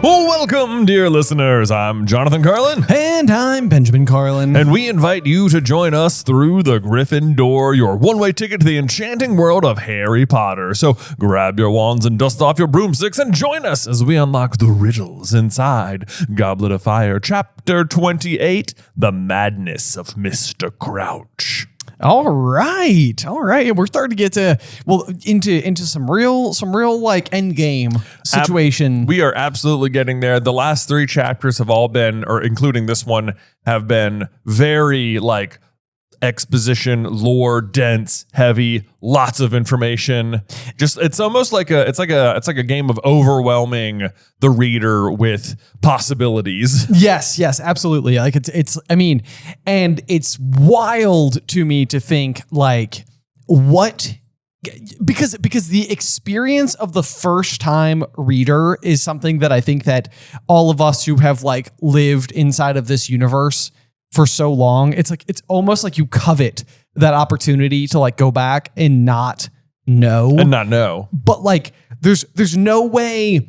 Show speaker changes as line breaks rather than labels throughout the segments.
Welcome, dear listeners. I'm Jonathan Carlin.
And I'm Benjamin Carlin.
And we invite you to join us through the Griffin door, your one-way ticket to the enchanting world of Harry Potter. So grab your wands and dust off your broomsticks and join us as we unlock the riddles inside Goblet of Fire, Chapter 28, The Madness of Mr. Crouch.
All right. We're starting to get into some real like end game situation.
We are absolutely getting there. The last three chapters have all been, or including this one, have been very like exposition, lore dense, heavy, lots of information. Just it's almost like a game of overwhelming the reader with possibilities.
Yes, absolutely. Like and it's wild to me to think like what because the experience of the first time reader is something that I think that all of us who have like lived inside of this universe for so long, it's almost like you covet that opportunity to like go back and not know. But like there's no way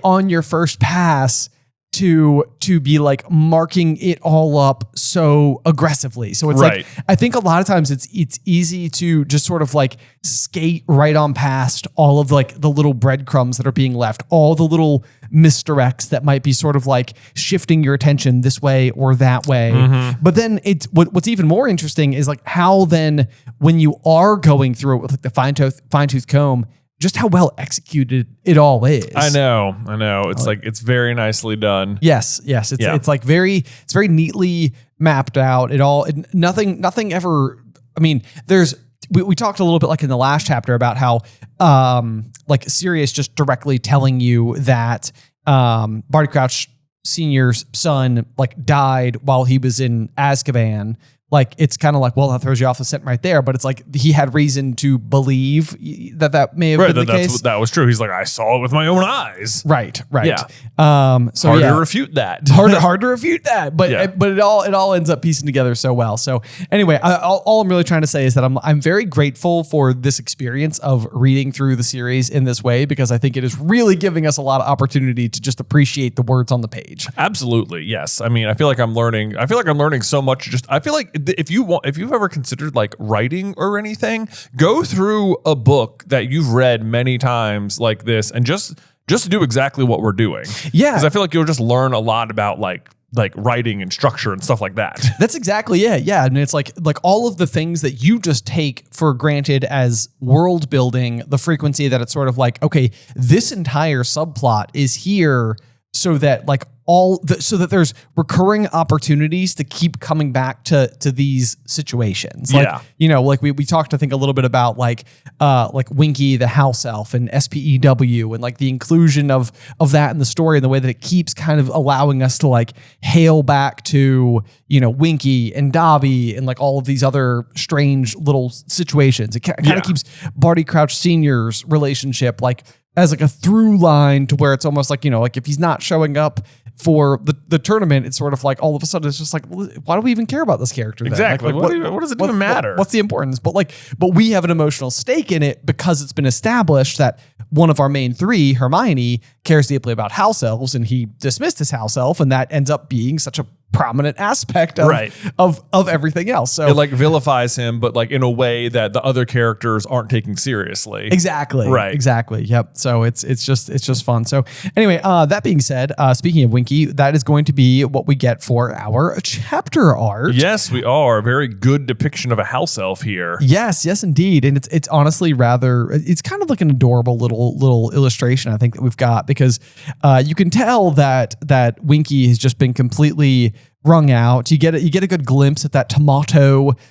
on your first pass to be like marking it all up so aggressively. So it's
right.
like I think a lot of times it's easy to just sort of like skate right on past all of like the little breadcrumbs that are being left, all the little misdirects that might be sort of like shifting your attention this way or that way. Mm-hmm. But then it's what's even more interesting is like how then when you are going through it with like the fine-tooth comb, just how well executed it all is.
I know. It's like it's very nicely done.
Yes. It's like very neatly mapped out. Nothing ever. I mean, we talked a little bit like in the last chapter about how like Sirius just directly telling you that Barty Crouch Sr.'s son like died while he was in Azkaban. Like, it's kind of like, well, that throws you off the scent right there. But it's like he had reason to believe that may have been the case.
That was true. He's like, I saw it with my own eyes.
Right.
Yeah.
So
hard to refute that.
Hard to refute that. But it all ends up piecing together so well. So anyway, all I'm really trying to say is that I'm very grateful for this experience of reading through the series in this way, because I think it is really giving us a lot of opportunity to just appreciate the words on the page.
Absolutely. Yes. I mean, I feel like I'm learning so much. I feel like if you've ever considered like writing or anything, go through a book that you've read many times like this and just do exactly what we're doing. Yeah. Because I feel like you'll just learn a lot about like writing and structure and stuff like that. That's
exactly it. Yeah. And it's like all of the things that you just take for granted as world building, the frequency that it's sort of like, okay, this entire subplot is here so that like so that there's recurring opportunities to keep coming back to these situations. Like, like we talked, I think, a little bit about like Winkey, the house elf, and SPEW, and like the inclusion of that in the story, and the way that it keeps kind of allowing us to like hail back to, Winkey and Dobby and like all of these other strange little situations. It kind of keeps Barty Crouch Sr.'s relationship like as like a through line to where it's almost like, like if he's not showing up for the tournament, it's sort of like all of a sudden it's just like, why do we even care about this character then?
Exactly. Like, what does it even matter?
What's the importance? But we have an emotional stake in it because it's been established that one of our main three, Hermione, cares deeply about house elves, and he dismissed his house elf, and that ends up being such a prominent aspect of everything else. So
it like vilifies him, but like in a way that the other characters aren't taking seriously.
Exactly.
Right.
Exactly. Yep. So it's just fun. So anyway, that being said, speaking of Winkey, that is going to be what we get for our chapter art.
Yes, we are. A very good depiction of a house elf here.
Yes, indeed. And it's honestly it's kind of like an adorable little illustration, I think, that we've got, because you can tell that Winkey has just been completely wrung out. You get a good glimpse at that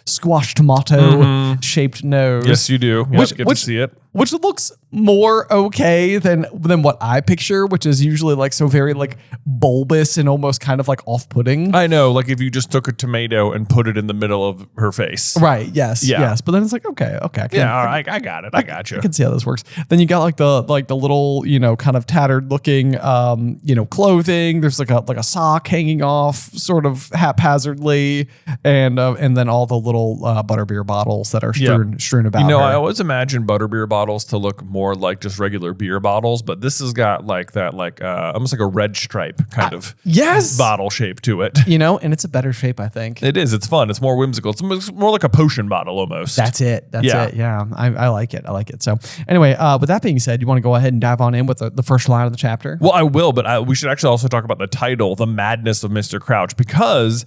squash tomato shaped nose.
Yes, you do. Get to see it.
Which looks more okay than what I picture, which is usually like so very like bulbous and almost kind of like off-putting.
I know, like if you just took a tomato and put it in the middle of her face.
Right. Yes. Yeah. Yes. But then it's like, okay.
All right. I got it. I got you.
I can see how this works. Then you got like the little, kind of tattered looking, clothing. There's like a sock hanging off sort sort of haphazardly, and then all the little butterbeer bottles that are strewn about.
You know,
her.
I always imagine butterbeer bottles to look more like just regular beer bottles, but this has got like that, like almost like a red stripe kind of bottle shape to it.
You know, and it's a better shape, I think.
It is. It's fun. It's more whimsical. It's more like a potion bottle almost.
That's it. That's it. Yeah, I like it. I like it. So anyway, with that being said, you want to go ahead and dive on in with the first line of the chapter?
Well, I will, but we should actually also talk about the title, The Madness of Mr. Crouch, because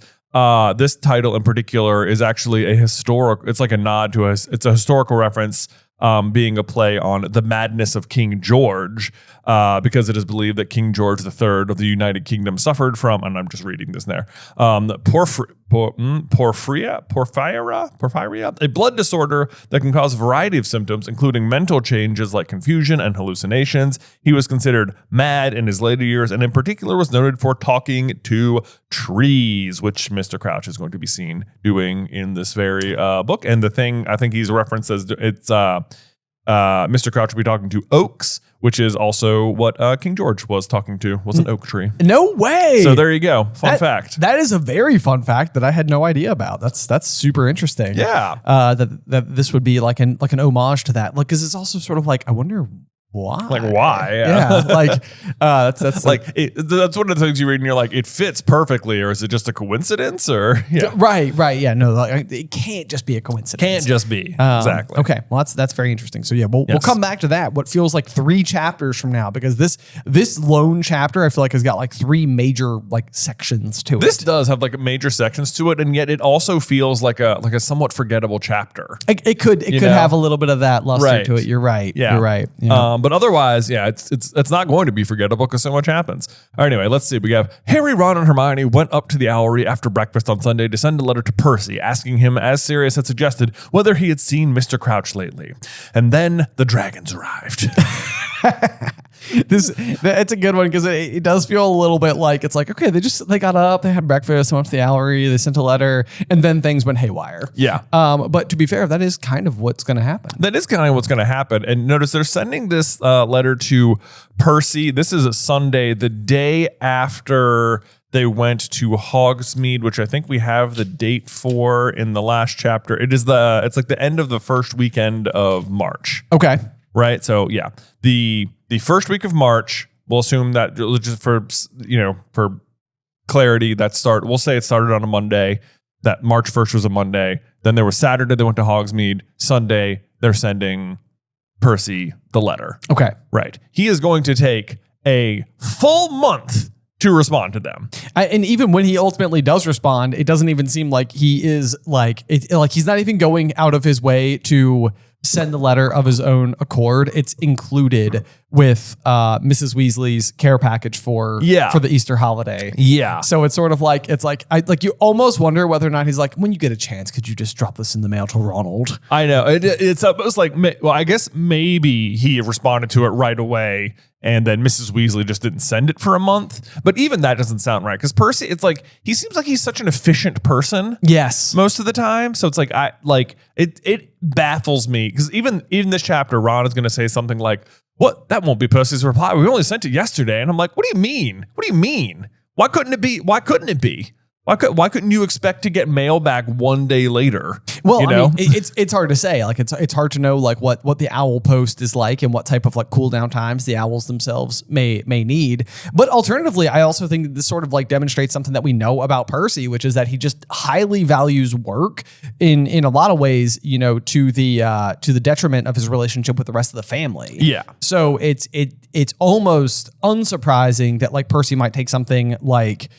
this title in particular is actually a historical, it's like a nod to it's a historical reference, being a play on the madness of King George, because it is believed that King George III of the United Kingdom suffered from, and I'm just reading this there, porphyria, a blood disorder that can cause a variety of symptoms, including mental changes like confusion and hallucinations. He was considered mad in his later years, and in particular was noted for talking to trees, which Mr. Crouch is going to be seen doing in this very book. And the thing I think he's referenced as it's Mr. Crouch will be talking to oaks, which is also what King George was talking to, was an oak tree.
No way.
So there you go. Fun fact.
That is a very fun fact that I had no idea about. That's super interesting.
Yeah.
That this would be like an homage to that. Like, because it's also sort of like, I wonder why.
Like why?
Yeah. Like that's
like that's one of the things you read and you're like, it fits perfectly, or is it just a coincidence? Or
right. Yeah. No, like, it can't just be a coincidence.
Can't just be. Exactly.
Okay. Well, that's very interesting. So yeah, we'll come back to that. What feels like 3 chapters from now, because this lone chapter I feel like has got like 3 major like sections to it.
This does have like major sections to it, and yet it also feels like a somewhat forgettable chapter.
It could have a little bit of that luster to it. You're right.
Yeah.
You're right. Yeah.
But otherwise, yeah, it's not going to be forgettable because so much happens. All right, anyway, let's see. We have Harry, Ron, and Hermione went up to the Owlery after breakfast on Sunday to send a letter to Percy, asking him, as Sirius had suggested, whether he had seen Mr. Crouch lately. And then the dragons arrived.
It's a good one because it does feel a little bit like it's like, okay, they got up, they had breakfast, they went to the Owlery, they sent a letter, and then things went haywire.
Yeah.
But to be fair, that is kind of what's going to happen.
That is kind of what's going to happen. And notice they're sending this letter to Percy. This is a Sunday, the day after they went to Hogsmeade, which I think we have the date for in the last chapter. It's like the end of the first weekend of March.
Okay.
Right. So yeah, the first week of March, we'll assume that just for clarity, we'll say it started on a Monday, that March 1st was a Monday. Then there was Saturday, they went to Hogsmeade. Sunday, they're sending Percy the letter.
Okay.
Right. He is going to take a full month to respond to them.
And even when he ultimately does respond, it doesn't even seem like he is like he's not even going out of his way to send the letter of his own accord. It's included with Mrs. Weasley's care package for the Easter holiday. Yeah. So it's sort of like, you almost wonder whether or not he's like, when you get a chance, could you just drop this in the mail to Ronald?
I know. It's almost like, well, I guess maybe he responded to it right away and then Mrs. Weasley just didn't send it for a month. But even that doesn't sound right. Because Percy, it's like, he seems like he's such an efficient person.
Yes.
Most of the time. So it's like, it baffles me. Because even this chapter, Ron is going to say something like, what? That won't be Percy's reply. We only sent it yesterday. And I'm like, what do you mean? What do you mean? Why couldn't it be? Why couldn't it be? Why couldn't you expect to get mail back one day later?
Well, I mean, it's hard to say. Like it's hard to know like what the owl post is like and what type of like cool down times the owls themselves may need. But alternatively, I also think that this sort of like demonstrates something that we know about Percy, which is that he just highly values work in a lot of ways, to the detriment of his relationship with the rest of the family. Yeah. So it's almost unsurprising that like Percy might take something like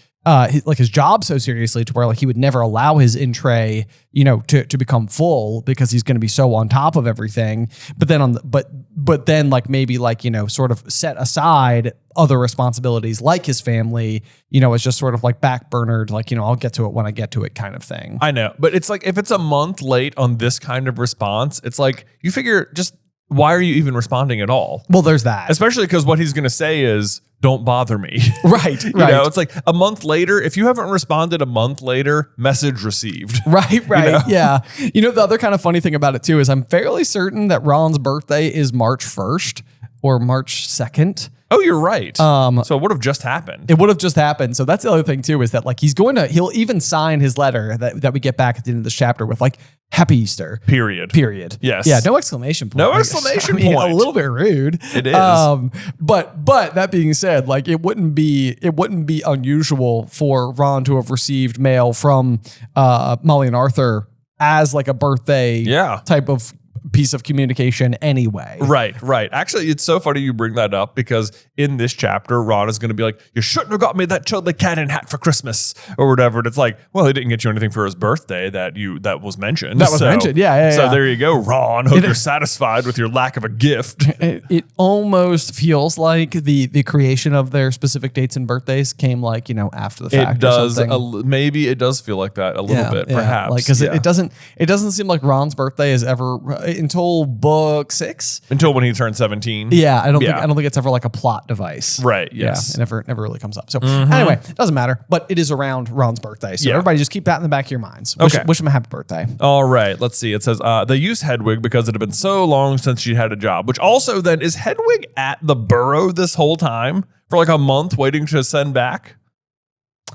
his job so seriously to where like he would never allow his in-tray, to become full because he's going to be so on top of everything. But then but then like maybe like, sort of set aside other responsibilities like his family, it's just sort of like backburnered, like, I'll get to it when I get to it kind of thing.
I know. But it's like, if it's a month late on this kind of response, it's like, you figure just, why are you even responding at all?
Well, there's that.
Especially because what he's going to say is, don't bother me.
Right.
It's like a month later. If you haven't responded a month later, message received.
Right. Yeah. The other kind of funny thing about it too is I'm fairly certain that Ron's birthday is March 1st or March 2nd.
Oh, you're right. So it would have just happened.
It would have just happened. So that's the other thing too, is that like he'll even sign his letter that we get back at the end of this chapter with like Happy Easter.
Period.
Yes. Yeah. No exclamation point.
No exclamation point.
A little bit rude.
It is.
But that being said, like it wouldn't be unusual for Ron to have received mail from Molly and Arthur as like a birthday type of piece of communication anyway.
Right. Actually, it's so funny you bring that up because in this chapter, Ron is going to be like, you shouldn't have got me that Chudley cannon hat for Christmas or whatever. And it's like, well, he didn't get you anything for his birthday that was mentioned.
That was mentioned. Yeah.
So there you go, Ron. Hope you're satisfied with your lack of a gift.
It almost feels like the creation of their specific dates and birthdays came like, after the fact.
It does. Maybe it does feel like that a little bit, perhaps.
Like, because it doesn't seem like Ron's birthday is ever until book 6.
Until when he turned 17.
Yeah, I don't think it's ever like a plot device.
Right. Yes.
Yeah, it never really comes up. So anyway, it doesn't matter. But it is around Ron's birthday. So everybody just keep that in the back of your minds. Wish him a happy birthday.
All right. Let's see. It says they used Hedwig because it had been so long since she had a job. Which also then is Hedwig at the burrow this whole time for like a month waiting to send back?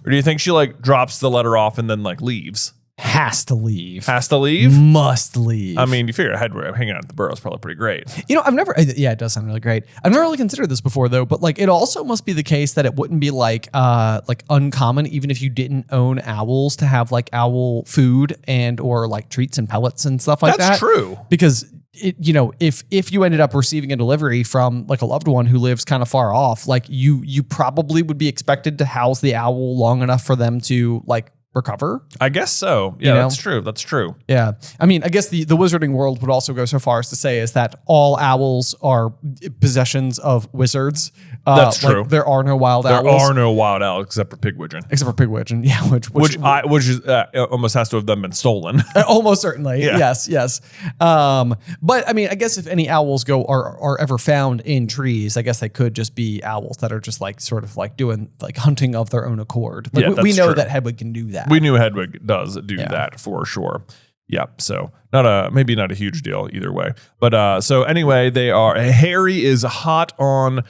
Or do you think she like drops the letter off and then like leaves?
Has to leave.
Must leave.
I
mean, you figure Hedwig hanging out at the burrow is probably pretty great.
I've never, it does sound really great. I've never really considered this before though, but like it also must be the case that it wouldn't be like uncommon, even if you didn't own owls, to have like owl food and or like treats and pellets and stuff like that.
That's true.
Because if you ended up receiving a delivery from like a loved one who lives kind of far off, like you probably would be expected to house the owl long enough for them to like recover.
I guess so. Yeah, that's true.
Yeah. I mean, I guess the wizarding world would also go so far as to say is that all owls are possessions of wizards.
That's true.
There are no wild owls.
There are no wild owls except for Pigwidgeon.
Yeah,
which is almost has to have been stolen.
Almost certainly. Yeah. Yes. But I mean, I guess if any owls are ever found in trees, I guess they could just be owls that are just like sort of like doing like hunting of their own accord. Like, we know that Hedwig can do that.
We knew Hedwig does do that for sure. Yeah, so maybe not a huge deal either way. But so anyway, Harry is hot on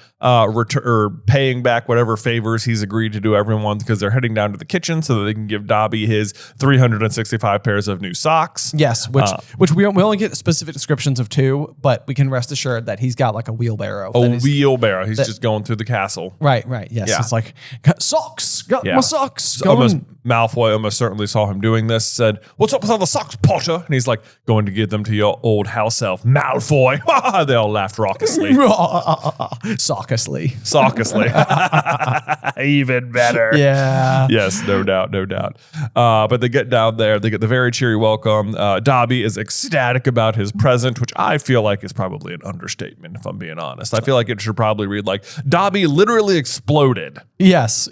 paying back whatever favors he's agreed to do everyone because they're heading down to the kitchen so that they can give Dobby his 365 pairs of new socks.
Yes, which we only get specific descriptions of 2, but we can rest assured that he's got like a wheelbarrow.
Wheelbarrow. He's just going through the castle.
Right. Yes. Yeah. It's like socks. Got my socks.
Malfoy almost certainly saw him doing this. Said, "What's up with all the socks, Potter?" And he's like, "Going to give them to your old house elf, Malfoy." They all laughed raucously.
Saucously.
Even better.
Yeah.
Yes, no doubt. But they get down there. They get the very cheery welcome. Dobby is ecstatic about his present, which I feel like is probably an understatement, if I'm being honest. I feel like it should probably read like, Dobby literally exploded.
Yes.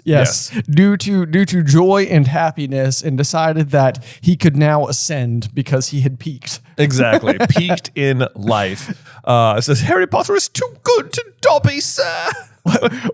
Due to joy and happiness, and decided that he could now ascend because he had peaked.
Exactly. Peaked in life. It says, Harry Potter is too good to Dobby, sir.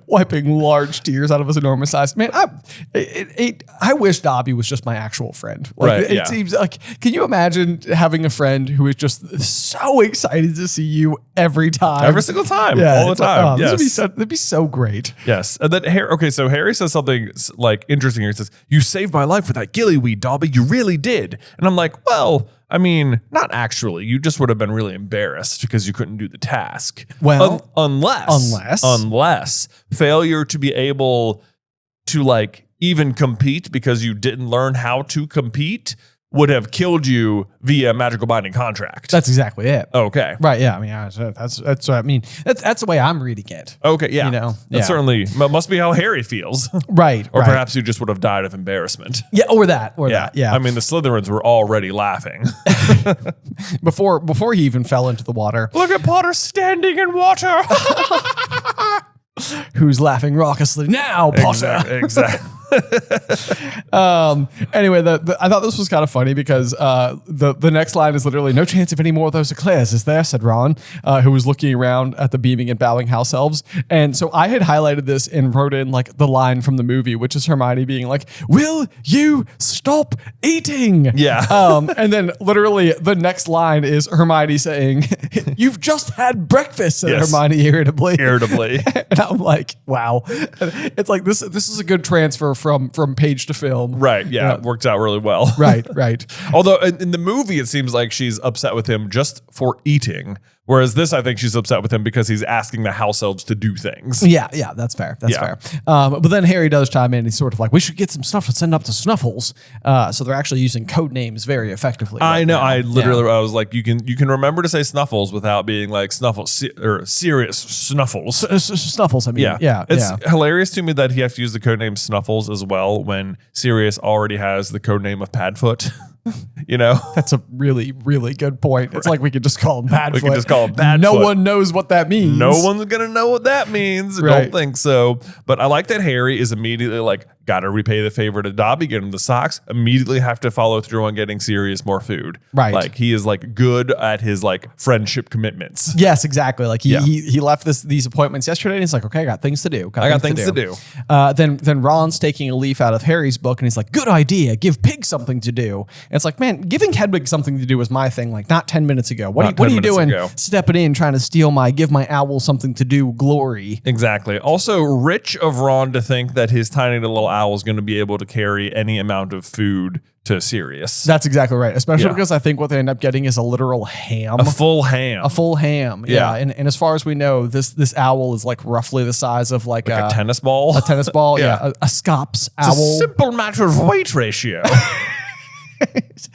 Wiping large tears out of his enormous eyes. Man, I wish Dobby was just my actual friend. Like, it seems like, can you imagine having a friend who is just so excited to see you every time?
Every single time. All the time.
Yes. That'd be so great.
Yes. And then so Harry says something like interesting here. He says, "You saved my life with that gillyweed, Dobby. You really did." And I'm like, well, I mean, not actually. You just would have been really embarrassed because you couldn't do the task.
Well,
unless failure to be able to like even compete because you didn't learn how to compete would have killed you via magical binding contract.
That's exactly it.
Okay.
Right. Yeah. I mean, that's what I mean. That's the way I'm reading it.
Okay. Yeah. That certainly must be how Harry feels.
Right.
Or perhaps you just would have died of embarrassment.
Yeah. Or that. Yeah.
I mean, the Slytherins were already laughing
before he even fell into the water.
Look at Potter standing in water.
Who's laughing raucously now, Potter?
Exactly.
Anyway, I thought this was kind of funny because the next line is literally, no chance of any more of those eclairs, is there, said Ron, who was looking around at the beaming and bowing house elves. And so I had highlighted this and wrote in like the line from the movie, which is Hermione being like, will you stop eating?
Yeah.
And then literally the next line is Hermione saying, you've just had breakfast, said Hermione irritably. And I'm like, wow. It's like this is a good transfer from page to film.
Right. Yeah. It works out really well.
Right.
Although in the movie, it seems like she's upset with him just for eating. Whereas this, I think she's upset with him because he's asking the house elves to do things.
Yeah, that's fair. That's fair. But then Harry does chime in. He's sort of like, we should get some stuff to send up to Snuffles. So they're actually using code names very effectively.
I know. Now. I was like, you can remember to say Snuffles without being like Snuffles or serious Snuffles.
Snuffles. I mean, yeah.
It's hilarious to me that he has to use the code name Snuffles as well when Sirius already has the code name of Padfoot. You know,
that's a really, really good point. It's like we could just call him Padfoot.
We can just call him Padfoot.
No one knows what that means.
No one's gonna know what that means. Right. Don't think so. But I like that Harry is immediately like, gotta repay the favor to Dobby, get him the socks. Immediately have to follow through on getting Sirius more food.
Right.
Like he is like good at his like friendship commitments.
Yes, exactly. Like he left these appointments yesterday, and he's like, okay, I got things to do.
I got things to do.
Then Ron's taking a leaf out of Harry's book, and he's like, good idea. Give Pig something to do. And it's like, man, giving Hedwig something to do was my thing. Like not 10 minutes ago. What are you doing? Stepping in, trying to steal give my owl something to do glory.
Exactly. Also, rich of Ron to think that his tiny little owl is going to be able to carry any amount of food to Sirius.
That's exactly right. Especially because I think what they end up getting is a literal ham.
A full ham.
A full ham. Yeah. And as far as we know, this owl is like roughly the size of like
a tennis ball.
A tennis ball. Yeah. A Scops owl.
It's a simple matter of weight ratio.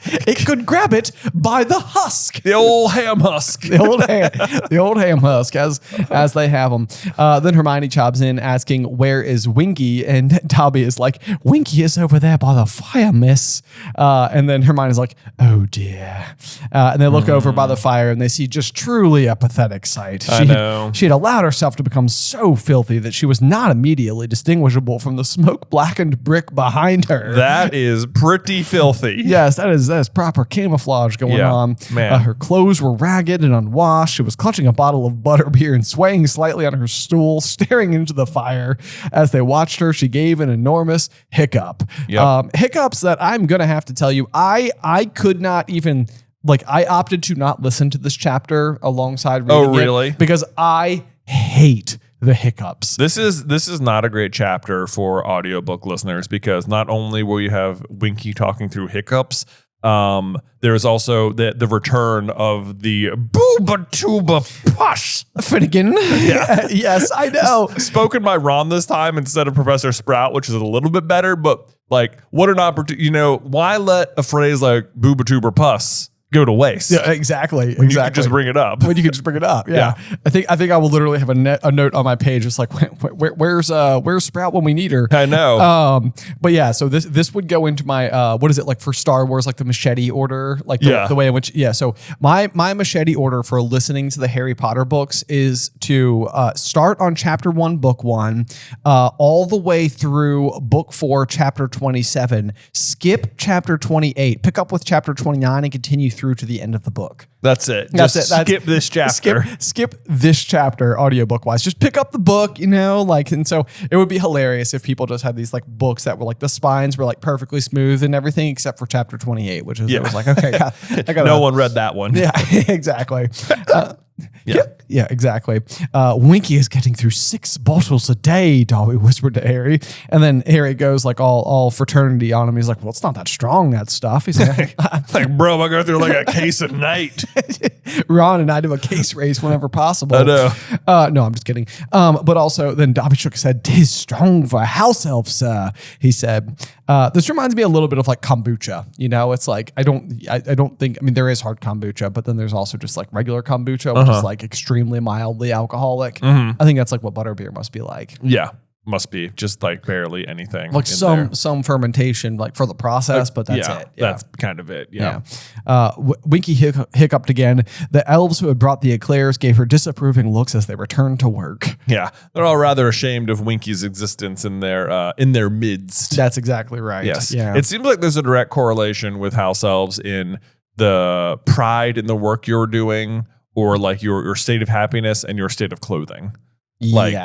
It could grab it by the husk.
The old ham husk.
The old ham husk, as they have them. Then Hermione chimes in asking, where is Winkey? And Dobby is like, Winkey is over there by the fire, miss. And then Hermione's like, oh dear. And they look over by the fire and they see just truly a pathetic sight.
I know.
She had allowed herself to become so filthy that she was not immediately distinguishable from the smoke-blackened brick behind her.
That is pretty filthy.
Yes, that is proper camouflage going on.
Man.
Her clothes were ragged and unwashed. She was clutching a bottle of butterbeer and swaying slightly on her stool, staring into the fire. As they watched her, she gave an enormous hiccup.
Yep.
Hiccups that I'm going to have to tell you, I could not even... Like, I opted to not listen to this chapter alongside reading it because I hate the hiccups.
This is not a great chapter for audiobook listeners because not only will you have Winkey talking through hiccups, there's also the return of the booba tuba push
Finnegan.
Yeah.
Yes, I know.
Spoken by Ron this time instead of Professor Sprout, which is a little bit better, but like what an opportunity, why let a phrase like booba tuba puss go to waste?
Yeah, exactly.
When you could just bring it up.
When you could just bring it up. Yeah. I think I will literally have a note on my page. It's like, where's Sprout when we need her?
I know.
But yeah, so this would go into my, what is it like for Star Wars, like the machete order, like the way in which, so my machete order for listening to the Harry Potter books is to start on chapter 1, book 1, all the way through book 4, chapter 27, skip chapter 28, pick up with chapter 29 and continue through to the end of the book.
That's it. Skip this chapter.
Skip this chapter audiobook wise. Just pick up the book, and so it would be hilarious if people just had these like books that were like the spines were like perfectly smooth and everything except for chapter 28, which is it was like, okay, I got
no one read that one.
Yeah, exactly. Yeah, exactly. Winkey is getting through 6 bottles a day, Dobby whispered to Harry. And then Harry goes like all fraternity on him. He's like, well, it's not that strong, that stuff. He's like,
bro, I go through like a case a night.
Ron and I do a case race whenever possible.
I know.
No, I'm just kidding. But also then Dobby shook his head. 'Tis strong for a house elf, sir, he said. This reminds me a little bit of like kombucha. It's like, I don't think, there is hard kombucha, but then there's also just like regular kombucha, which is like extremely mildly alcoholic. I think that's like what butterbeer must be like.
Yeah. must be just like barely anything.
Like some fermentation, like for the process, but that's it. Yeah.
That's kind of it. Yeah.
Winkey hiccuped again. The elves who had brought the eclairs gave her disapproving looks as they returned to work.
Yeah, they're all rather ashamed of Winkey's existence in their midst.
That's exactly right.
Yes.
Yeah.
It seems like there's a direct correlation with house elves in the pride in the work you're doing, or like your state of happiness and your state of clothing. Like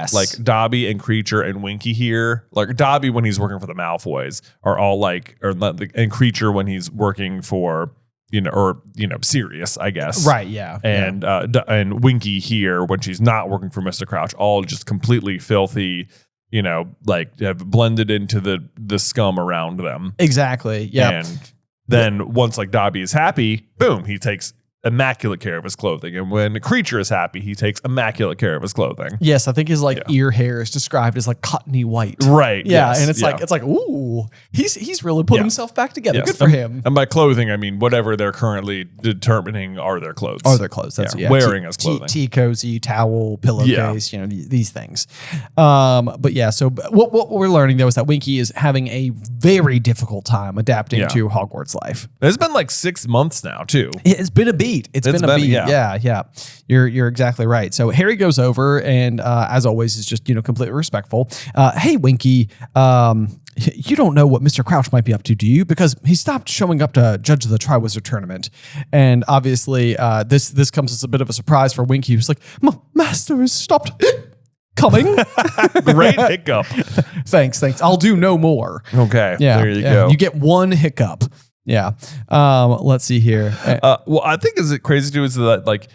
Dobby and Creature and Winkey here. Like Dobby when he's working for the Malfoys are all like, and Creature when he's working for Sirius, I guess.
Right. Yeah.
And and Winkey here when she's not working for Mr. Crouch, all just completely filthy. Like have blended into the scum around them.
Exactly. Yeah.
And then once like Dobby is happy, boom, he takes immaculate care of his clothing. And when the Creature is happy, he takes immaculate care of his clothing.
Yes, I think his ear hair is described as like cottony white.
Right.
Yeah.
Yes,
and it's like, ooh, he's really put himself back together. Yes. Good for him.
And by clothing, I mean whatever they're currently determining are their clothes.
That's
wearing as clothing.
Tea cozy, towel, pillowcase, these things. But yeah, so what we're learning though is that Winkey is having a very difficult time adapting to Hogwarts life.
It's been like 6 months now too.
It's been a beat. It's been a beat. Yeah. You're exactly right. So Harry goes over and as always is just, completely respectful. Hey, Winkey, you don't know what Mr. Crouch might be up to, do you? Because he stopped showing up to judge the Triwizard Tournament. And obviously this comes as a bit of a surprise for Winkey, who's like, Master has stopped coming.
Great hiccup.
Thanks. I'll do no more.
Okay.
Yeah.
There you go.
You get one hiccup. Yeah. Let's see here.
Well, I think is it crazy too is that like,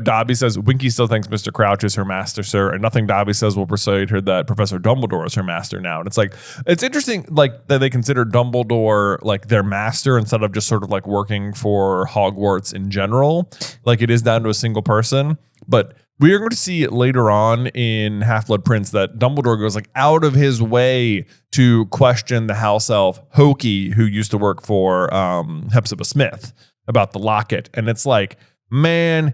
Dobby says Winkey still thinks Mr. Crouch is her master, sir, and nothing Dobby says will persuade her that Professor Dumbledore is her master now. And it's like, it's interesting like that they consider Dumbledore like their master instead of just sort of like working for Hogwarts in general. Like it is down to a single person. But we are going to see it later on in Half-Blood Prince that Dumbledore goes like out of his way to question the house elf Hokey, who used to work for Hepzibah Smith, about the locket. And it's like, man,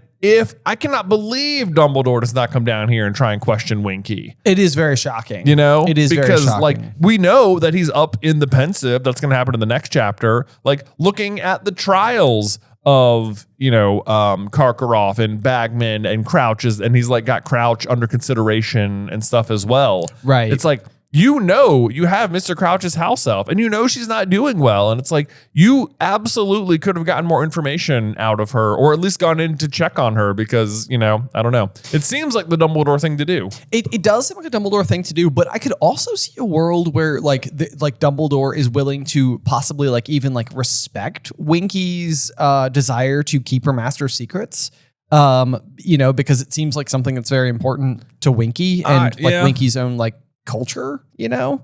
I cannot believe Dumbledore does not come down here and try and question Winkey.
It is very shocking.
It
is
because
very shocking.
Like we know that he's up in the pensive. That's going to happen in the next chapter. Like looking at the trials of Karkaroff and Bagman and Crouches, and he's like got Crouch under consideration and stuff as well.
Right.
It's like you have Mr. Crouch's house elf, and she's not doing well, and it's like you absolutely could have gotten more information out of her, or at least gone in to check on her because I don't know. It seems like the Dumbledore thing to do.
It does seem like a Dumbledore thing to do, but I could also see a world where like Dumbledore is willing to possibly like even like respect Winkey's desire to keep her master's secrets. Because it seems like something that's very important to Winkey and Winkey's own like culture,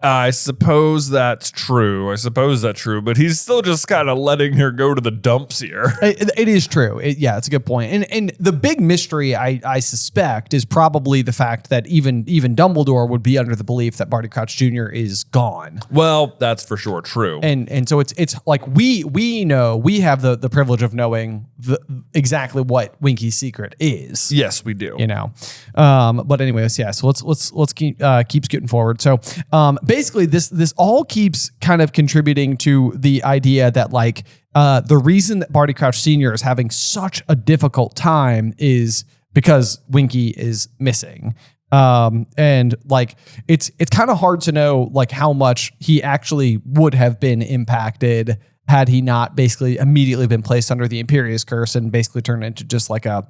I suppose that's true. But he's still just kind of letting her go to the dumps here.
It is true. It's a good point. And the big mystery, I suspect, is probably the fact that even Dumbledore would be under the belief that Barty Crouch Jr. is gone.
Well, that's for sure true.
And so it's like we know, we have the privilege of knowing exactly what Winkey's secret is.
Yes, we do.
But anyways, yeah. So let's keep getting forward. So basically, this all keeps kind of contributing to the idea that like the reason that Barty Crouch Sr. is having such a difficult time is because Winkey is missing. And like it's kind of hard to know like how much he actually would have been impacted had he not basically immediately been placed under the Imperious Curse and basically turned into just like a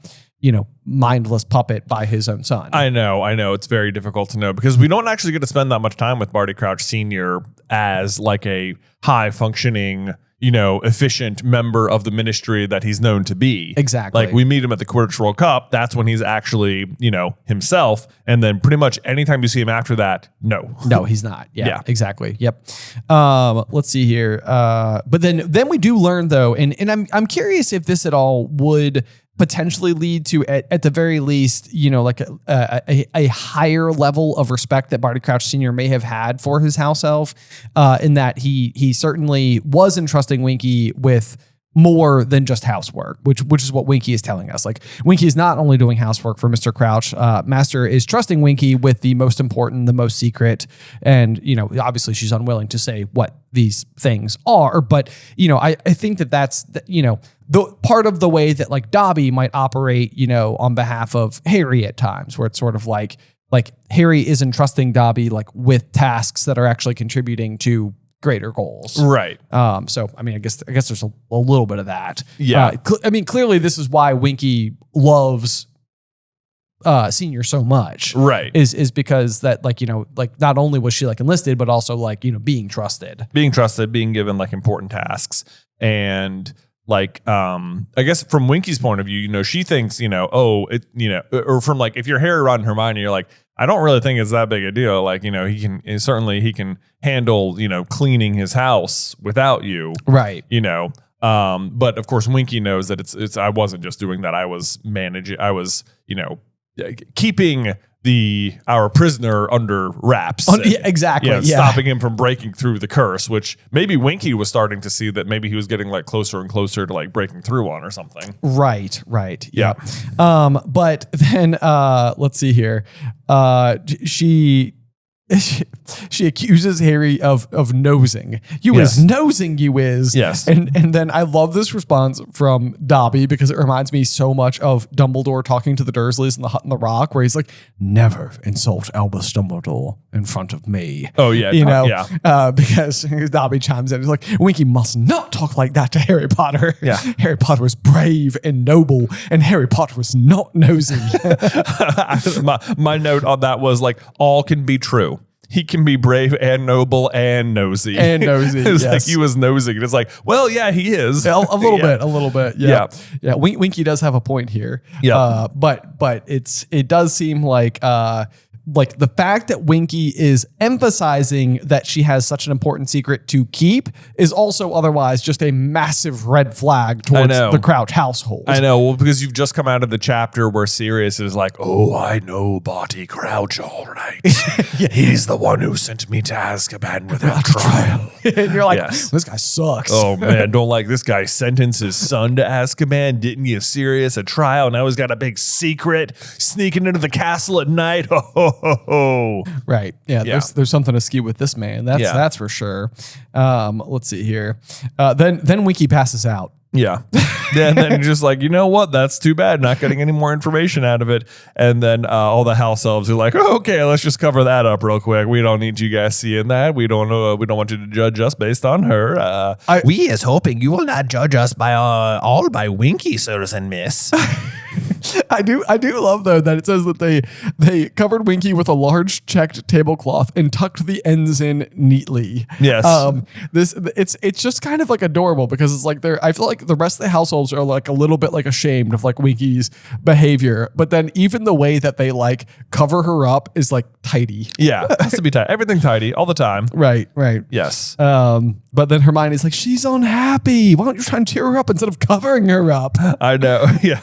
mindless puppet by his own son.
I know. It's very difficult to know because we don't actually get to spend that much time with Barty Crouch Sr. as like a high functioning, efficient member of the ministry that he's known to be.
Exactly.
Like we meet him at the Quidditch World Cup. That's when he's actually, himself. And then pretty much anytime you see him after that, no.
No, he's not. Yeah. Exactly. Yep. Let's see here. But then we do learn though, and I'm curious if this at all would potentially lead to, at the very least, like a higher level of respect that Barty Crouch Sr. may have had for his house elf, in that he certainly was entrusting Winkey with more than just housework, which is what Winkey is telling us. Like, Winkey is not only doing housework for Mr. Crouch. Master is trusting Winkey with the most important, the most secret, and obviously she's unwilling to say what these things are. But I think that's the part of the way that like Dobby might operate, on behalf of Harry at times, where it's sort of like Harry isn't trusting Dobby like with tasks that are actually contributing to greater goals.
Right.
So, I mean, I guess there's a little bit of that.
Yeah.
Clearly this is why Winkey loves Senior so much.
Right.
Is because that not only was she like enlisted, but also being trusted.
Being trusted, being given like important tasks. And like, I guess from Winkey's point of view, she thinks, or from like, if you're Harry, Ron, and Hermione, you're like, I don't really think it's that big a deal. Like, he can handle, cleaning his house without you.
Right.
But of course, Winkey knows that I wasn't just doing that. I was managing, keeping our prisoner under wraps.
Exactly.
Stopping him from breaking through the curse, which maybe Winkey was starting to see that maybe he was getting like closer and closer to like breaking through on or something.
Right.
Yeah.
But then let's see here. She accuses Harry of nosing. You is nosing, you is.
Yes.
And then I love this response from Dobby because it reminds me so much of Dumbledore talking to the Dursleys in The Hut and the Rock, where he's like, never insult Albus Dumbledore in front of me.
Oh, yeah.
Because Dobby chimes in. He's like, Winkey must not talk like that to Harry Potter.
Yeah.
Harry Potter was brave and noble, and Harry Potter was not nosy.
My note on that was like, all can be true. He can be brave and noble and nosy. It's like he was nosing. It's like, well, yeah, he is.
A little bit. Yeah. Winkey does have a point here.
Yeah.
But it does seem like the fact that Winkey is emphasizing that she has such an important secret to keep is also otherwise just a massive red flag towards the Crouch household.
I know. Well, because you've just come out of the chapter where Sirius is like, oh, I know Barty Crouch all right. He's the one who sent me to Azkaban without trial.
And you're like, this guy sucks.
Oh, man, don't like this guy sentenced his son to Azkaban. Didn't give Sirius a trial. Now he's got a big secret sneaking into the castle at night.
Right. Yeah. There's something askew with this man. That's for sure. Let's see here. Then Winkey passes out.
Yeah. And then you're just like, you know what? That's too bad. Not getting any more information out of it. And then all the house elves are like, oh, okay, let's just cover that up real quick. We don't need you guys seeing that. We don't want you to judge us based on her.
We is hoping you will not judge us by all by Winkey, sirs and miss.
I do love though that it says that they covered Winkey with a large checked tablecloth and tucked the ends in neatly.
Yes.
It's just kind of like adorable because it's like I feel like the rest of the households are like a little bit like ashamed of like Winkey's behavior, but then even the way that they like cover her up is like tidy.
Yeah, it has to be tidy. Everything tidy all the time.
Right.
Yes.
But then Hermione's like, she's unhappy. Why don't you try and cheer her up instead of covering her up?
I know. Yeah.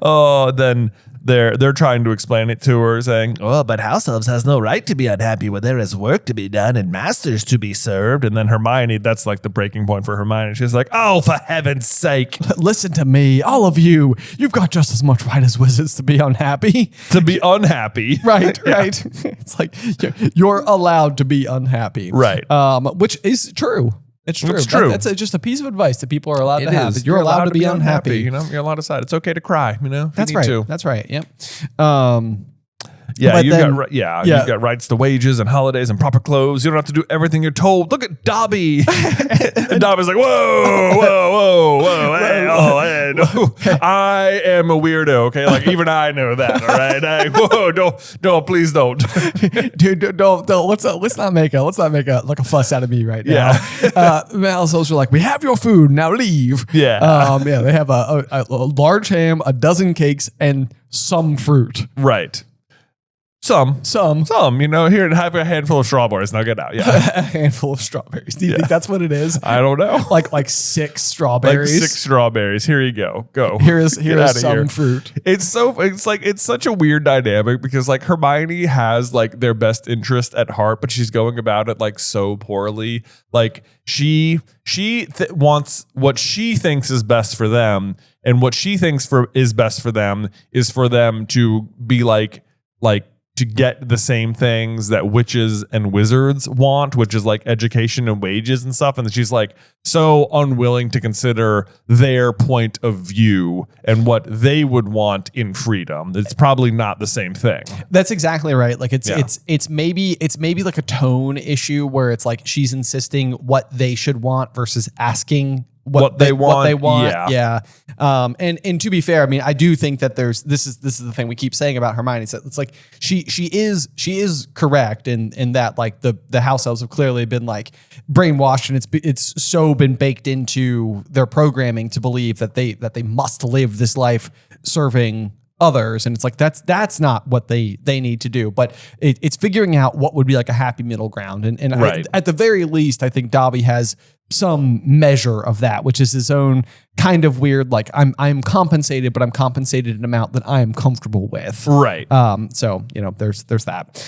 Oh, then they're trying to explain it to her, saying,
"Oh, but house elves has no right to be unhappy when there is work to be done and masters to be served."
And then Hermione, that's like the breaking point for Hermione. She's like, "Oh, for heaven's sake,
listen to me, all of you. You've got just as much right as wizards to be unhappy.
To be unhappy,
right? It's like you're allowed to be unhappy,
right?
Which is true." It's true.
It's true.
That's just a piece of advice that people are allowed to have. You're allowed to be unhappy.
You're allowed to decide. It's okay to cry.
That's right. That's right. Yep.
Yeah, you've got rights to wages and holidays and proper clothes. You don't have to do everything you're told. Look at Dobby. And Dobby's like, whoa, hey, no. I am a weirdo, okay? Like, even I know that, all right? No, please don't.
Dude, don't. Let's not make a fuss out of me right now.
Yeah.
Malsols are like, we have your food, now leave.
Yeah.
They have a large ham, a dozen cakes, and some fruit.
Right. Some. You know, here, have a handful of strawberries. Now get out. Yeah.
A handful of strawberries. Do you think that's what it is?
I don't know.
Like 6 strawberries.
Like 6 strawberries. Here you go. Go.
Here is some fruit.
It's such a weird dynamic because like Hermione has like their best interest at heart, but she's going about it like so poorly. Like she wants what she thinks is best for them, and what she thinks is best for them is for them to be like to get the same things that witches and wizards want, which is like education and wages and stuff. And she's like so unwilling to consider their point of view and what they would want in freedom. It's probably not the same thing.
That's exactly right. Like it's maybe like a tone issue where it's like she's insisting what they should want versus asking what they want. Yeah. And to be fair, I mean, I do think that this is the thing we keep saying about Hermione. So it's like she is correct in that like the house elves have clearly been like brainwashed, and it's so been baked into their programming to believe that they must live this life serving others, and it's like that's not what they need to do. But it's figuring out what would be like a happy middle ground, and
right.
At the very least, I think Dobby has some measure of that, which is his own kind of weird, like I'm compensated, but I'm compensated an amount that I am comfortable with.
Right.
So you know, there's that.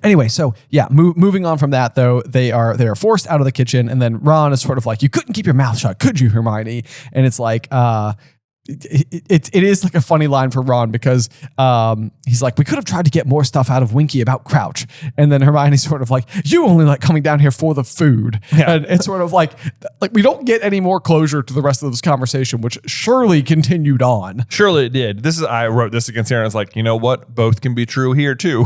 Anyway, so yeah, moving on from that though, they are forced out of the kitchen, and then Ron is sort of like, you couldn't keep your mouth shut, could you, Hermione? And it's like, it is like a funny line for Ron because he's like, we could have tried to get more stuff out of Winkey about Crouch, and then Hermione's sort of like, you only like coming down here for the food. Yeah. And it's sort of like we don't get any more closure to the rest of this conversation, which surely continued on.
Surely it did. I wrote this against Aaron. I was like, you know what? Both can be true here too.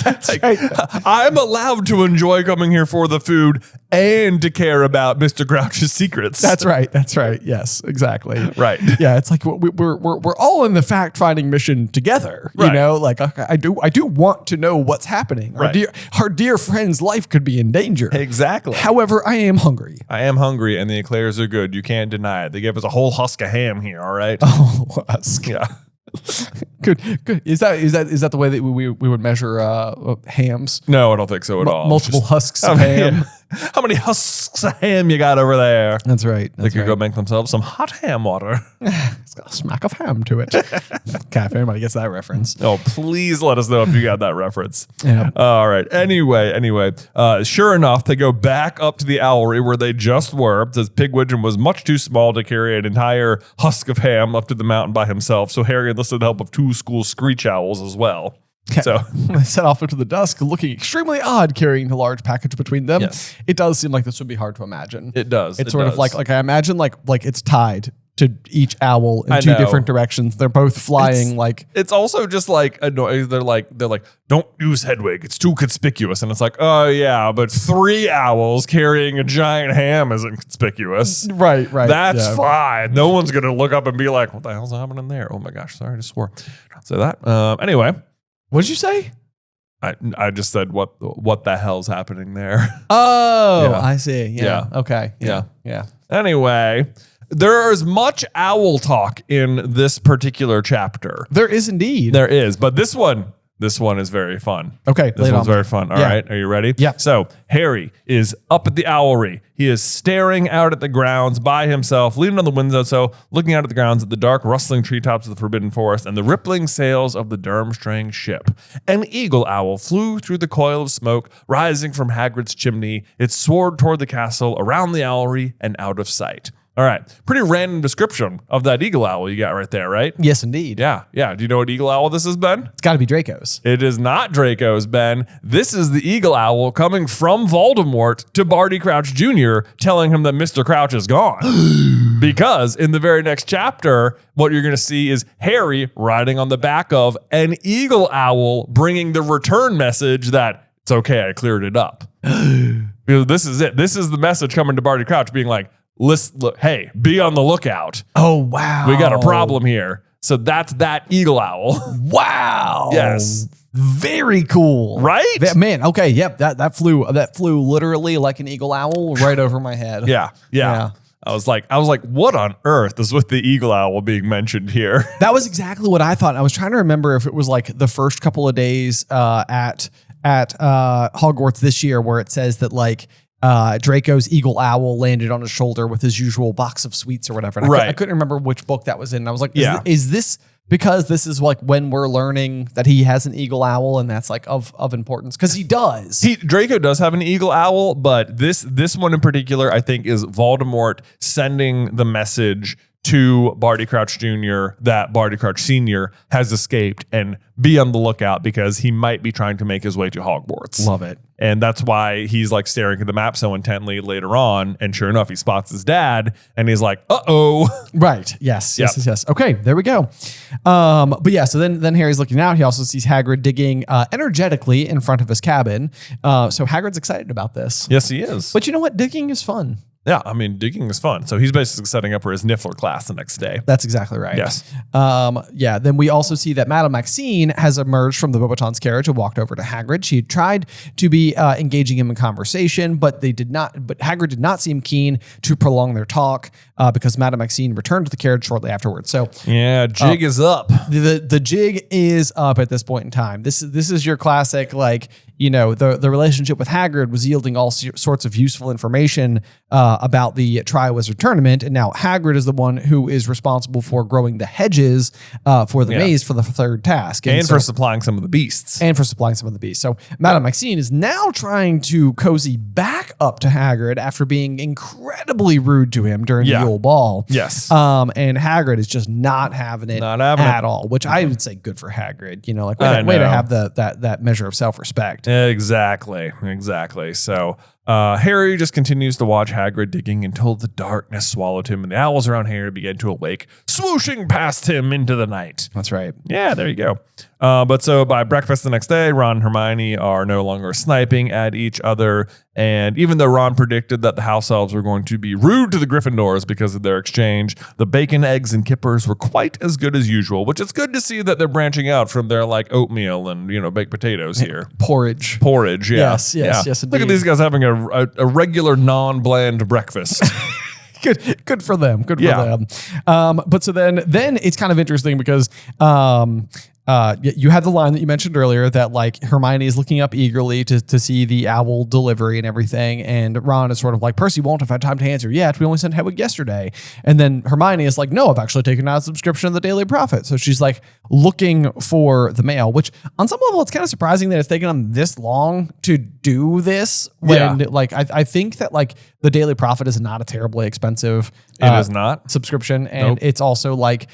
That's
like,
right.
I'm allowed to enjoy coming here for the food and to care about Mr. Crouch's secrets.
That's right. Yes, exactly.
Right.
Yeah, it's like we're all in the fact finding mission together.
Right.
You know, like I do want to know what's happening.
Right.
Our dear friend's life could be in danger.
Exactly.
However, I am hungry.
And the eclairs are good. You can't deny it. They gave us a whole husk of ham here. All right.
Oh, husk.
Yeah.
Good. Is that the way that we would measure hams?
No, I don't think so at all.
Multiple husks of ham.
Yeah. How many husks of ham you got over there?
That's right.
They could go make themselves some hot ham water.
It's got a smack of ham to it. Okay, if anybody gets that reference.
Oh, please let us know if you got that reference.
Yeah.
All right. Anyway, sure enough, they go back up to the owlery where they just were. It says Pigwidgeon was much too small to carry an entire husk of ham up to the mountain by himself, so Harry enlisted the help of 2 school screech owls as well. So
they set off into the dusk, looking extremely odd carrying the large package between them.
Yes.
It does seem like this would be hard to imagine.
It does.
It's sort of like I imagine like it's tied to each owl in 2 different directions. They're both flying
It's also just like annoying. They're like, don't use Hedwig. It's too conspicuous. And it's like, oh yeah, but 3 owls carrying a giant ham isn't conspicuous.
Right.
That's fine. No one's gonna look up and be like, what the hell's happening there? Oh my gosh, sorry, I just swore. Don't say that. Anyway.
What did you say?
I just said what the hell's happening there.
Oh,
Yeah.
I see. Yeah. Okay.
Yeah. Anyway, there is much owl talk in this particular chapter.
There is indeed.
There is, but this one is very fun.
Okay,
this one's very fun. All right, are you ready?
Yeah.
So Harry is up at the owlery. He is staring out at the grounds by himself, leaning on the windowsill, looking out at the grounds at the dark, rustling treetops of the Forbidden Forest and the rippling sails of the Durmstrang ship. An eagle owl flew through the coil of smoke rising from Hagrid's chimney. It soared toward the castle, around the owlery, and out of sight. All right, pretty random description of that eagle owl you got right there, right?
Yes, indeed.
Yeah. Do you know what eagle owl this is, Ben?
It's got to be Draco's.
It is not Draco's, Ben. This is the eagle owl coming from Voldemort to Barty Crouch Jr., telling him that Mr. Crouch is gone. Because in the very next chapter, what you're going to see is Harry riding on the back of an eagle owl, bringing the return message that it's okay, I cleared it up. Because this is it. This is the message coming to Barty Crouch being like, look, hey, be on the lookout.
Oh, wow.
We got a problem here. So that's that eagle owl.
Wow.
Yes.
Very cool.
Right?
Man, okay, yep, that flew literally like an eagle owl right over my head.
Yeah. I was like, what on earth is with the eagle owl being mentioned here?
That was exactly what I thought. I was trying to remember if it was like the first couple of days at Hogwarts this year where it says that like Draco's eagle owl landed on his shoulder with his usual box of sweets or whatever. And I couldn't remember which book that was in. I was like, is this because this is like when we're learning that he has an eagle owl and that's like of importance? Because he does.
Draco does have an eagle owl, but this one in particular, I think, is Voldemort sending the message to Barty Crouch Jr. that Barty Crouch Sr. has escaped, and be on the lookout because he might be trying to make his way to Hogwarts.
Love it.
And that's why he's like staring at the map so intently later on. And sure enough, he spots his dad and he's like, uh-oh.
Right. Yes. Okay, there we go. But yeah, so then Harry's looking out. He also sees Hagrid digging energetically in front of his cabin. So Hagrid's excited about this.
Yes, he is.
But you know what? Digging is fun.
Yeah, I mean, digging is fun. So he's basically setting up for his NIFFLER class the next day.
That's exactly right.
Yes.
Then we also see that Madame Maxine has emerged from the Beauxbatons carriage and walked over to Hagrid. She had tried to be engaging him in conversation, but Hagrid did not seem keen to prolong their talk because Madame Maxine returned to the carriage shortly afterwards. So
yeah, jig is up.
The jig is up at this point in time. This is your classic, like, you know, the relationship with Hagrid was yielding all sorts of useful information about the Triwizard Tournament, and now Hagrid is the one who is responsible for growing the hedges for the maze for the third task.
And for supplying some of the beasts.
So Madame Maxine is now trying to cozy back up to Hagrid after being incredibly rude to him during the Yule Ball.
Yes.
And Hagrid is just not having it at all, which I would say good for Hagrid. You know, like way to have that measure of self-respect.
Exactly. So Harry just continues to watch Hagrid digging until the darkness swallowed him and the owls around Harry began to awake, swooshing past him into the night.
That's right.
Yeah, there you go. But so by breakfast the next day, Ron and Hermione are no longer sniping at each other. And even though Ron predicted that the house elves were going to be rude to the Gryffindors because of their exchange, the bacon, eggs, and kippers were quite as good as usual, which it's good to see that they're branching out from their like oatmeal and, you know, baked potatoes here.
Porridge.
Yeah.
Yes, indeed.
Look at these guys having a regular non-bland breakfast.
Good for them. Good for them. But so then it's kind of interesting because you had the line that you mentioned earlier that like Hermione is looking up eagerly to see the owl delivery and everything, and Ron is sort of like, Percy won't have had time to answer yet. We only sent Hedwig yesterday. And then Hermione is like, no, I've actually taken out a subscription to the Daily Prophet. So she's like looking for the mail, which on some level it's kind of surprising that it's taken them this long to do this. When like I think that like the Daily Prophet is not a terribly expensive
it is not
subscription, and it's also like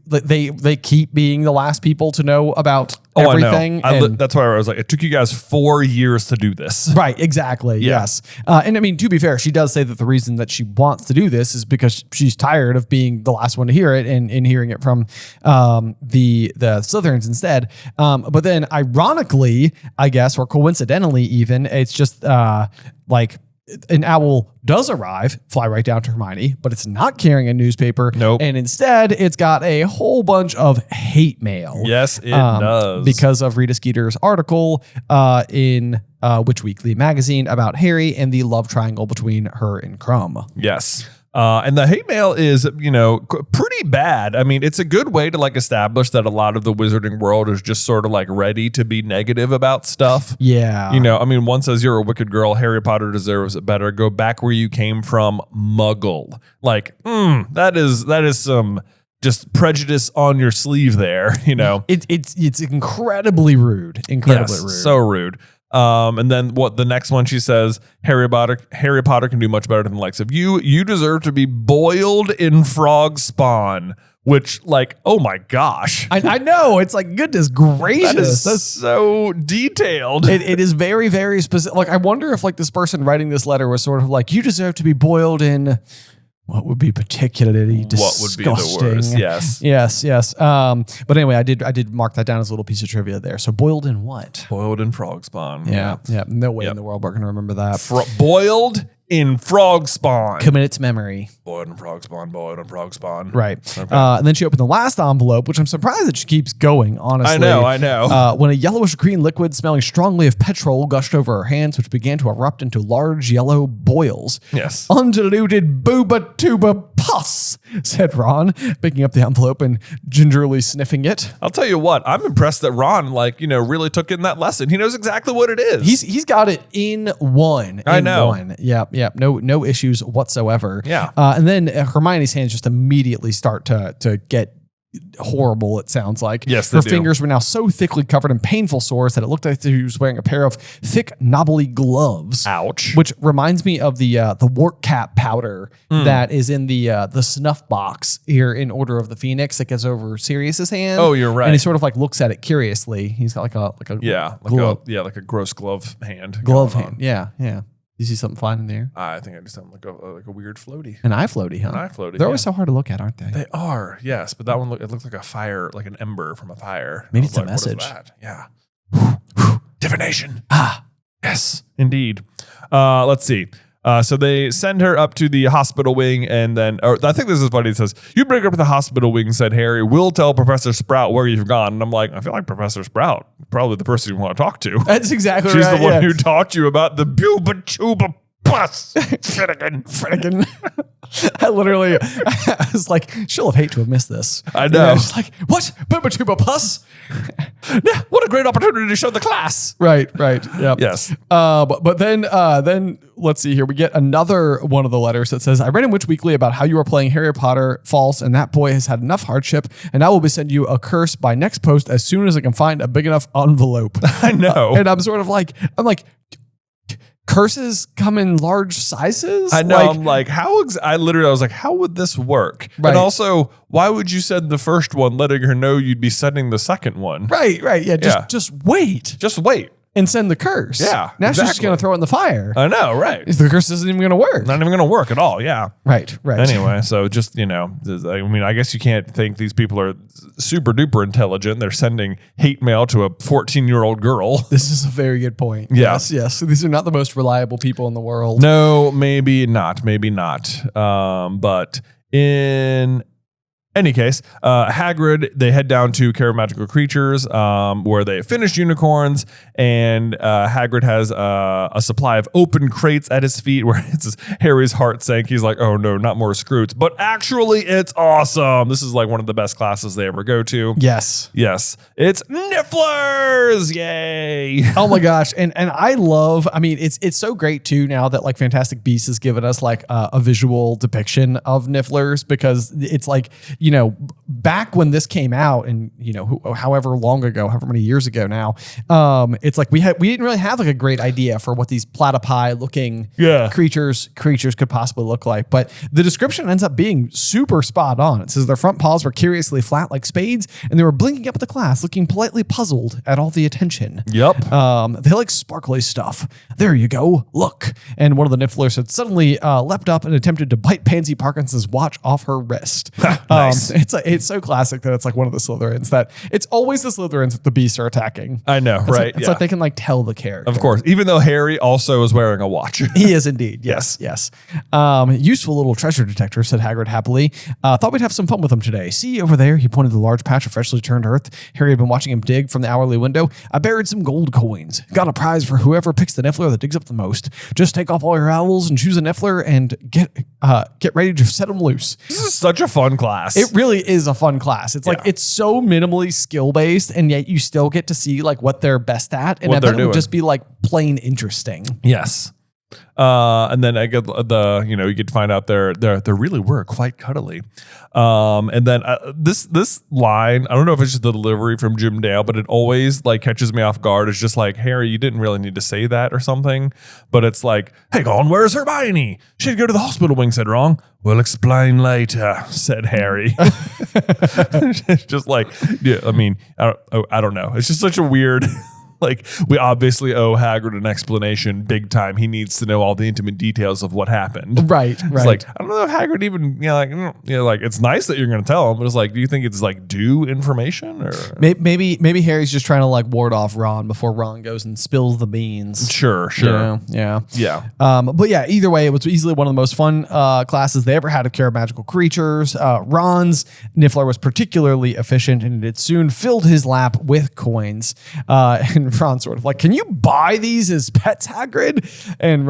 they keep being the last people to know about everything.
That's why I was like, it took you guys 4 years to do this.
Right, exactly. Yeah. Yes. And I mean, to be fair, she does say that the reason that she wants to do this is because she's tired of being the last one to hear it and hearing it from the Slytherins instead. But then ironically, I guess, or coincidentally even, it's just like an owl does arrive, fly right down to Hermione, but it's not carrying a newspaper.
Nope.
And instead, it's got a whole bunch of hate mail.
Yes, it does.
Because of Rita Skeeter's article in Witch Weekly magazine about Harry and the love triangle between her and Krum.
Yes. And the hate mail is, you know, pretty bad. I mean, it's a good way to like establish that a lot of the wizarding world is just sort of like ready to be negative about stuff.
Yeah.
You know, I mean, one says you're a wicked girl. Harry Potter deserves it better. Go back where you came from, Muggle. Like, that is some just prejudice on your sleeve there, you know.
It's incredibly rude. Incredibly rude.
So rude. And then what the next one she says, Harry Potter can do much better than the likes of you. You deserve to be boiled in frog spawn, which like, oh my gosh.
I know. It's like, goodness gracious.
That's so detailed.
It is very, very specific. Like, I wonder if like this person writing this letter was sort of like, you deserve to be boiled in what would be particularly disgusting.
What would be the worst?
Yes. But anyway, I did mark that down as a little piece of trivia there. So boiled in what?
Boiled in frog spawn.
Yeah. No way in the world we're going to remember that.
Boiled in frog spawn.
Commit it to memory.
Boiled in frog spawn, boiled in frog spawn.
Right.
Okay.
And then she opened the last envelope, which I'm surprised that she keeps going, honestly.
I know.
When a yellowish green liquid smelling strongly of petrol gushed over her hands, which began to erupt into large yellow boils.
Yes.
Undiluted booba tuba pus, said Ron, picking up the envelope and gingerly sniffing it.
I'll tell you what, I'm impressed that Ron, really took in that lesson. He knows exactly what it is.
He's got it in one.
I know.
Yeah. No issues whatsoever.
Yeah.
And then Hermione's hands just immediately start to get horrible, it sounds like.
Yes, they
Her
do.
fingers were now so thickly covered in painful sores that it looked like she was wearing a pair of thick, knobbly gloves.
Ouch.
Which reminds me of the wart cap powder that is in the snuff box here in Order of the Phoenix that gets over Sirius's hand.
Oh, you're right.
And he sort of like looks at it curiously. He's got like a
like a gross glove hand.
glove
going
hand.
on.
Yeah. You see something flying in the air?
I think I just sound like a weird floaty.
An eye floaty, huh?
An eye floaty,
They're always
yeah.
so hard to look at, aren't they?
They are, yes, but that one it looks like a fire, like an ember from a fire.
Maybe
I was
it's a
like, what is
message.
that? Yeah. Divination. Yes, indeed. Let's see. So they send her up to the hospital wing, and then I think this is funny. It says, "You bring her up to the hospital wing," said Harry. "We'll tell Professor Sprout where you've gone." And I'm like, I feel like Professor Sprout, probably the person you want to talk to.
That's exactly
She's
right.
the one who taught you about the buba tuba pus. Finnegan.
I was like, she'll have hate to have missed this.
I know.
I was like, what? Booba tuba pus?
Yeah, what a great opportunity to show the class.
Right. Yep.
Yes.
But then let's see here. We get another one of the letters that says, "I read in Witch Weekly about how you are playing Harry Potter false, and that boy has had enough hardship, and I will be sending you a curse by next post as soon as I can find a big enough envelope."
I know.
And I'm curses come in large sizes?
I know. I'm like, I was like, how would this work?
Right.
And also, why would you send the first one, letting her know you'd be sending the second one?
Right. Yeah. Just wait
Just wait.
and send the curse.
Yeah,
Now she's just
exactly.
going to throw it in the fire.
I know, right?
The curse isn't even going to work.
Not even going to work at all. Yeah.
Right.
Anyway, so just, I guess you can't think these people are super duper intelligent. They're sending hate mail to a 14-year-old girl.
This is a very good point.
Yeah.
Yes. These are not the most reliable people in the world.
No, maybe not. But in any case, Hagrid, they head down to Care of Magical Creatures, where they finished unicorns, and Hagrid has a supply of open crates at his feet, where it's Harry's heart sank. He's like, oh no, not more Scroots. But actually, it's awesome. This is like one of the best classes they ever go to.
Yes.
It's NIFFLERS! Yay!
Oh my gosh. And it's so great too now that like Fantastic Beasts has given us like a visual depiction of NIFFLERS, because it's like, back when this came out and, however long ago, however many years ago now, it's like we didn't really have like a great idea for what these platypi looking creatures could possibly look like. But the description ends up being super spot on. It says their front paws were curiously flat like spades, and they were blinking up at the class, looking politely puzzled at all the attention.
Yep.
They like sparkly stuff. There you go. Look. And one of the NIFFLERS had suddenly leapt up and attempted to bite Pansy Parkinson's watch off her wrist.
Nice.
It's so classic that it's like one of the Slytherins that it's always the Slytherins that the beasts are attacking.
I know, right?
It's like they can like tell the character.
Of course. Even though Harry also is wearing a watch.
He is indeed. Yes. Useful little treasure detector, said Hagrid happily. Thought we'd have some fun with him today. See over there? He pointed to the large patch of freshly turned earth. Harry had been watching him dig from the hourly window. I buried some gold coins. Got a prize for whoever picks the NIFFLER that digs up the most. Just take off all your owls and choose a NIFFLER and get ready to set them loose.
This is such a fun class.
It really is a fun class. It's like it's so minimally skill based, and yet you still get to see like what they're best at, and
What
I
they're
bet it would
doing.
just be like plain interesting.
Yes. And then I get you get to find out they really were quite cuddly. And then this line, I don't know if it's just the delivery from Jim Dale, but it always like catches me off guard. It's just like, Harry, you didn't really need to say that or something. But it's like, hey, Colin, where's Hermione? She'd go to the hospital wing, said Ron. We'll explain later, said Harry. It's just like, I don't know. It's just such a weird Like, we obviously owe Hagrid an explanation big time. He needs to know all the intimate details of what happened.
Right.
It's like, I don't know if Hagrid even, like it's nice that you're going to tell him, but it's like, do you think it's like due information or
maybe Harry's just trying to like ward off Ron before Ron goes and spills the beans.
Sure.
Yeah.
But
yeah, either way, it was easily one of the most fun classes they ever had of Care of Magical Creatures. Ron's Niffler was particularly efficient, and it soon filled his lap with coins. And Ron sort of like, can you buy these as pets, Hagrid? And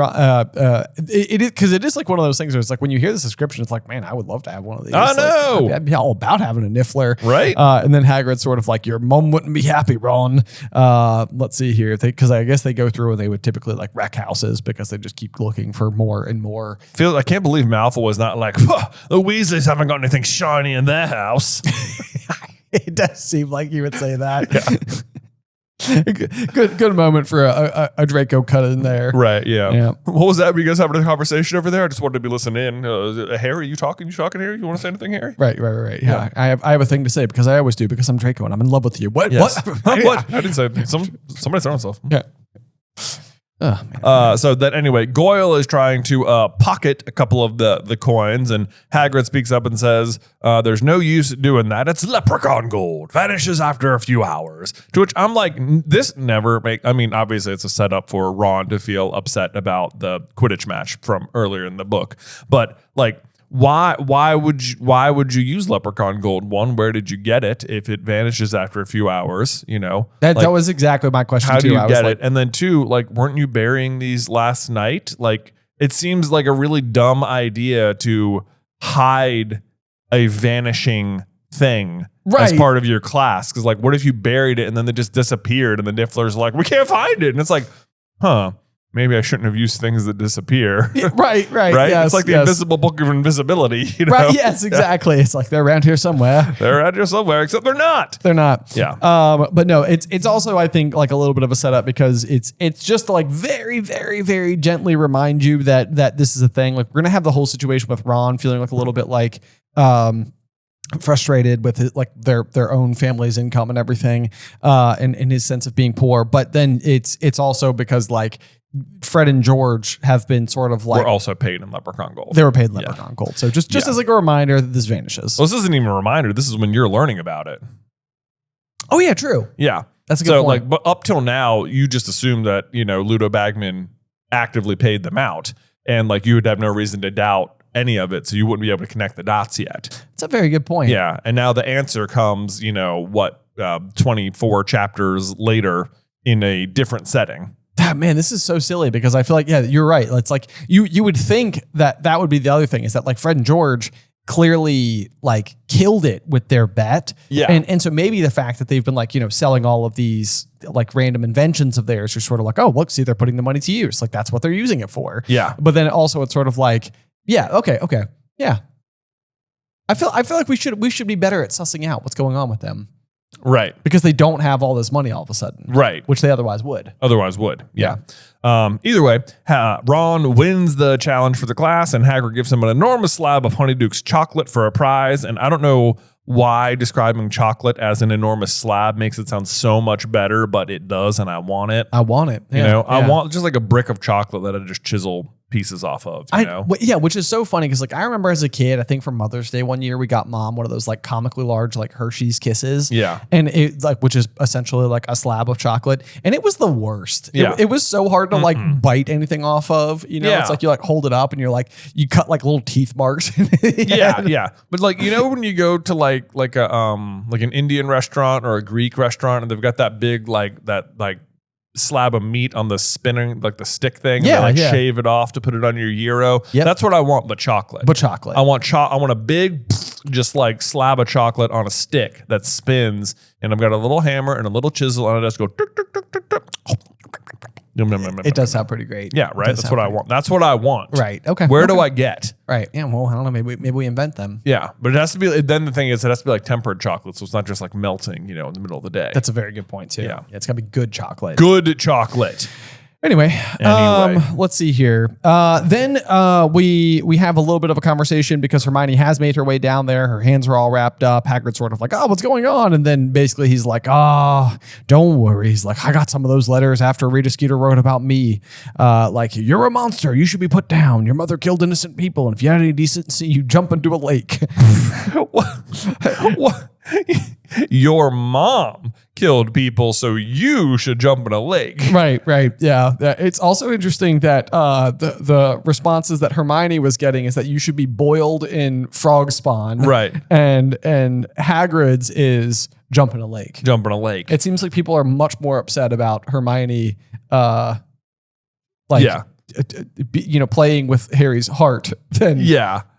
it is because it is like one of those things where it's like when you hear the subscription, it's like, man, I would love to have one of these.
I know.
I'd be all about having a Niffler,
right?
And then Hagrid's sort of like, your mom wouldn't be happy, Ron. Let's see here, because I guess they go through and they would typically like wreck houses because they just keep looking for more and more.
I can't believe Malfoy was not like, the Weasleys haven't got anything shiny in their house.
It does seem like you would say that. Yeah. Good moment for a Draco cut in there.
Right, yeah. What was that? Were you guys having a conversation over there? I just wanted to be listening in. Harry, you talking, Harry? You want to say anything, Harry?
Right. Yeah. I have a thing to say because I always do because I'm Draco and I'm in love with you. What?
Yes.
What?
I didn't say anything. Somebody said himself.
Yeah. Oh, man.
So that anyway, Goyle is trying to pocket a couple of the coins, and Hagrid speaks up and says, "There's no use doing that. It's leprechaun gold. Vanishes after a few hours." To which I'm like, this never make. I mean, obviously it's a setup for Ron to feel upset about the Quidditch match from earlier in the book, but like. Why would you use leprechaun gold? One, where did you get it if it vanishes after a few hours?
That was exactly my question.
How
too.
do you
I
get
was
it? And then two, like, weren't you burying these last night? Like, it seems like a really dumb idea to hide a vanishing thing as part of your class. Because like, what if you buried it and then they just disappeared and the Nifflers are like, we can't find it, and it's like, maybe I shouldn't have used things that disappear.
Right.
Yes, it's like the invisible book of invisibility.
Right. Yes, exactly. It's like they're around here somewhere.
They're around here somewhere, except they're not.
They're not.
Yeah.
But no, it's also, I think, like a little bit of a setup because it's just to like very, very, very gently remind you that this is a thing. Like we're gonna have the whole situation with Ron feeling like a little bit like frustrated with like their own family's income and everything, and his sense of being poor. But then it's also because like Fred and George have been sort of like...
We're also paid in leprechaun gold.
They were paid in leprechaun gold. So just as like a reminder that this vanishes.
Well, this isn't even a reminder. This is when you're learning about it.
Oh, yeah, true.
Yeah.
That's a good point.
Like, but up till now, you just assume that, Ludo Bagman actively paid them out. And like, you would have no reason to doubt any of it. So you wouldn't be able to connect the dots yet.
That's a very good point.
Yeah. And now the answer comes, 24 chapters later in a different setting.
Man, this is so silly because I feel like, yeah, you're right. It's like you would think that would be the other thing is that like Fred and George clearly like killed it with their bet.
Yeah.
And so maybe the fact that they've been like, selling all of these like random inventions of theirs, you're sort of like, oh, look, see, they're putting the money to use. Like that's what they're using it for.
Yeah.
But then also it's sort of like, yeah, okay. Yeah. I feel like we should be better at sussing out what's going on with them.
Right.
Because they don't have all this money all of a sudden.
Right.
Which they otherwise would.
Yeah. Either way, Ron wins the challenge for the class, and Hagrid gives him an enormous slab of Honeyduke's chocolate for a prize. And I don't know why describing chocolate as an enormous slab makes it sound so much better, but it does, and I want it.
I want it. Yeah.
I want just like a brick of chocolate that I just chisel pieces off of,
Yeah, which is so funny because like I remember as a kid, I think for Mother's Day one year we got Mom one of those like comically large like Hershey's Kisses.
Yeah.
And it like which is essentially like a slab of chocolate, and it was the worst.
Yeah.
It was so hard to like bite anything off of. It's like you like hold it up and you're like you cut like little teeth marks.
Yeah. But like when you go to like an Indian restaurant or a Greek restaurant and they've got that big that slab of meat on the spinning, like the stick thing, and they shave it off to put it on your gyro.
Yep.
That's what I want, but chocolate. I want a big, just like slab of chocolate on a stick that spins, and I've got a little hammer and a little chisel, and I just go.
It does sound pretty great.
Yeah, right. That's what I want. That's what I want.
Right. Okay.
Where do I get?
Right. Yeah. Well, I don't know. Maybe we invent them.
Yeah, but it has to be. Then the thing is, it has to be like tempered chocolate, so it's not just like melting, in the middle of the day.
That's a very good point too.
Yeah.
It's gotta be good chocolate.
Good chocolate.
Anyway,
Anyway.
let's see here. Then we have a little bit of a conversation because Hermione has made her way down there. Her hands are all wrapped up. Hagrid's sort of like, oh, what's going on? And then basically he's like, oh, don't worry. He's like, I got some of those letters after Rita Skeeter wrote about me. Like, you're a monster. You should be put down. Your mother killed innocent people. And if you had any decency, you jump into a lake.
What? Your mom killed people, so you should jump in a lake.
Right. Yeah. It's also interesting that the responses that Hermione was getting is that you should be boiled in frog spawn.
Right.
And Hagrid's is jump in a lake.
Jump in a lake.
It seems like people are much more upset about Hermione playing with Harry's heart than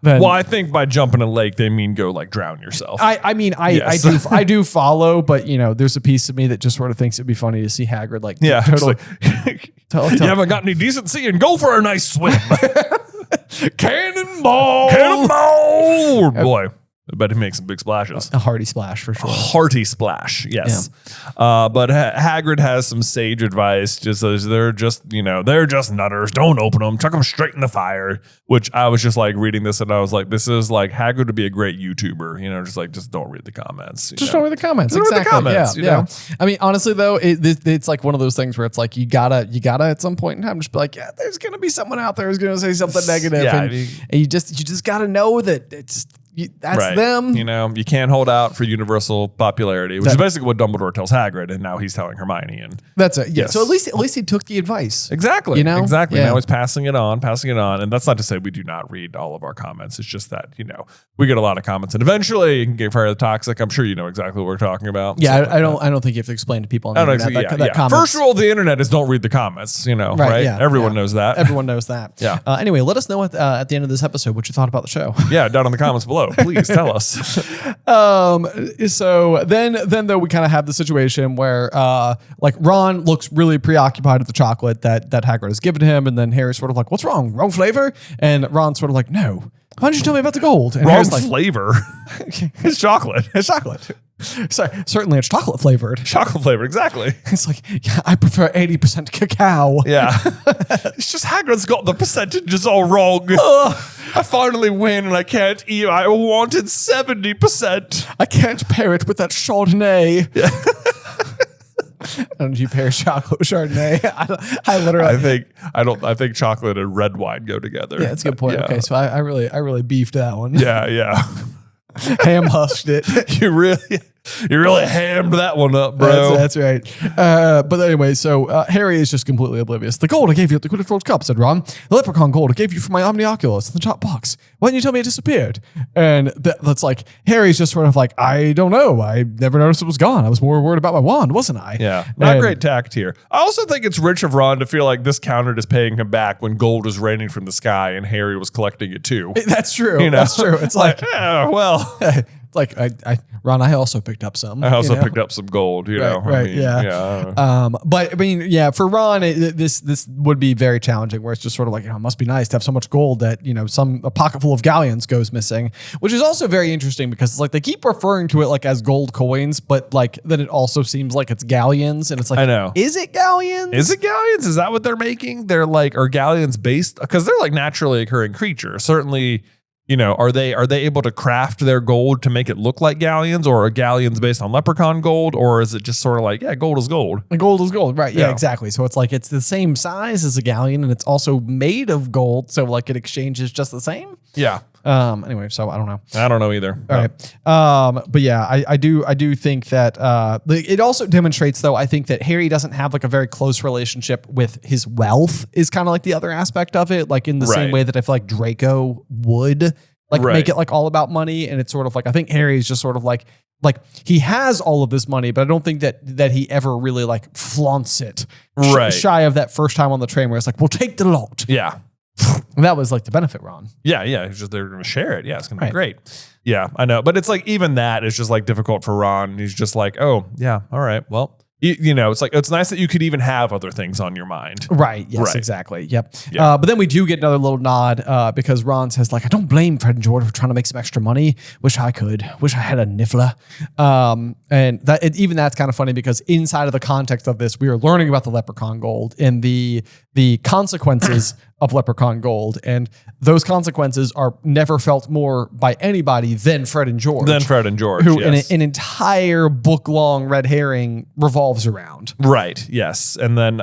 Well, I think by jumping in a lake, they mean go like drown yourself.
I do follow, but there's a piece of me that just sort of thinks it'd be funny to see Hagrid totally.
You haven't got any decency and go for a nice swim.
Cannonball!
Boy, I bet he makes some big splashes.
A hearty splash for sure.
A hearty splash, yes. Yeah. But Hagrid has some sage advice. Just as they're just nutters. Don't open them. Chuck them straight in the fire. Which I was just like reading this and I was like, this is like Hagrid would be a great YouTuber. Just don't read the comments.
Don't read the comments.
Don't read the comments,
Yeah. I mean, honestly though, it's like one of those things where it's like you gotta at some point in time just be like, yeah, there's gonna be someone out there who's gonna say something negative, and you just gotta know that it's. That's them.
You can't hold out for universal popularity, which is basically what Dumbledore tells Hagrid, and now he's telling Hermione. And
that's it. Yeah. Yes. So at least he took the advice.
Exactly. Exactly.
Yeah.
Now he's passing it on, and that's not to say we do not read all of our comments. It's just that we get a lot of comments, and eventually you can get very toxic. I'm sure you know exactly what we're talking about.
Yeah. I don't think you have to explain to people on the internet that comments.
First rule of the internet is don't read the comments. Right?
Yeah,
Everyone knows that.
Everyone knows that.
Yeah.
Anyway, let us know at the end of this episode what you thought about the show.
Yeah, down in the comments below. Please tell us.
So then though we kind of have the situation where Ron looks really preoccupied with the chocolate that Hagrid has given him, and then Harry's sort of like, what's wrong? Wrong flavor? And Ron's sort of like, no. Why didn't you tell me about the gold? And
Wrong
Harry's like,
flavor. It's chocolate.
It's chocolate. Sorry, certainly it's chocolate flavored.
Chocolate flavored, exactly.
It's like, yeah, I prefer 80% cacao.
Yeah. It's just Hagrid's got the percentages all wrong. I finally win and I can't eat. I wanted 70%.
I can't pair it with that Chardonnay. Yeah. Don't you pair chocolate with Chardonnay?
I think chocolate and red wine go together.
Yeah, that's a good point. Yeah. Okay, so I really beefed that one.
Yeah.
Ham husked it.
You really hammed that one up, bro.
That's right. But anyway, so Harry is just completely oblivious. The gold I gave you at the Quidditch World Cup, said Ron. The Leprechaun gold I gave you for my Omnioculus in the top box. Why didn't you tell me it disappeared? And that's like, Harry's just sort of like, I don't know. I never noticed it was gone. I was more worried about my wand, wasn't I?
Yeah. Not great tact here. I also think it's rich of Ron to feel like this countered is paying him back when gold was raining from the sky and Harry was collecting it too.
That's true. That's true. It's like,
yeah, well.
Like Ron, I also picked up some.
I also picked up some gold.
Right. Yeah. But I mean, yeah, for Ron, this would be very challenging. Where it's just sort of like, it must be nice to have so much gold that a pocket full of galleons goes missing, which is also very interesting because it's like they keep referring to it like as gold coins, but like then it also seems like it's galleons, and it's like,
I know,
is it galleons?
Is that what they're making? They're like, are galleons based because they're like naturally occurring creatures? Certainly. Are they able to craft their gold to make it look like galleons, or are galleons based on leprechaun gold, or is it just sort of like, yeah, gold is gold?
Gold is gold, right? Yeah, exactly. So it's like it's the same size as a galleon, and it's also made of gold, so like it exchanges just the same.
Yeah.
Anyway, so I don't know.
I don't know either.
All right. But yeah, I do think that it also demonstrates, though, I think that Harry doesn't have like a very close relationship with his wealth is kind of like the other aspect of it, like in the same way that I feel like Draco would make it like all about money. And it's sort of like, I think Harry's just sort of like he has all of this money, but I don't think that he ever really like flaunts it. Shy of that first time on the train where it's like, we'll take the lot.
Yeah.
And that was like the benefit, Ron.
Yeah. It's just they're going to share it. Yeah, it's going to be great. Yeah, I know. But it's like even that is just like difficult for Ron. He's just like, oh, yeah, all right. Well, you know, it's like, it's nice that you could even have other things on your mind.
Right. Yes,
Right.
exactly. Yep.
Yeah.
But then we do get another little nod because Ron says, like, I don't blame Fred and George for trying to make some extra money. Wish I could. Wish I had a niffler. And even that's kind of funny because inside of the context of this, we are learning about the Leprechaun Gold and the consequences of Leprechaun Gold. And those consequences are never felt more by anybody than Fred and George.
Who,
an entire book-long red herring revolves around.
Right. Yes. And then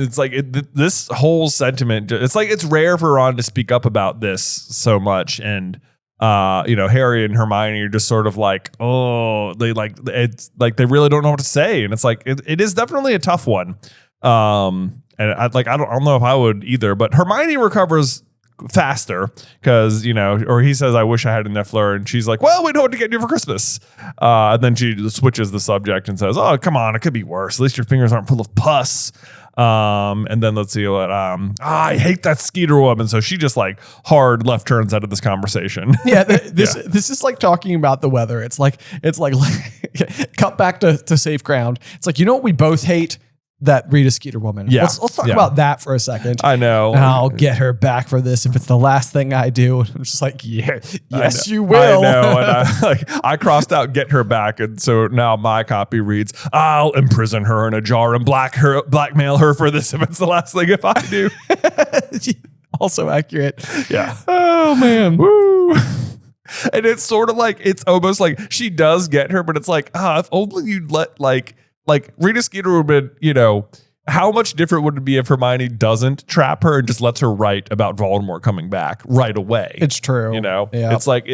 it's like this whole sentiment. It's like it's rare for Ron to speak up about this so much, and you know, Harry and Hermione are just sort of like, oh, they like it's like they really don't know what to say, and it's like it is definitely a tough one. And I don't know if I would either, but Hermione recovers faster because, you know, or he says, I wish I had a Niffler, and she's like, well, we know what to get you for Christmas. And then she switches the subject and says, oh, come on, it could be worse. At least your fingers aren't full of pus. And then let's see what, I hate that Skeeter woman. So she just like hard left turns out of this conversation.
Yeah. This is like talking about the weather. It's like cut back to safe ground. It's like, you know what we both hate? That Rita Skeeter woman.
Yeah.
Let's talk about that for a second.
I know.
I'll get her back for this if it's the last thing I do. I'm just like, yeah, yes, you will.
I know. And I crossed out get her back. And so now my copy reads, I'll imprison her in a jar and blackmail her for this if it's the last thing if I do.
Also accurate.
Yeah.
Oh, man.
Woo. And it's sort of like, it's almost like she does get her, but it's like, if only you'd let like Rita Skeeter would have been, you know, how much different would it be if Hermione doesn't trap her and just lets her write about Voldemort coming back right away?
It's true.
You know,
yeah.
It's like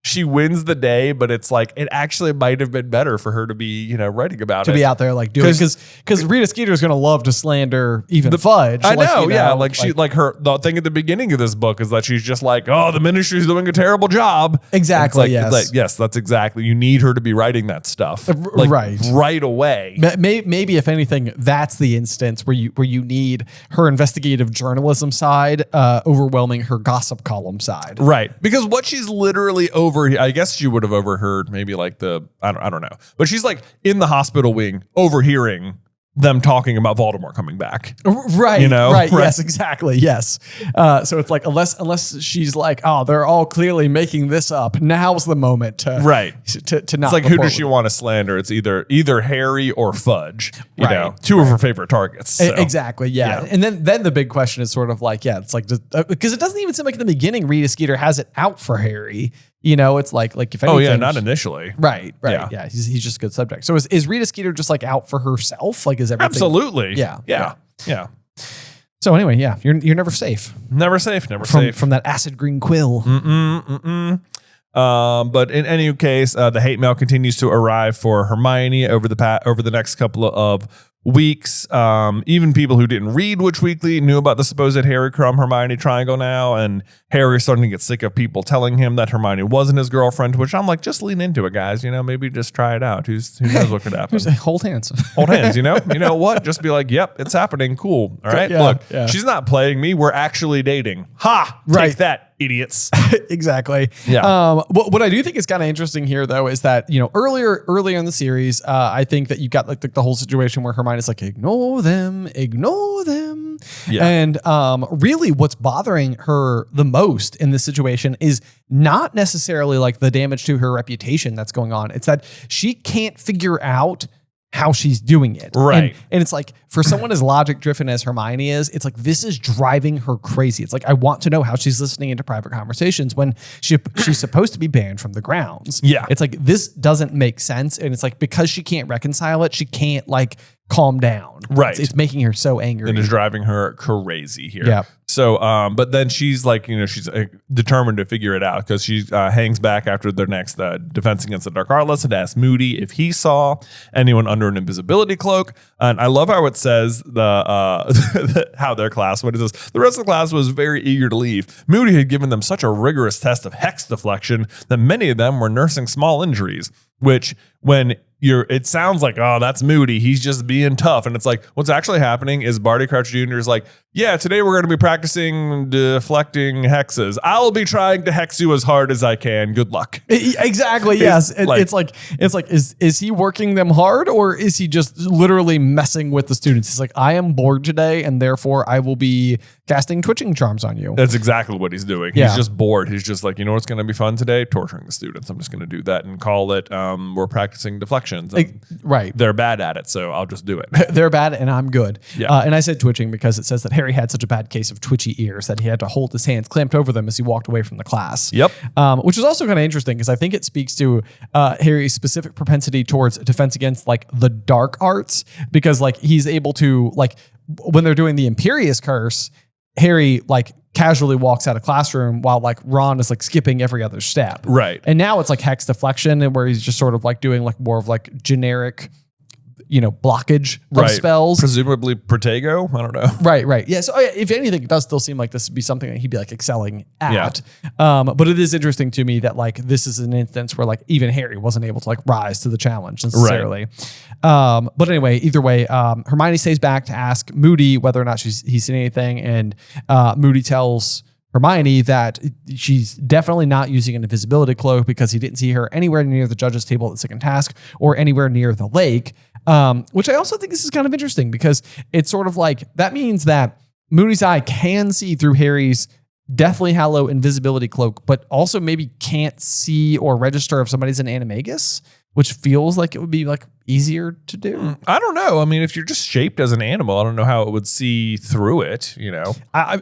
she wins the day, but it's like it actually might have been better for her to be, you know, writing about it.
To be out there like doing because Rita Skeeter is going to love to slander even Fudge.
I know, you know, yeah. Like she the thing at the beginning of this book is that she's just like, oh, the ministry's doing a terrible job.
Exactly.
Like, yes. Yes, that's exactly. You need her to be writing that stuff. Like, right away.
Maybe if anything, that's the instance where you need her investigative journalism side overwhelming her gossip column side.
Right. Because what she's literally I guess she would have overheard maybe like I don't know, but she's like in the hospital wing overhearing them talking about Voldemort coming back.
Right.
You know?
Right. Yes, exactly. Yes. So it's like, unless she's like, oh, they're all clearly making this up. Now's the moment to not.
It's like, who does she want to slander? It's either Harry or Fudge, you know, two of her favorite targets. So.
Exactly. Yeah. And then the big question is sort of like, it's like, because it doesn't even seem like in the beginning, Rita Skeeter has it out for Harry. You know, it's like if anything.
Oh yeah, not initially.
Right. Yeah. He's just a good subject. So is Rita Skeeter just like out for herself? Like is everything?
Absolutely.
Yeah.
So
anyway, yeah, you're never safe.
Never safe
from that acid green quill.
But in any case, the hate mail continues to arrive for Hermione over the next couple of weeks. Even people who didn't read Witch Weekly knew about the supposed Harry, Krum, Hermione triangle now, and Harry's starting to get sick of people telling him that Hermione wasn't his girlfriend, which I'm like, just lean into it, guys. You know, maybe just try it out. Who knows what could happen?
Hold hands.
Hold hands, you know? You know what? Just be like, yep, it's happening. Cool. All right? Look, she's not playing me. We're actually dating. Ha! Take that, idiots.
Exactly.
Yeah.
What I do think is kind of interesting here, though, is that, you know, earlier in the series, I think that you got like the whole situation where Hermione's like, ignore them. Yeah. And really what's bothering her the most in this situation is not necessarily like the damage to her reputation that's going on. It's that she can't figure out how she's doing it.
Right.
And it's like, for someone as logic driven as Hermione is, it's like, this is driving her crazy. It's like, I want to know how she's listening into private conversations when she's supposed to be banned from the grounds.
Yeah.
It's like, this doesn't make sense. And it's like, because she can't reconcile it, she can't like calm down.
Right.
It's making her so angry.
And is driving her crazy here.
Yeah.
So, but then she's like, you know, she's determined to figure it out because she hangs back after their next defense against the Dark Arts lesson to ask Moody if he saw anyone under an invisibility cloak. And I love how it says how their class, what is this? The rest of the class was very eager to leave. Moody had given them such a rigorous test of hex deflection that many of them were nursing small injuries, which when it sounds like, oh, that's Moody. He's just being tough. And it's like, what's actually happening is Barty Crouch Jr. is like, yeah, today we're going to be practicing deflecting hexes. I'll be trying to hex you as hard as I can. Good luck.
Exactly. Yes. It's like, is he working them hard, or is he just literally messing with the students? He's like, I am bored today, and therefore I will be casting twitching charms on you.
That's exactly what he's doing. He's just bored. He's just like, you know what's going to be fun today? Torturing the students. I'm just going to do that and call it, we're practicing deflections.
Right.
They're bad at it, so I'll just do it.
They're bad and I'm good.
Yeah.
And I said twitching because it says that Harry had such a bad case of twitchy ears that he had to hold his hands clamped over them as he walked away from the class.
Yep.
Which is also kind of interesting because I think it speaks to Harry's specific propensity towards defense against like the dark arts, because like he's able to, like, when they're doing the Imperious Curse, Harry like casually walks out of classroom while like Ron is like skipping every other step.
Right.
And now it's like hex deflection, and where he's just sort of like doing like more of like generic, blockage of spells.
Presumably Protego. I don't know.
Right. Yeah. So if anything, it does still seem like this would be something that he'd be like excelling at. But it is interesting to me that like this is an instance where like even Harry wasn't able to like rise to the challenge necessarily. Right. But anyway, either way, Hermione stays back to ask Moody whether or not he's seen anything, and Moody tells Hermione that she's definitely not using an invisibility cloak because he didn't see her anywhere near the judge's table at the second task or anywhere near the lake. Which I also think this is kind of interesting because it's sort of like, that means that Moody's eye can see through Harry's Deathly Hallow invisibility cloak, but also maybe can't see or register if somebody's an animagus, which feels like it would be like easier to do.
I don't know. I mean, if you're just shaped as an animal, I don't know how it would see through it,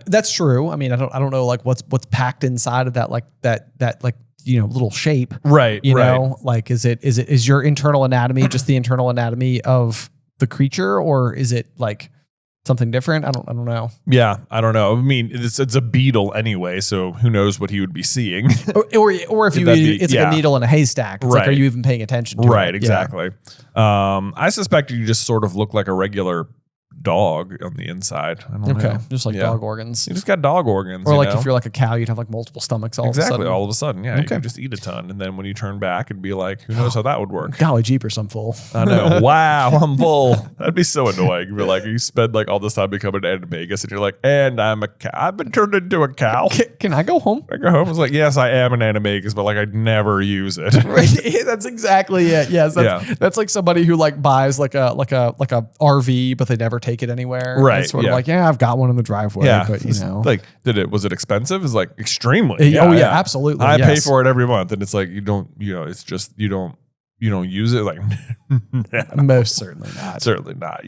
That's true. I mean, I don't know like what's packed inside of that, like that like, little shape.
Right.
Like, is your internal anatomy just the internal anatomy of the creature, or is it like something different? I don't know.
Yeah, I don't know. I mean, it's a beetle anyway, so who knows what he would be seeing.
or if it's like a needle in a haystack. It's like, are you even paying attention to it?
Right, exactly. Yeah. I suspect you just sort of look like a regular dog on the inside. I don't know.
Just like dog organs.
You just got dog organs.
Or like if you're like a cow, you'd have like multiple stomachs all of a sudden.
All of a sudden, yeah. You can just eat a ton. And then when you turn back, it'd be like, who knows how that would work?
Golly jeepers, I'm full.
I know. Wow, I'm full. That'd be so annoying. You're like, you spend like all this time becoming an animagus and you're like, and I'm a cow. I've been turned into a cow.
Can I go home?
I go home. It's like, yes, I am an animagus, but like I never use it.
Right. That's exactly it. Yes. That's like somebody who like buys like a RV, but they never take it anywhere.
Right.
It's sort of like, I've got one in the driveway, but
like, was it expensive? It's like extremely.
Absolutely.
I pay for it every month, and it's like you don't use it. Like,
most certainly not.
Certainly not.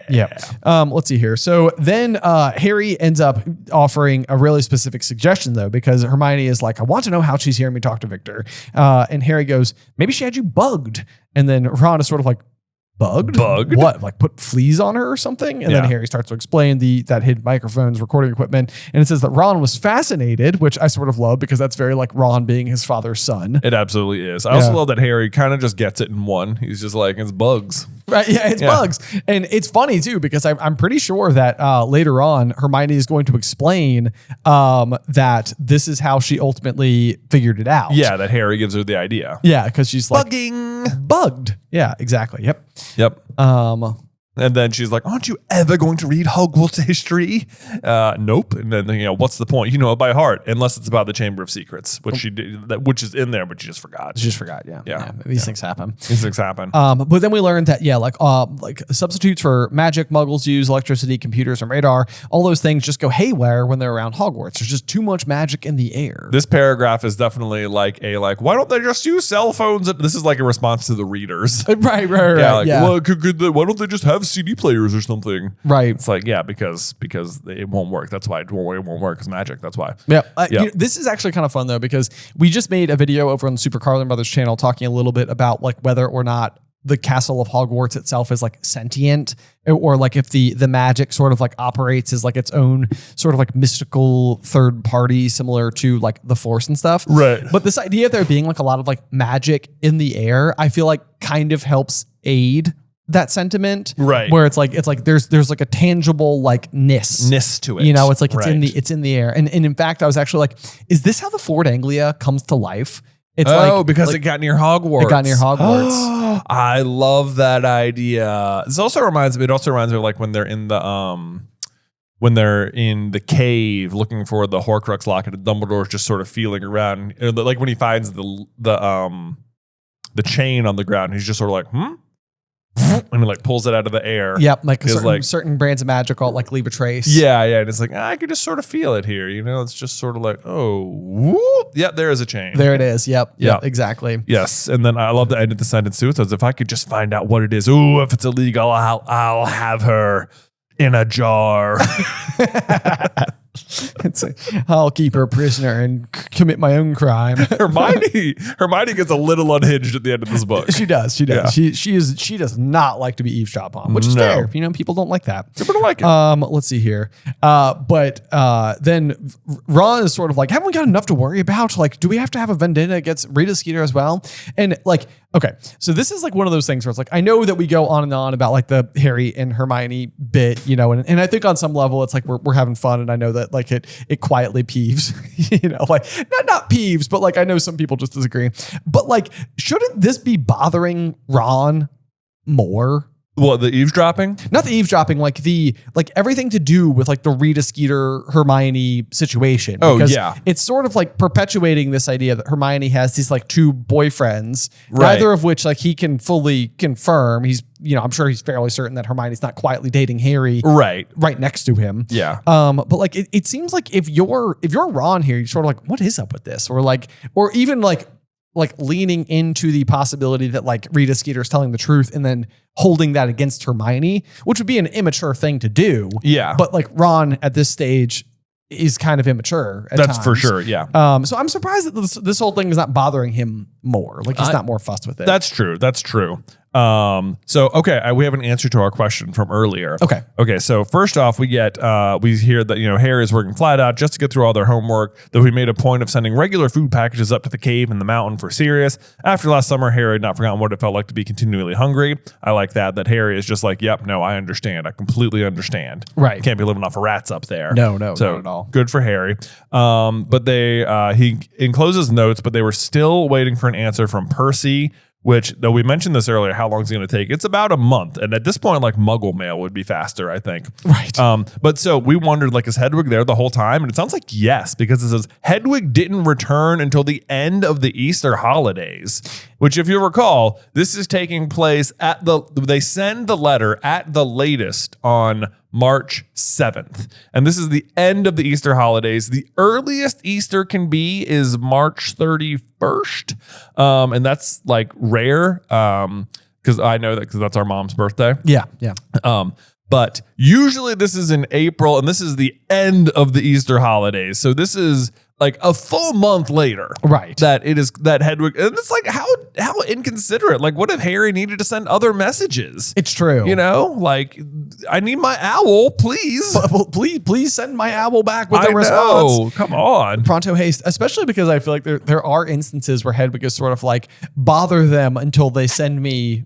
Yeah.
Let's see here. So then Harry ends up offering a really specific suggestion though, because Hermione is like, I want to know how she's hearing me talk to Victor. And Harry goes, maybe she had you bugged. And then Ron is sort of like, Bugged? What? Like put fleas on her or something? And then Harry starts to explain that hid microphones, recording equipment. And it says that Ron was fascinated, which I sort of love because that's very like Ron being his father's son.
It absolutely is. I also love that Harry kind of just gets it in one. He's just like, it's bugs.
Right. Yeah, it's bugs. And it's funny too, because I'm pretty sure that later on Hermione is going to explain that this is how she ultimately figured it out.
Yeah, that Harry gives her the idea.
Yeah, because she's like bugged. Yeah, exactly. Yep.
And then she's like, aren't you ever going to read Hogwarts history? Nope. And then, what's the point? You know it by heart, unless it's about the Chamber of Secrets, which she did, which is in there, but she just forgot.
Yeah. These things happen.
But
then we learned that, like substitutes for magic, muggles use electricity, computers, and radar. All those things just go haywire when they're around Hogwarts. There's just too much magic in the air.
This paragraph is definitely like why don't they just use cell phones? This is like a response to the readers.
Right.
Well, why don't they just have CD players or something?
Right.
It's like, because it won't work. That's why it won't work. It's magic. That's why.
Yeah. This is actually kind of fun though, because we just made a video over on the Super Carlin Brothers channel talking a little bit about like whether or not the castle of Hogwarts itself is like sentient, or like if the magic sort of like operates as like its own sort of like mystical third party, similar to like the Force and stuff.
Right.
But this idea of there being like a lot of like magic in the air, I feel like kind of helps aid that sentiment,
right?
Where it's like there's like a tangible like ness
to it.
It's like it's in the air. And in fact, I was actually like, is this how the Ford Anglia comes to life? It's
because it got near Hogwarts.
It got near Hogwarts.
I love that idea. It also reminds me of like when they're in the cave looking for the Horcrux locket, and Dumbledore's just sort of feeling around, like when he finds the chain on the ground, he's just sort of like, and he like pulls it out of the air.
Yep, like certain brands of magic like leave a trace.
Yeah, and it's like, I could just sort of feel it here. It's just sort of like, oh, whoop. Yep, there is a chain.
There it is. Yep, exactly.
Yes, and then I love the end of the sentence too. It says, if I could just find out what it is. Ooh, if it's illegal, I'll have her in a jar.
It's like, I'll keep her prisoner and commit my own crime.
Hermione gets a little unhinged at the end of this book.
She does.
Yeah.
She does not like to be eavesdropped on, which is fair. People don't like that.
People don't like it.
Let's see here. But then Ron is sort of like, haven't we got enough to worry about? Like, do we have to have a vendetta against Rita Skeeter as well? And like, okay, so this is like one of those things where it's like, I know that we go on and on about like the Harry and Hermione bit, and I think on some level it's like we're having fun, and I know that like it quietly peeves, like not peeves, but like I know some people just disagree. But like, shouldn't this be bothering Ron more?
What, the eavesdropping?
Not the eavesdropping, like everything to do with like the Rita Skeeter Hermione situation. Because it's sort of like perpetuating this idea that Hermione has these like two boyfriends, neither of which like he can fully confirm. He's, I'm sure he's fairly certain that Hermione's not quietly dating Harry right next to him.
Yeah.
But like it seems like if you're Ron here, you're sort of like, what is up with this? Or even like leaning into the possibility that like Rita Skeeter is telling the truth and then holding that against Hermione, which would be an immature thing to do.
Yeah.
But like Ron at this stage is kind of immature at
That's
times.
for sure. Yeah.
So I'm surprised that this whole thing is not bothering him more. Like he's not more fussed with it.
That's true. Okay, we have an answer to our question from earlier. Okay. So first off, we hear that Harry is working flat out just to get through all their homework. Though he made a point of sending regular food packages up to the cave and the mountain for Sirius. After last summer, Harry had not forgotten what it felt like to be continually hungry. I like that Harry is just like, yep, no, I understand. I completely understand.
Right.
Can't be living off of rats up there.
No,
so
not at all.
Good for Harry. But he encloses notes, but they were still waiting for an answer from Percy. Which, though we mentioned this earlier, how long is it going to take? It's about a month. And at this point, like Muggle mail would be faster, I think.
Right.
But so we wondered, like, is Hedwig there the whole time? And it sounds like yes, because it says Hedwig didn't return until the end of the Easter holidays, which if you recall, this is taking place they send the letter at the latest on March 7th. And this is the end of the Easter holidays. The earliest Easter can be is March 31st. And that's like rare because I know that because that's our mom's birthday.
Yeah.
But usually this is in April and this is the end of the Easter holidays. So this is like a full month later.
Right.
That Hedwig, and it's like how inconsiderate. Like what if Harry needed to send other messages?
It's true.
Like I need my owl, please.
Please send my owl back with a response.
Come on.
Pronto haste, especially because I feel like there are instances where Hedwig is sort of like, bother them until they send me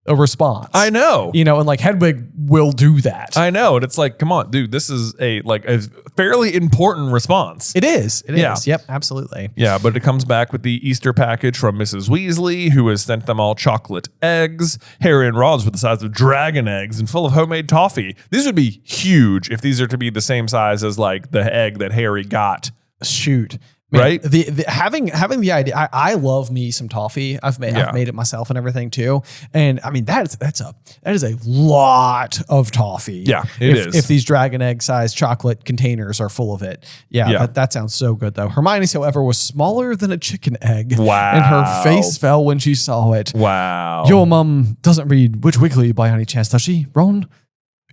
a response.
I know.
And like Hedwig will do that.
I know. And it's like, come on, dude, this is a fairly important response.
It is.
Yeah.
Yep, absolutely.
Yeah, but it comes back with the Easter package from Mrs. Weasley, who has sent them all chocolate eggs. Harry and Ron's were the size of dragon eggs and full of homemade toffee. These would be huge if these are to be the same size as like the egg that Harry got.
Shoot. Man,
right?
Having the idea, I love me some toffee. I've made it myself and everything too. And I mean that is a lot of toffee.
Yeah, it is.
If these dragon egg sized chocolate containers are full of it. Yeah. That sounds so good though. Hermione's, however, was smaller than a chicken egg.
Wow.
And her face fell when she saw it.
Wow.
Your mum doesn't read Witch Weekly by any chance, does she, Ron?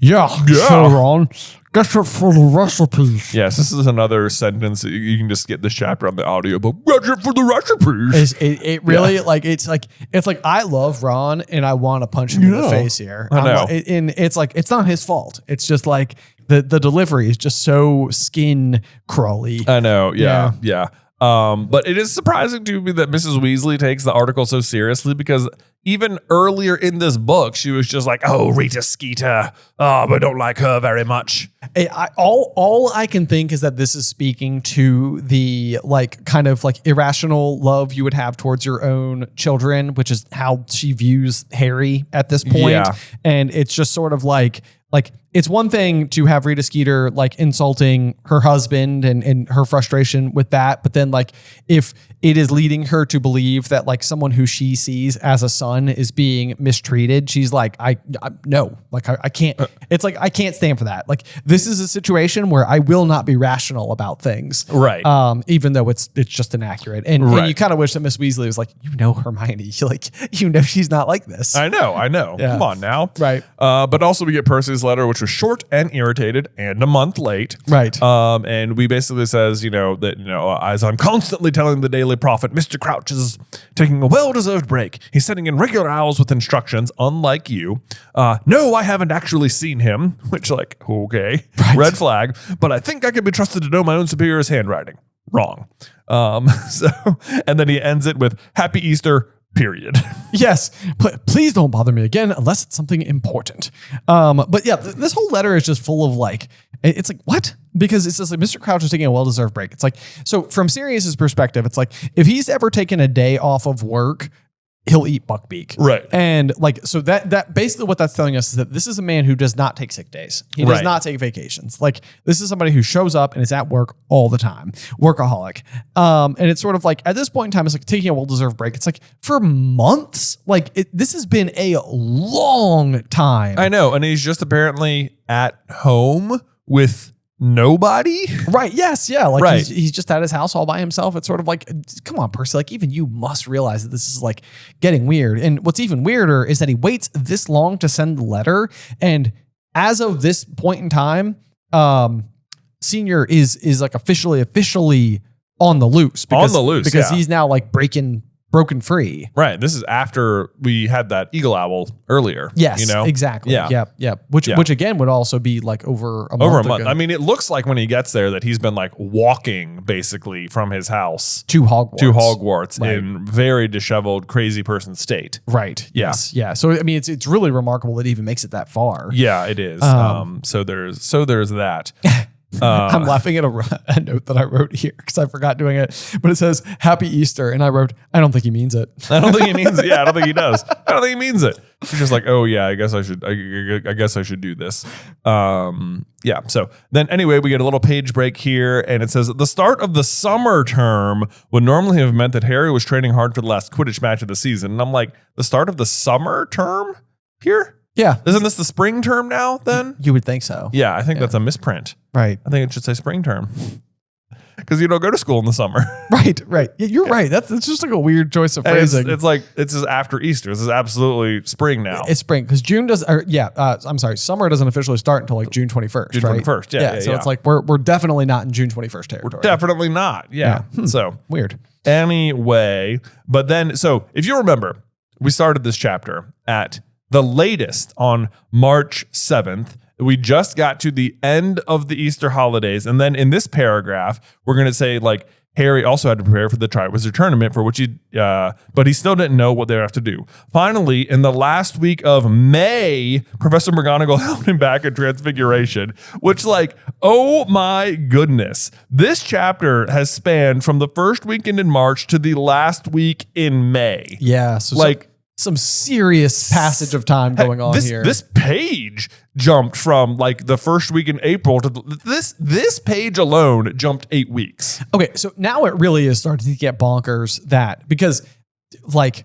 Yeah. Sure, Ron. Get it for the recipes.
Yes, this is another sentence. You can just get this chapter on the audio, but get it for the recipes.
It really it's like I love Ron and I want to punch him in the face here.
I know.
And it's like it's not his fault. It's just like the delivery is just so skin crawly.
I know. Yeah. But it is surprising to me that Mrs. Weasley takes the article so seriously because even earlier in this book, she was just like, oh, Rita Skeeter. Oh, but I don't like her very much.
All I can think is that this is speaking to the like kind of like irrational love you would have towards your own children, which is how she views Harry at this point.
Yeah.
And it's just sort of like it's one thing to have Rita Skeeter like insulting her husband and her frustration with that. But then like if it is leading her to believe that like someone who she sees as a son is being mistreated, she's like, I no, like I can't, it's like, I can't stand for that. Like this is a situation where I will not be rational about things.
Right.
Even though it's just inaccurate. And you kind of wish that Miss Weasley was like, Hermione, she's not like this.
I know. Yeah. Come on now.
Right.
But also we get Percy's letter, which was short and irritated and a month late.
Right.
And we basically says, as I'm constantly telling the Daily Prophet, Mr. Crouch is taking a well-deserved break. He's sending in regular hours with instructions, unlike you. No, I haven't actually seen him, which like, okay, right. Red flag. But I think I can be trusted to know my own superior's handwriting. Wrong. And then he ends it with Happy Easter, period.
Yes. Please don't bother me again unless it's something important. But yeah, this whole letter is just full of like, it's like, what? Because it's just like Mr. Crouch is taking a well-deserved break. It's like, so from Sirius's perspective, it's like, if he's ever taken a day off of work, he'll eat buckbeak.
Right.
And like, so that basically what that's telling us is that this is a man who does not take sick days. He does not take vacations. Like this is somebody who shows up and is at work all the time. Workaholic. And it's sort of like at this point in time, it's like taking a well-deserved break. It's like for months, like this has been a long time.
I know. And he's just apparently at home with nobody.
Right. Yes. Yeah. Like
right.
he's just at his house all by himself. It's sort of like, come on, Percy. Like even you must realize that this is like getting weird. And what's even weirder is that he waits this long to send the letter. And as of this point in time, Senior is like officially on the loose. Because he's now like broken free.
Right. This is after we had that eagle owl earlier.
Yes, exactly. Yeah. Which again would also be like over a month ago.
I mean, it looks like when he gets there that he's been like walking basically from his house
to Hogwarts
right. in very disheveled, crazy person state.
Right.
Yeah.
Yes. Yeah. So I mean, it's really remarkable that it even makes it that far.
Yeah, it is. So there's that.
I'm laughing at a note that I wrote here because I forgot doing it, but it says Happy Easter. And I wrote, I don't think he means it.
I don't think he means it. Yeah, I don't think he does. I don't think he means it. He's just like, oh yeah, I guess I should do this. Yeah. So then anyway, we get a little page break here and it says the start of the summer term would normally have meant that Harry was training hard for the last Quidditch match of the season. And I'm like, the start of the summer term here?
Yeah.
Isn't this the spring term now then?
You would think so.
Yeah, I think that's a misprint.
Right.
I think it should say spring term. Because you don't go to school in the summer.
Right. Yeah, you're right. That's just like a weird choice of phrasing.
It's like, it's just after Easter. This is absolutely spring now.
It's spring because June does, I'm sorry, summer doesn't officially start until like June 21st.
June 21st, yeah.
So it's like, we're definitely not in June 21st territory.
We're definitely not, yeah. So
weird.
Anyway, but then, so if you remember, we started this chapter at the latest on March 7th. We just got to the end of the Easter holidays. And then in this paragraph, we're going to say like Harry also had to prepare for the Triwizard Tournament for which but he still didn't know what they would have to do. Finally, in the last week of May, Professor McGonagall held him back in Transfiguration, which like, oh my goodness. This chapter has spanned from the first weekend in March to the last week in May.
Yeah. So like, some serious passage of time going on here.
This page jumped from like the first week in April to this page alone jumped 8 weeks.
Okay, so now it really is starting to get bonkers because like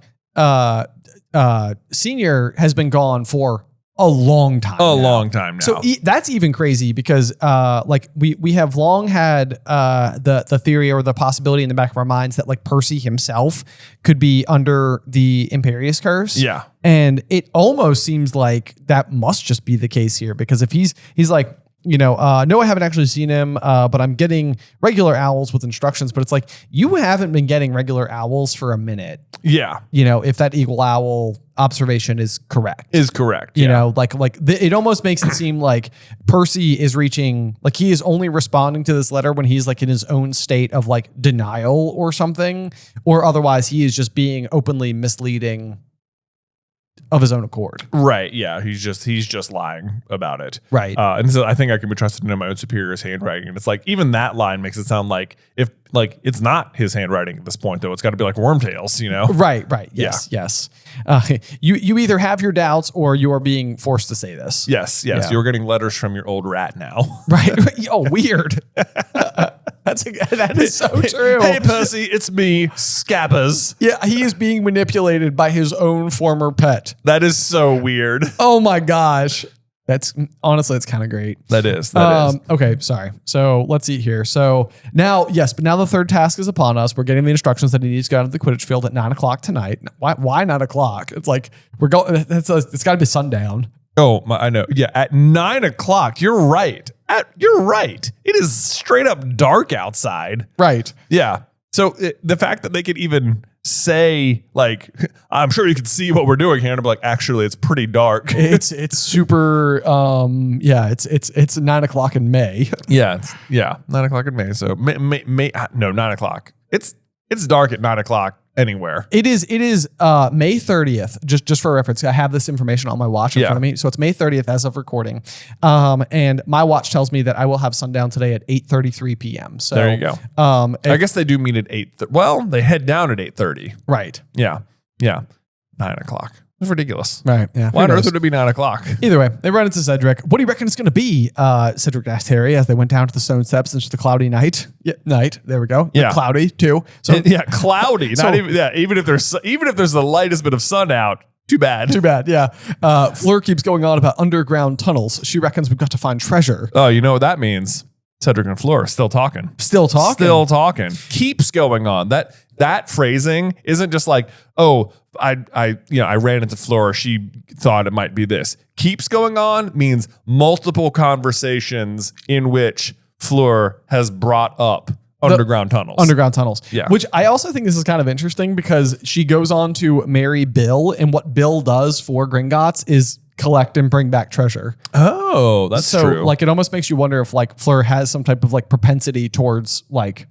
Senior has been gone for a long time.
Long time now.
So that's even crazy because like we have long had the theory or the possibility in the back of our minds that like Percy himself could be under the Imperius Curse.
Yeah.
And it almost seems like that must just be the case here because if he's like, no, I haven't actually seen him, but I'm getting regular owls with instructions. But it's like, you haven't been getting regular owls for a minute.
Yeah.
If that eagle owl observation is correct.
You
know, it almost makes it seem like Percy is reaching, like he is only responding to this letter when he's like in his own state of like denial or something, or otherwise he is just being openly misleading of his own accord.
Right. Yeah. He's just lying about it.
Right.
And so I think I can be trusted to know my own superior's handwriting. And it's like, even that line makes it sound like if like it's not his handwriting at this point, though. It's got to be like Wormtail's, you know?
Right. Yes. You either have your doubts or you are being forced to say this.
Yes.
Yeah.
You're getting letters from your old rat now.
Right. Oh, weird. That is so true.
Hey, Percy, it's me, Scabbers.
Yeah, he is being manipulated by his own former pet.
That is so weird.
Oh my gosh. That's honestly, it's kind of great.
That is.
Okay, sorry. So let's see here. So now, yes, but now the third task is upon us. We're getting the instructions that he needs to go out to the Quidditch field at 9:00 tonight. Why 9:00? It's like we're going. It's got to be sundown.
Oh, I know. Yeah, at 9:00. You're right. You're right. It is straight up dark outside.
Right.
Yeah. So the fact that they could even say like, I'm sure you can see what we're doing here, and I'm like, actually, it's pretty dark.
It's super. It's 9:00 in May.
Yeah. 9:00 in May. So May 9:00. It's dark at 9:00 anywhere.
It is May 30th, just for reference. I have this information on my watch in front of me. So it's May 30th as of recording. And my watch tells me that I will have sundown today at 8:33 p.m. So
there you go. I guess they do meet at 8. Well, they head down at 8:30.
Right.
Yeah. 9:00. It's ridiculous.
Right. Yeah.
Why on earth would it be 9:00?
Either way, they run into Cedric. What do you reckon it's going to be? Cedric asked Harry as they went down to the stone steps into the cloudy night. Yeah, night. There we go.
Yeah.
Cloudy too. So
yeah, cloudy. Not even. Yeah, even if there's the lightest bit of sun out. Too bad.
Yeah. Fleur keeps going on about underground tunnels. She reckons we've got to find treasure.
Oh, you know what that means? Cedric and Fleur still talking.
Still talking.
Keeps going on. That phrasing isn't just like, oh, I ran into Fleur. She thought it might be this. Keeps going on means multiple conversations in which Fleur has brought up underground tunnels. Yeah.
Which I also think this is kind of interesting because she goes on to marry Bill, and what Bill does for Gringotts is collect and bring back treasure.
Oh, that's true.
So like it almost makes you wonder if like Fleur has some type of like propensity towards like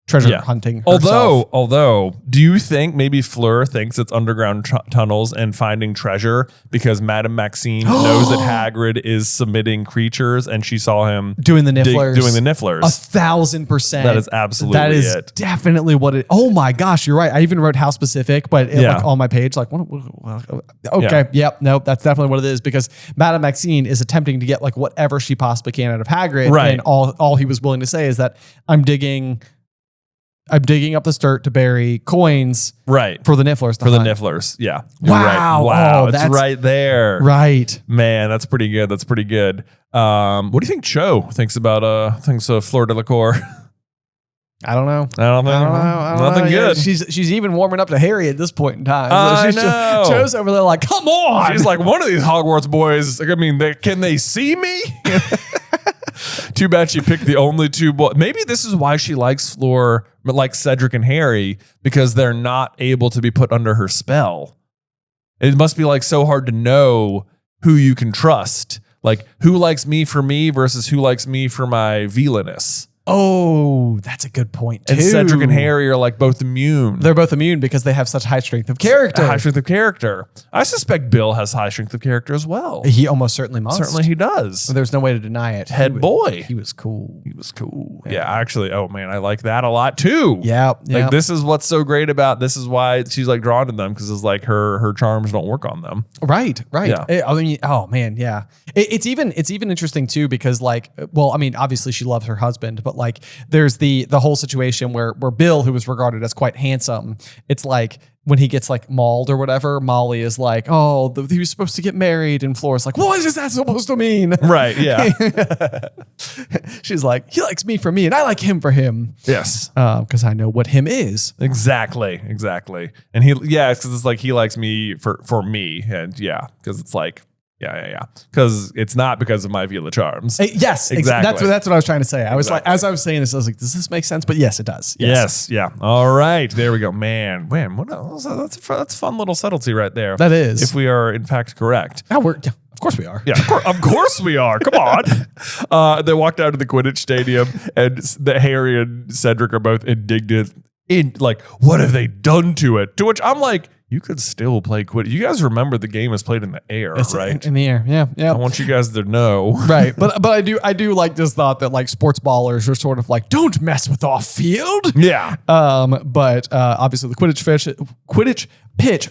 treasure hunting herself.
Although, do you think maybe Fleur thinks it's underground tunnels and finding treasure because Madame Maxine knows that Hagrid is submitting creatures and she saw him
doing the Nifflers? 1,000%.
That is absolutely
That is
it.
definitely what it. Oh my gosh, you're right. I even wrote how specific, but like on my page, like okay, yep, nope, that's definitely what it is because Madame Maxine is attempting to get like whatever she possibly can out of Hagrid,
right?
And all he was willing to say is that I'm digging up this dirt to bury coins,
right,
for the Nifflers.
For the Nifflers, yeah.
Wow,
right.
Oh,
it's right there.
Right,
man, that's pretty good. What do you think Cho thinks about Fleur de la Cour?
I don't know.
Nothing good.
She's even warming up to Harry at this point in time.
I know.
Cho's over there like, come on.
She's like, one of these Hogwarts boys. I mean, can they see me? Too bad she picked the only two boys. Maybe this is why she likes Fleur, but like Cedric and Harry, because they're not able to be put under her spell. It must be like so hard to know who you can trust. Like who likes me for me versus who likes me for my villainous.
Oh, that's a good point too.
And Cedric and Harry are like both immune.
They're both immune because they have such high strength of character.
I suspect Bill has high strength of character as well.
He almost certainly must.
Certainly he does.
There's no way to deny it.
Head boy.
He was cool.
Yeah, actually, oh man, I like that a lot too.
Yeah.
Like this is what's so great about this is why she's like drawn to them because it's like her charms don't work on them.
Right.
Yeah.
I mean, oh man, yeah. It's even interesting too because like, well, I mean, obviously she loves her husband, but like there's the whole situation where Bill, who was regarded as quite handsome, it's like when he gets like mauled or whatever, Molly is like, oh, he was supposed to get married, and Flora's like, what is that supposed to mean?
Right, yeah.
She's like, he likes me for me and I like him for him.
Yes.
Because I know what him is.
Exactly. And because it's like he likes me for me, and because it's like, yeah. Because it's not because of my Vila charms.
Yes, exactly. That's what I was trying to say. I was like, as I was saying this, I was like, does this make sense? But yes, it does.
Yes. Yeah. All right. There we go. Man, what else? That's a fun little subtlety right there.
That is.
If we are in fact correct.
Of course we are.
Yeah, of course we are. Come on. They walked out to the Quidditch stadium, and Harry and Cedric are both indignant. Like, what have they done to it? To which I'm like, you could still play Quidditch. You guys remember the game is played in the air, right?
In the air, yeah.
I want you guys to know.
Right, but I do like this thought that like sports ballers are sort of like, don't mess with off field.
Yeah.
But obviously the Quidditch pitch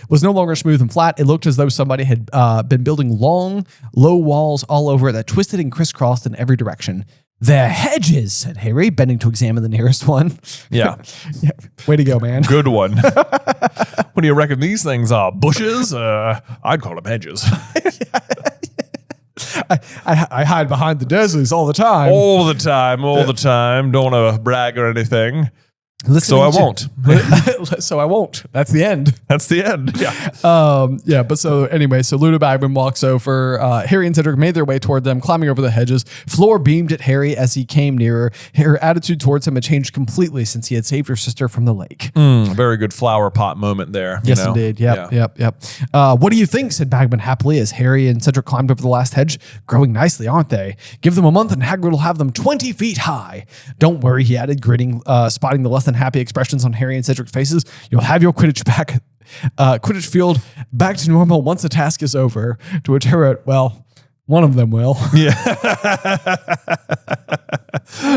was no longer smooth and flat. It looked as though somebody had been building long, low walls all over it that twisted and crisscrossed in every direction. "They're hedges," said Harry, bending to examine the nearest one.
Yeah.
Yeah. Way to go, man.
Good one. What do you reckon these things are? Bushes? I'd call them hedges.
I hide behind the Dursleys all the time.
All the time. Don't want to brag or anything. So I won't.
So I won't. That's the end.
That's the end. Yeah.
But so anyway, so Ludo Bagman walks over. Harry and Cedric made their way toward them, climbing over the hedges. Fleur beamed at Harry as he came nearer. Her attitude towards him had changed completely since he had saved her sister from the lake.
Very good flower pot moment there.
Yes, indeed. Yep. What do you think? Said Bagman happily as Harry and Cedric climbed over the last hedge. Growing nicely, aren't they? Give them a month and Hagrid will have them 20 feet high. Don't worry, he added, grinning, spotting the less than happy expressions on Harry and Cedric's faces. You'll have your Quidditch field back to normal once the task is over. To which Harry, well, one of them will.
Yeah.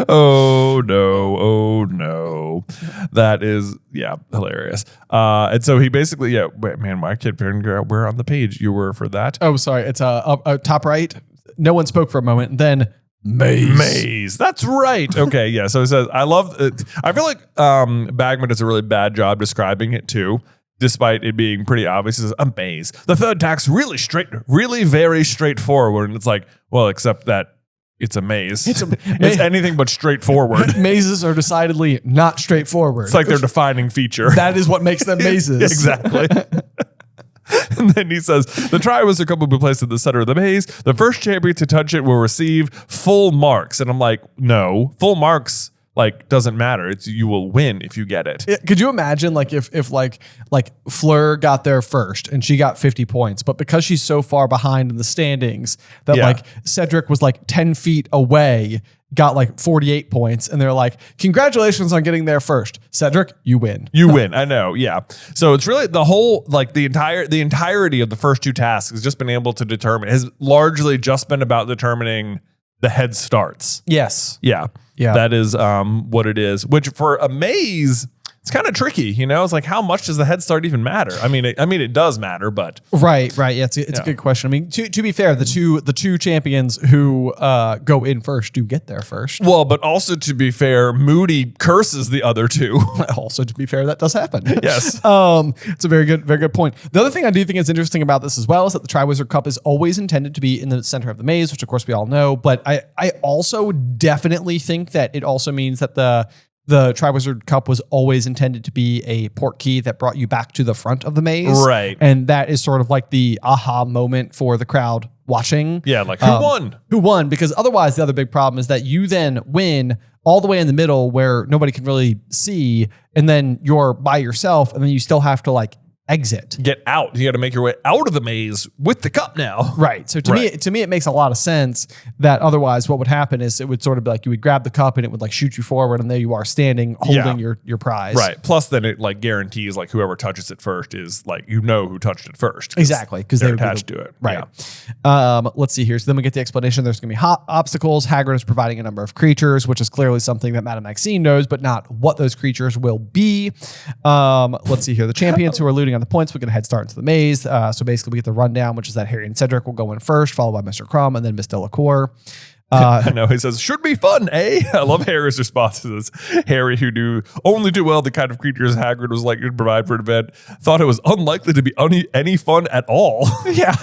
Oh no. That is, hilarious. And so he basically, wait, man, my kid figured out where on the page you were for that.
Oh, sorry. It's top right. No one spoke for a moment. And then Maze.
That's right. Okay, yeah. So it says, I love it. I feel like Bagman does a really bad job describing it too, despite it being pretty obvious. It says, a maze. The third tack's really very straightforward. And it's like, well, except that it's a maze. It's anything but straightforward.
Mazes are decidedly not straightforward.
It's like their defining feature.
That is what makes them mazes.
Exactly. And then he says, the Triwizard Cup will be placed at the center of the maze. The first champion to touch it will receive full marks. And I'm like, no, full marks doesn't matter. It's you will win if you get it.
Could you imagine if Fleur got there first and she got 50 points, but because she's so far behind in the standings that Cedric was 10 feet away, got 48 points, and they're like, congratulations on getting there first. Cedric, you win.
You win. I know. Yeah. So it's really the whole, the entirety of the first two tasks has just been able to determine, has largely just been about determining the head starts.
Yes.
Yeah.
Yeah.
That is what it is, which for a maze, it's kind of tricky, It's like, how much does the head start even matter? I mean, it does matter, but
right. Yeah, it's a good question. I mean, to be fair, the two champions who go in first do get there first.
Well, but also to be fair, Moody curses the other two.
Also, to be fair, that does happen.
Yes.
It's a very good point. The other thing I do think is interesting about this as well is that the Triwizard Cup is always intended to be in the center of the maze, which of course we all know. But I also definitely think that it also means that the Triwizard Cup was always intended to be a port key that brought you back to the front of the maze.
Right.
And that is sort of like the aha moment for the crowd watching.
Yeah, who won?
Who won? Because otherwise the other big problem is that you then win all the way in the middle where nobody can really see, and then you're by yourself, and then you still have to exit.
Get out. You got to make your way out of the maze with the cup now.
Right. So to me, it makes a lot of sense that otherwise what would happen is it would sort of be you would grab the cup and it would shoot you forward, and there you are standing holding your prize.
Right. Plus then it guarantees whoever touches it first is who touched it first.
Exactly. Because
they're attached to it.
Right. Yeah. Let's see here. So then we get the explanation. There's going to be obstacles. Hagrid is providing a number of creatures, which is clearly something that Madame Maxine knows, but not what those creatures will be. Let's see here. The champions who are looting on the points, we get a head start into the maze. So basically we get the rundown, which is that Harry and Cedric will go in first, followed by Mr. Krum and then Miss Delacour.
I know, he says, should be fun, eh? I love Harry's responses. Harry, who do only do well the kind of creatures Hagrid was likely to provide for an event, thought it was unlikely to be any fun at all.
Yeah.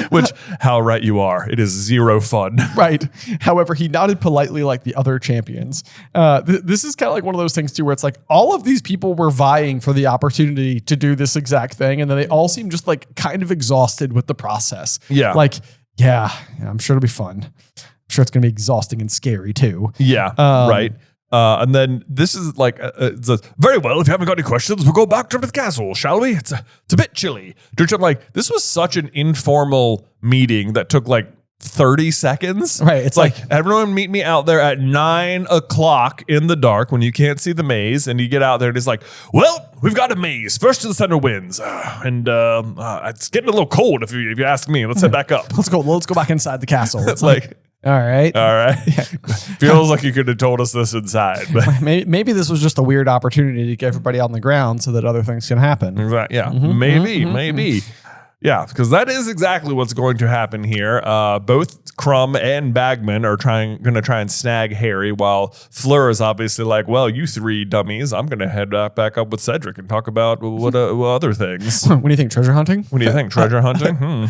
Which, how right you are. It is zero fun.
Right. However, he nodded politely like the other champions. This is kind of one of those things too, where it's all of these people were vying for the opportunity to do this exact thing, and then they all seem just kind of exhausted with the process.
Yeah.
Yeah, I'm sure it'll be fun. I'm sure it's going to be exhausting and scary too.
Yeah, right. And then this is it says, very well, if you haven't got any questions, we'll go back to the castle, shall we? It's a bit chilly. Which I'm this was such an informal meeting that took 30 seconds.
Right. It's like
everyone meet me out there at 9 o'clock in the dark when you can't see the maze. And you get out there and it's like, well, we've got a maze. First to the center wins. And it's getting a little cold if you ask me. Let's head back up.
Let's go back inside the castle.
It's like
all right.
Yeah. Feels like you could have told us this inside. But
maybe this was just a weird opportunity to get everybody on the ground so that other things can happen.
Yeah. Maybe. Yeah, because that is exactly what's going to happen here. Both Krum and Bagman are going to try and snag Harry, while Fleur is obviously like, well, you three dummies, I'm going to head back up with Cedric and talk about what other things.
What do you think, treasure hunting?
What do you think, treasure hunting?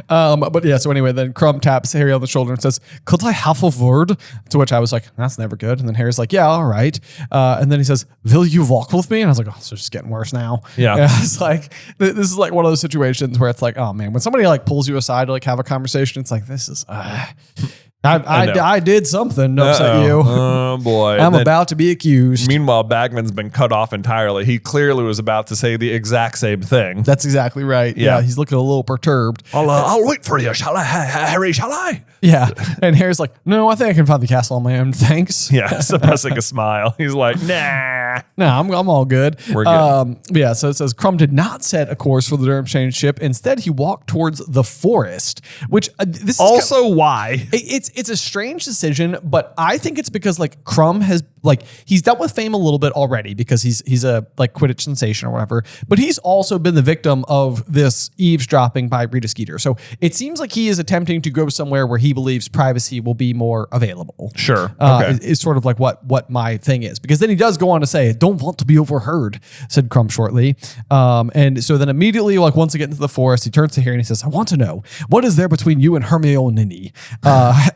But yeah, so anyway, then Krum taps Harry on the shoulder and says, could I have a word? To which I was like, that's never good. And then Harry's like, yeah, all right. And then he says, will you walk with me? And I was like, oh, it's just getting worse now.
Yeah.
And I was like, this is like one of those situations where it's like, oh man, when somebody like pulls you aside to like have a conversation, it's like, this is I did something to upset you.
Oh boy.
I'm about to be accused.
Meanwhile, Bagman's been cut off entirely. He clearly was about to say the exact same thing.
That's exactly right. Yeah, he's looking a little perturbed.
I'll wait for you, shall I, Harry, shall I?
Yeah. And Harry's like, no, I think I can find the castle on my own. Thanks.
Yeah, suppressing a smile. He's like, nah.
No, I'm all good.
We're good.
Yeah, so it says Krum did not set a course for the Durmstrang ship. Instead, he walked towards the forest, which this is
also why.
It's a strange decision, but I think it's because like Krum has like he's dealt with fame a little bit already because he's a like Quidditch sensation or whatever, but he's also been the victim of this eavesdropping by Rita Skeeter. So it seems like he is attempting to go somewhere where he believes privacy will be more available.
Sure. Okay.
Is sort of like what my thing is, because then he does go on to say, "Don't want to be overheard," said Krum shortly. And so then immediately, like once they get into the forest, he turns to Harry and he says, "I want to know what is there between you and Hermione?"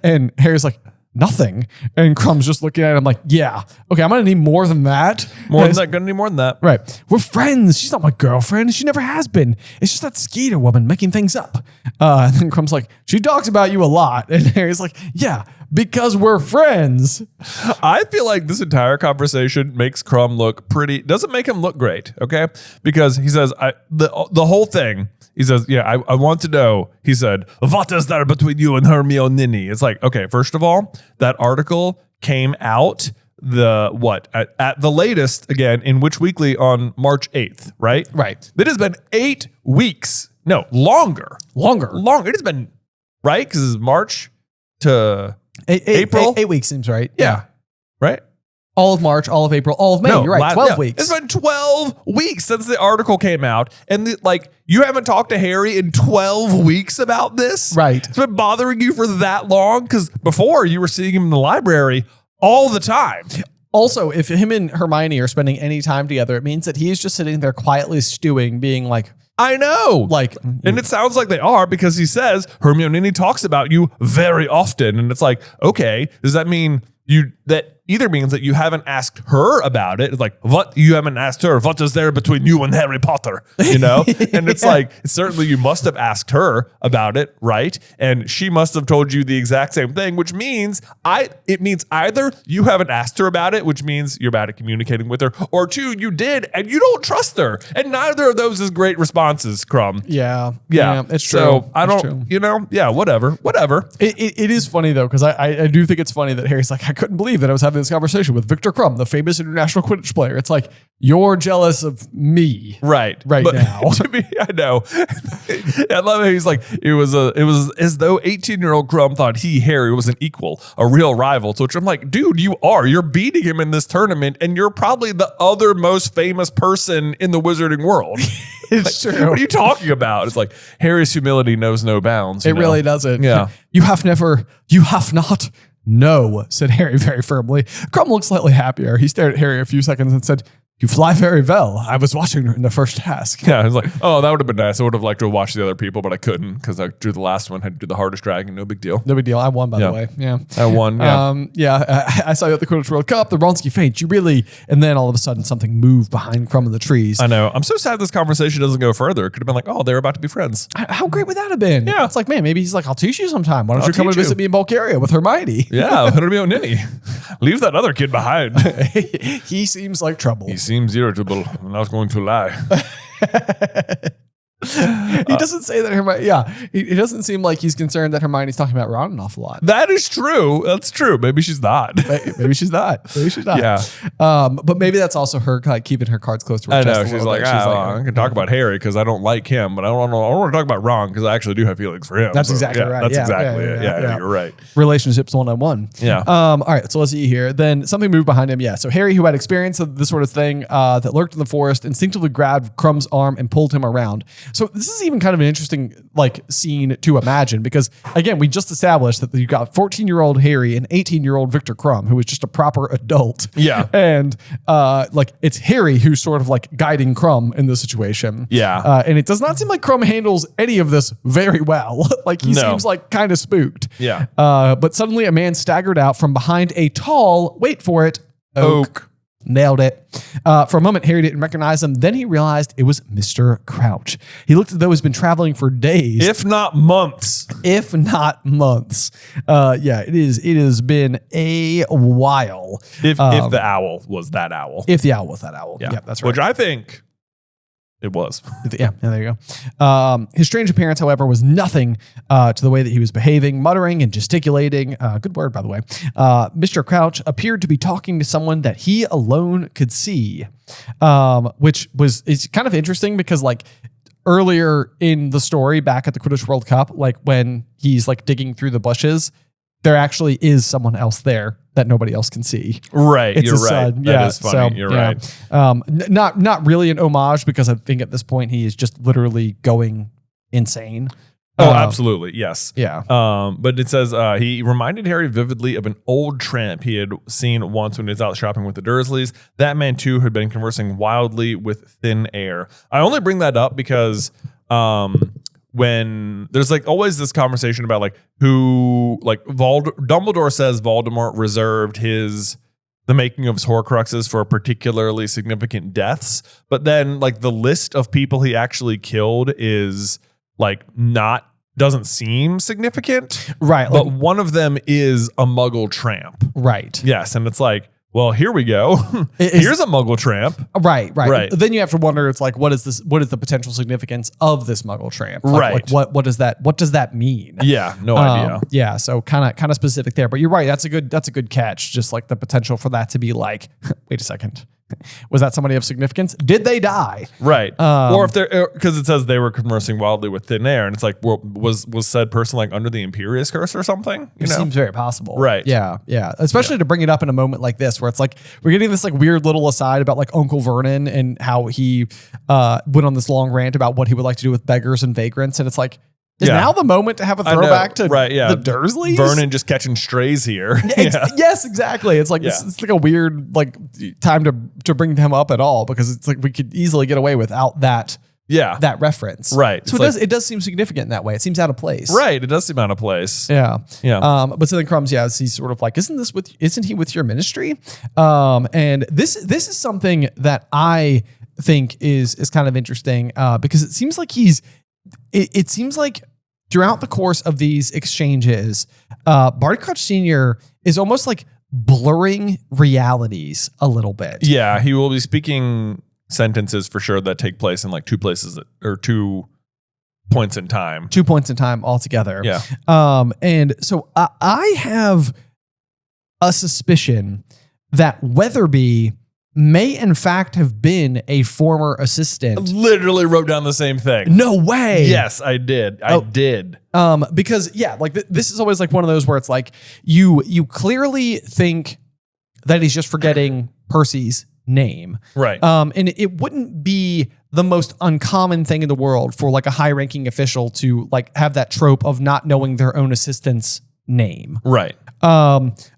And Harry's like, nothing. And Krum's just looking at him like, yeah, okay, I'm going to need more than that.
Going to need more than that.
Right. We're friends. She's not my girlfriend. She never has been. It's just that Skeeter woman making things up. And then Krum's like, she talks about you a lot. And Harry's like, yeah, because we're friends.
I feel like this entire conversation makes Krum look doesn't make him look great, okay? Because he says, the whole thing, he says, yeah, I want to know, he said, what is there between you and Hermione? It's like, okay, first of all, that article came out at the latest, again, in Witch Weekly on March 8th, right?
Right.
It has been 8 weeks. No, longer.
Longer.
It has been, right? Because it's March to April.
8 weeks seems right.
Yeah. Right?
All of March, all of April, all of May. You're right. 12 weeks.
It's been 12 weeks since the article came out. And you haven't talked to Harry in 12 weeks about this?
Right.
It's been bothering you for that long? Because before you were seeing him in the library all the time.
Also, if him and Hermione are spending any time together, it means that he's just sitting there quietly stewing, being like,
I know. And it sounds like they are, because he says Hermione talks about you very often. And it's like, okay, does that mean that either means that you haven't asked her about it? It's like, what? You haven't asked her. What is there between you and Harry Potter? You know? And it's like, certainly you must have asked her about it, right? And she must have told you the exact same thing, which means it means either you haven't asked her about it, which means you're bad at communicating with her, or two, you did and you don't trust her. And neither of those is great responses, Krum.
Yeah. It's true.
So I don't, whatever.
It is funny though, because I do think it's funny that Harry's like, I couldn't believe that I was having this conversation with Victor Krum, the famous international Quidditch player. It's like, you're jealous of me.
Right now. To me, I know. I love how he's like, it was as though 18-year-old Krum thought Harry was an equal, a real rival. To which I'm like, dude, you're beating him in this tournament, and you're probably the other most famous person in the wizarding world.
It's true.
What are you talking about? It's like, Harry's humility knows no bounds.
It really doesn't.
Yeah.
You have not. No, said Harry very firmly. Krum looked slightly happier. He stared at Harry a few seconds and said, you fly very well. I was watching in the first task.
Yeah, I was like, oh, that would have been nice. I would have liked to have watched the other people, but I couldn't because I drew the last one, had to do the hardest dragon. No big deal.
No big deal. I won, by the way. Yeah.
I won. Yeah.
I saw you at the Quidditch World Cup, the Bronski feint. You really, and then all of a sudden something moved behind Krum in the trees.
I know. I'm so sad this conversation doesn't go further. It could have been like, oh, they're about to be friends.
How great would that have been?
Yeah.
It's like, man, maybe he's like, I'll teach you sometime. Why don't you come and visit me in Bulgaria with Hermione?
Yeah, Hermione. Leave that other kid behind.
He seems like trouble.
He seems irritable. I'm not going to lie.
He doesn't say that Hermione. Yeah, he doesn't seem like he's concerned that Hermione's talking about Ron an awful lot.
That is true. That's true. Maybe she's not.
Maybe she's not. Maybe she's not.
Yeah.
But maybe that's also her like, keeping her cards close to her
I
chest.
know. She's like, I can talk about Harry because I don't like him, but I don't want to talk about Ron because I actually do have feelings for him.
That's exactly right.
That's
Yeah,
exactly
yeah,
it.
yeah,
Yeah, you're right.
Relationships 101.
Yeah.
All right. So let's see here. Then something moved behind him. Yeah. So Harry, who had experience of this sort of thing that lurked in the forest, instinctively grabbed Krum's arm and pulled him around. So this is even kind of an interesting like scene to imagine because again, we just established that you got 14-year-old Harry and 18-year-old Victor Krum, who is just a proper adult.
Yeah.
And like it's Harry who's sort of like guiding Krum in this situation.
Yeah.
And it does not seem like Krum handles any of this very well. Like he seems like kind of spooked.
Yeah.
But suddenly a man staggered out from behind a tall, wait for it, oak. Nailed it. For a moment, Harry didn't recognize him. Then he realized it was Mr. Crouch. He looked as though he's been traveling for days.
If not months.
If not months. Yeah, it is. It has been a while.
If the owl was that owl.
If the owl was that owl.
Yeah,
Yep, that's right.
Which I think it was.
Yeah, there you go. His strange appearance, however, was nothing to the way that he was behaving, muttering and gesticulating. Good word, by the way. Mr. Crouch appeared to be talking to someone that he alone could see, which is kind of interesting because like earlier in the story back at the Quidditch World Cup, like when he's like digging through the bushes, there actually is someone else there that nobody else can see.
Right.
It's
you're
his
right.
son.
That
Yeah,
is funny. You're right.
Not really an homage because I think at this point he is just literally going insane.
Oh, absolutely. Yes.
Yeah.
But it says he reminded Harry vividly of an old tramp he had seen once when he was out shopping with the Dursleys. That man, too, had been conversing wildly with thin air. I only bring that up because when there's like always this conversation about like who like Dumbledore says Voldemort reserved the making of his Horcruxes for particularly significant deaths, but then like the list of people he actually killed is like doesn't seem significant,
right?
But one of them is a Muggle tramp,
right?
Yes, and it's like, well, here we go. Here's a Muggle tramp.
Right. Then you have to wonder, it's like, what is this? What is the potential significance of this Muggle tramp?
Right.
Like what does that mean?
Yeah, no idea.
Yeah, so kind of specific there. But you're right. That's a good catch. Just like the potential for that to be like, wait a second. Was that somebody of significance? Did they die?
Right. Or if they're, because it says they were conversing wildly with thin air, and it's like, well, was said person like under the Imperious Curse or something?
It seems very possible.
Right.
Yeah. Especially to bring it up in a moment like this, where it's like we're getting this like weird little aside about like Uncle Vernon and how he went on this long rant about what he would like to do with beggars and vagrants, and it's like, is now the moment to have a throwback to the Dursleys?
Vernon just catching strays here.
Yes, exactly. It's like it's like a weird like time to bring them up at all because it's like we could easily get away without that reference.
Right.
So it does seem significant in that way. It seems out of place.
Right. It does seem out of place.
Yeah.
Yeah.
But so then Krum's, he's sort of like, isn't he with your ministry? And this is something that I think is kind of interesting because it seems like it seems like throughout the course of these exchanges, Barty Crouch Sr. is almost like blurring realities a little bit.
Yeah, he will be speaking sentences for sure that take place in like 2 places or 2 points in time.
2 points in time altogether.
Yeah.
And so I have a suspicion that Weatherby may in fact have been a former assistant.
Literally wrote down the same thing.
No way.
Yes, I did. I did.
Because like this is always like one of those where it's like you clearly think that he's just forgetting Percy's name.
Right.
And it wouldn't be the most uncommon thing in the world for like a high-ranking official to like have that trope of not knowing their own assistant's name.
Right.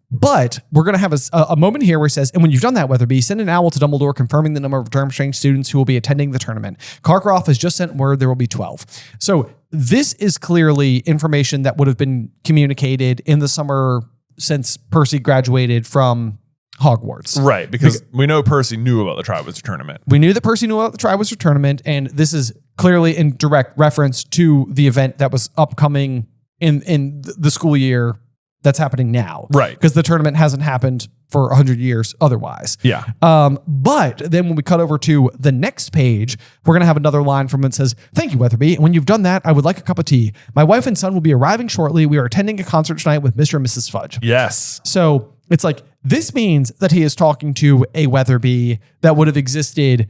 But we're going to have a moment here where it says, and when you've done that, Weatherby, send an owl to Dumbledore confirming the number of Durmstrang students who will be attending the tournament. Karkaroff has just sent word there will be 12. So this is clearly information that would have been communicated in the summer since Percy graduated from Hogwarts.
Right, because we know Percy knew about the Triwizard Tournament.
We knew that Percy knew about the Triwizard Tournament, and this is clearly in direct reference to the event that was upcoming in the school year that's happening now.
Right.
Because the tournament hasn't happened for 100 years otherwise.
Yeah.
But then when we cut over to the next page, we're going to have another line from it that says, "Thank you, Weatherby. And when you've done that, I would like a cup of tea. My wife and son will be arriving shortly. We are attending a concert tonight with Mr. and Mrs. Fudge."
Yes.
So it's like, this means that he is talking to a Weatherby that would have existed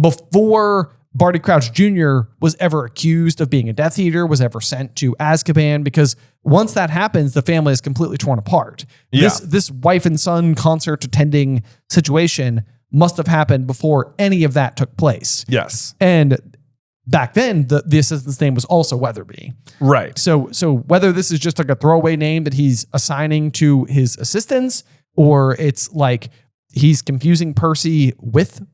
before Barty Crouch Jr. was ever accused of being a Death Eater, was ever sent to Azkaban, because once that happens, the family is completely torn apart.
Yeah.
This wife and son concert attending situation must have happened before any of that took place.
Yes.
And back then, the assistant's name was also Weatherby.
Right.
So whether this is just like a throwaway name that he's assigning to his assistants, or it's like he's confusing Percy with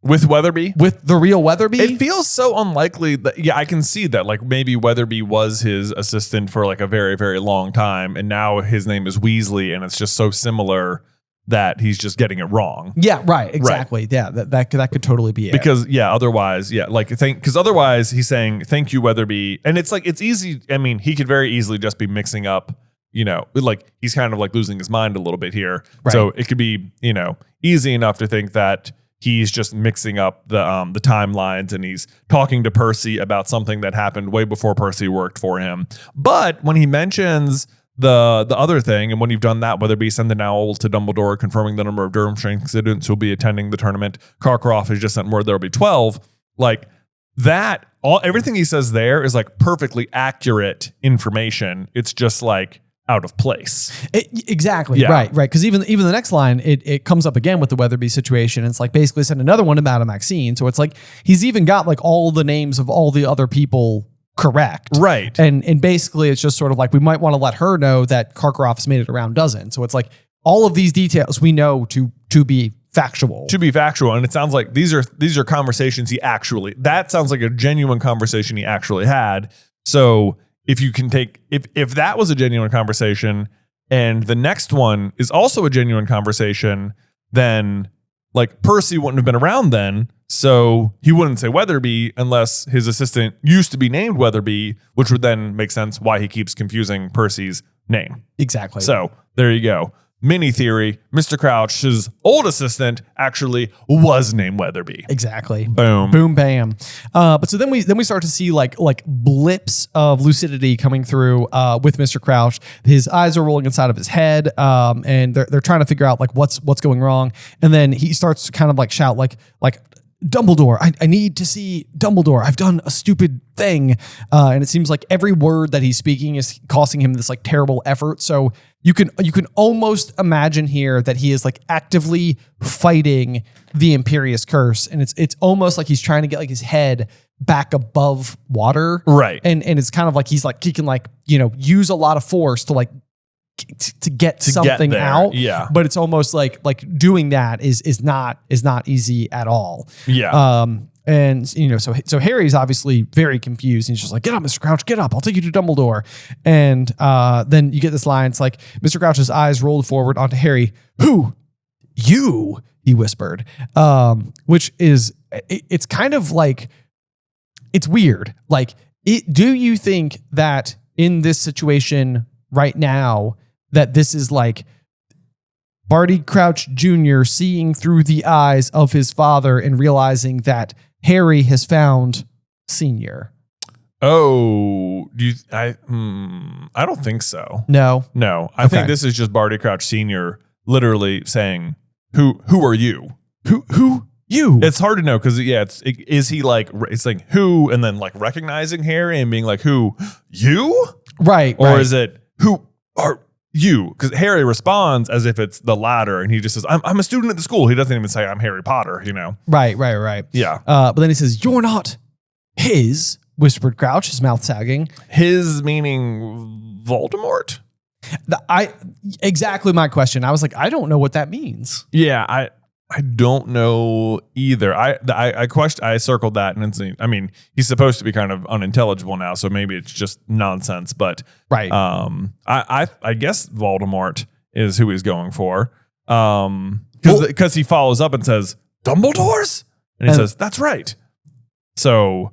Weatherby?
with the real Weatherby.
It feels so unlikely that, yeah, I can see that. Like maybe Weatherby was his assistant for like a very, very long time. And now his name is Weasley and it's just so similar that he's just getting it wrong.
Yeah, right. Exactly. Right. Yeah, that could totally be it.
Because otherwise, because otherwise he's saying, "Thank you, Weatherby." And it's like, it's easy. I mean, he could very easily just be mixing up, like he's kind of like losing his mind a little bit here.
Right.
So it could be, easy enough to think that he's just mixing up the timelines and he's talking to Percy about something that happened way before Percy worked for him. But when he mentions the other thing, and when you've done that, whether it be send an owl to Dumbledore confirming the number of Durmstrang students who will be attending the tournament, Karkaroff has just sent word there will be 12. Like that, everything he says there is like perfectly accurate information. It's just like out of place.
Exactly.
Yeah.
Right. Because even the next line, it comes up again with the Weatherby situation. It's like basically send another one about a Maxine. So it's like he's even got like all the names of all the other people correct.
Right.
And basically it's just sort of like we might want to let her know that Karkaroff has made it around dozen. So it's like all of these details we know to be factual.
To be factual. And it sounds like these are conversations that sounds like a genuine conversation he actually had. So if you can take, if that was a genuine conversation and the next one is also a genuine conversation, then like Percy wouldn't have been around then. So he wouldn't say Weatherby unless his assistant used to be named Weatherby, which would then make sense why he keeps confusing Percy's name.
Exactly.
So there you go. Mini theory, Mr. Crouch's old assistant actually was named Weatherby.
Exactly.
Boom.
Boom, bam. But so then we start to see like blips of lucidity coming through with Mr. Crouch. His eyes are rolling inside of his head, and they're trying to figure out like what's going wrong. And then he starts to kind of like shout like Dumbledore, I need to see Dumbledore. I've done a stupid thing. And it seems like every word that he's speaking is costing him this like terrible effort. So you can almost imagine here that he is like actively fighting the Imperious Curse. And it's almost like he's trying to get like his head back above water.
Right.
And it's kind of like he can like, use a lot of force to like to get something out.
Yeah.
But it's almost like doing that is not easy at all.
Yeah.
And so Harry's obviously very confused. He's just like, "Get up, Mr. Crouch, get up. I'll take you to Dumbledore." And then you get this line. It's like Mr. Crouch's eyes rolled forward onto Harry. "Who? You?" he whispered. Which is it's kind of like it's weird. Like, do you think that in this situation right now that this is like Barty Crouch Jr. seeing through the eyes of his father and realizing that Harry has found Senior?
Oh, I don't think so.
No.
I think this is just Barty Crouch Sr. literally saying, who are you?
Who you?
It's hard to know because is he like, it's like who, and then like recognizing Harry and being like, who, you?
Right.
Or is it, who are you? Because Harry responds as if it's the latter, and he just says, I'm a student at the school. He doesn't even say I'm Harry Potter,
Right.
Yeah.
But then he says, "You're not his," whispered Crouch, his mouth sagging.
His meaning Voldemort?
Exactly my question. I was like, I don't know what that means.
Yeah, I don't know either. I circled that, and I mean, he's supposed to be kind of unintelligible now, so maybe it's just nonsense. But
right,
I guess Voldemort is who he's going for, because he follows up and says Dumbledore's, and he says that's right. So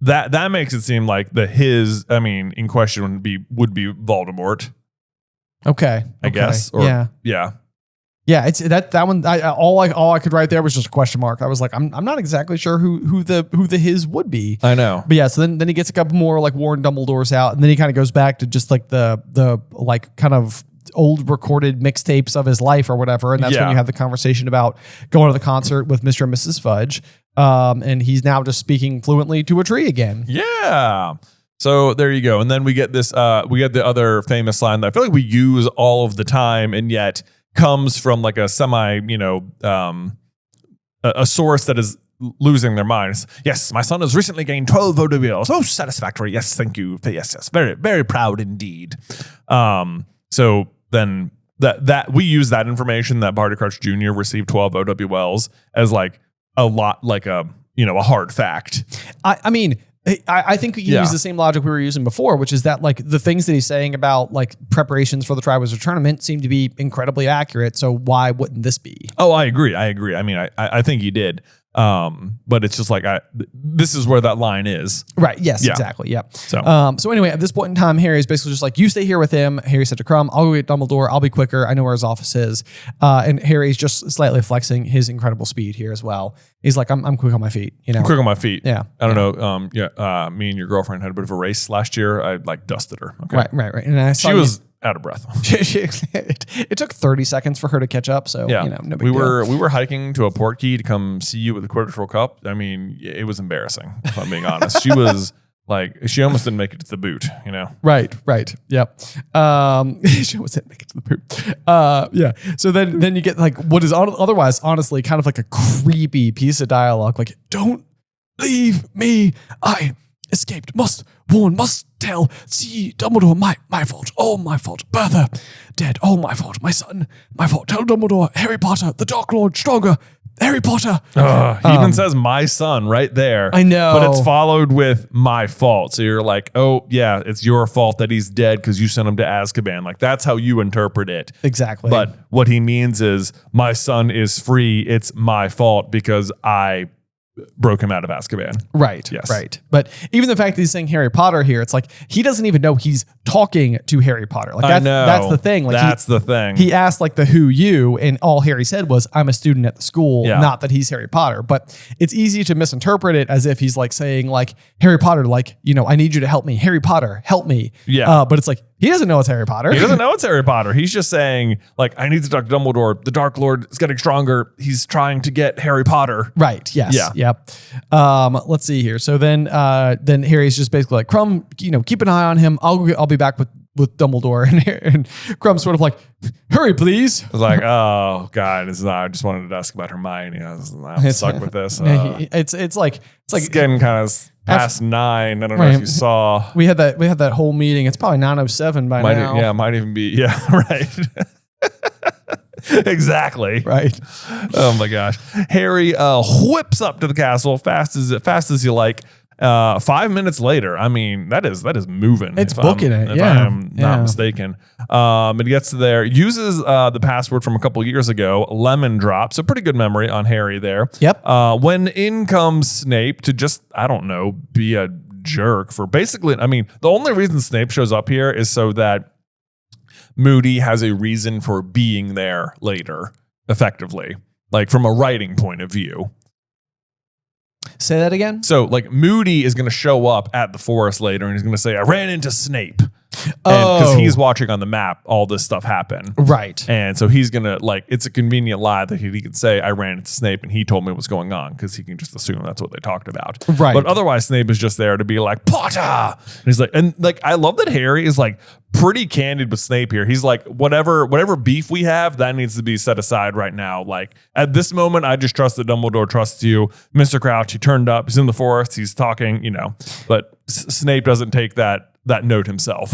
that makes it seem like his in question would be Voldemort.
Okay.
I guess. Or, yeah.
Yeah, it's that one. All I could write there was just a question mark. I was like, I'm not exactly sure who the his would be.
I know.
But yeah, so then he gets a couple more like Warren Dumbledore's out, and then he kind of goes back to just like the like kind of old recorded mixtapes of his life or whatever, and that's when you have the conversation about going to the concert with Mr. and Mrs. Fudge, and he's now just speaking fluently to a tree again.
Yeah. So there you go, and then we get this. We get the other famous line that I feel like we use all of the time, and yet comes from like a semi, a source that is losing their minds. Yes, my son has recently gained 12 OWLs. Oh, satisfactory. Yes, thank you. Yes. Very, very proud indeed. So then that we use that information that Barty Crouch Jr. received 12 OWLs as like a lot, like a hard fact.
I mean, I think we can use the same logic we were using before, which is that like the things that he's saying about like preparations for the Triwizard Tournament seem to be incredibly accurate. So why wouldn't this be?
Oh, I agree. I mean, I think he did. But it's just like this is where that line is.
Right. Yes, exactly. Yeah.
So
anyway, at this point in time, Harry's basically just like, you stay here with him. Harry said to Krum, I'll go get Dumbledore. I'll be quicker. I know where his office is. And Harry's just slightly flexing his incredible speed here as well. He's like, I'm quick on my feet.
I'm quick on my feet.
Yeah.
I don't know. Me and your girlfriend had a bit of a race last year. I like dusted her. Okay.
Right. And
she was out of breath.
It took 30 seconds for her to catch up. So, no big deal.
We were hiking to a port key to come see you at the Quidditch World Cup. I mean, it was embarrassing, if I'm being honest. She was like, she almost didn't make it to the boot,
Right. Yep. She almost didn't make it to the boot. Yeah. So then you get like what is otherwise, honestly, kind of like a creepy piece of dialogue. Like, don't leave me. I escaped. Must warn. Must tell. See, Dumbledore. My fault. All my fault. Bertha dead. All my fault. My son. My fault. Tell Dumbledore. Harry Potter. The Dark Lord. Stronger. Harry Potter.
He even says my son right there.
I know.
But it's followed with my fault. So you're like, oh, yeah, it's your fault that he's dead because you sent him to Azkaban. Like, that's how you interpret it.
Exactly.
But what he means is my son is free. It's my fault because I broke him out of Azkaban.
Right.
Yes.
Right. But even the fact that he's saying Harry Potter here, it's like he doesn't even know he's talking to Harry Potter. Like that's the thing. Like
that's the thing.
He asked like the who you, and all Harry said was, I'm a student at the school, not that he's Harry Potter. But it's easy to misinterpret it as if he's like saying like Harry Potter, like, I need you to help me. Harry Potter, help me.
Yeah.
But it's like, he doesn't know it's Harry Potter.
He doesn't know it's Harry Potter. He's just saying, like, I need to talk to Dumbledore. The Dark Lord is getting stronger. He's trying to get Harry Potter.
Right. Yes.
Yeah.
Yep. Let's see here. So then Harry's just basically like, Krum, keep an eye on him. I'll be back with Dumbledore, and Krum's sort of like, hurry, please.
I was like, oh God, I just wanted to ask about Hermione. I'm stuck with this.
It's like
getting kind of past 9. I don't know if you saw.
We had that whole meeting. It's probably 9:07 by now.
Might even be. Yeah, right. Exactly.
Right.
Oh my gosh. Harry whips up to the castle fast as you like. 5 minutes later, I mean, that is moving.
It's booking it.
If I am not mistaken. It gets to there, uses the password from a couple years ago, lemon drop. So pretty good memory on Harry there.
Yep.
When in comes Snape to just, I don't know, be a jerk for basically, I mean, the only reason Snape shows up here is so that Moody has a reason for being there later, effectively, like from a writing point of view.
Say that again.
So like Moody is going to show up at the forest later and he's going to say, I ran into Snape. Because he's watching on the map all this stuff happen.
Right.
And so he's going to like, it's a convenient lie that he can say, I ran into Snape and he told me what's going on because he can just assume that's what they talked about.
Right.
But otherwise Snape is just there to be like, Potter. And he's like, I love that Harry is like pretty candid with Snape here. He's like, whatever beef we have, that needs to be set aside right now. Like at this moment, I just trust that Dumbledore trusts you. Mr. Crouch, he turned up, he's in the forest, he's talking, but Snape doesn't take that note himself.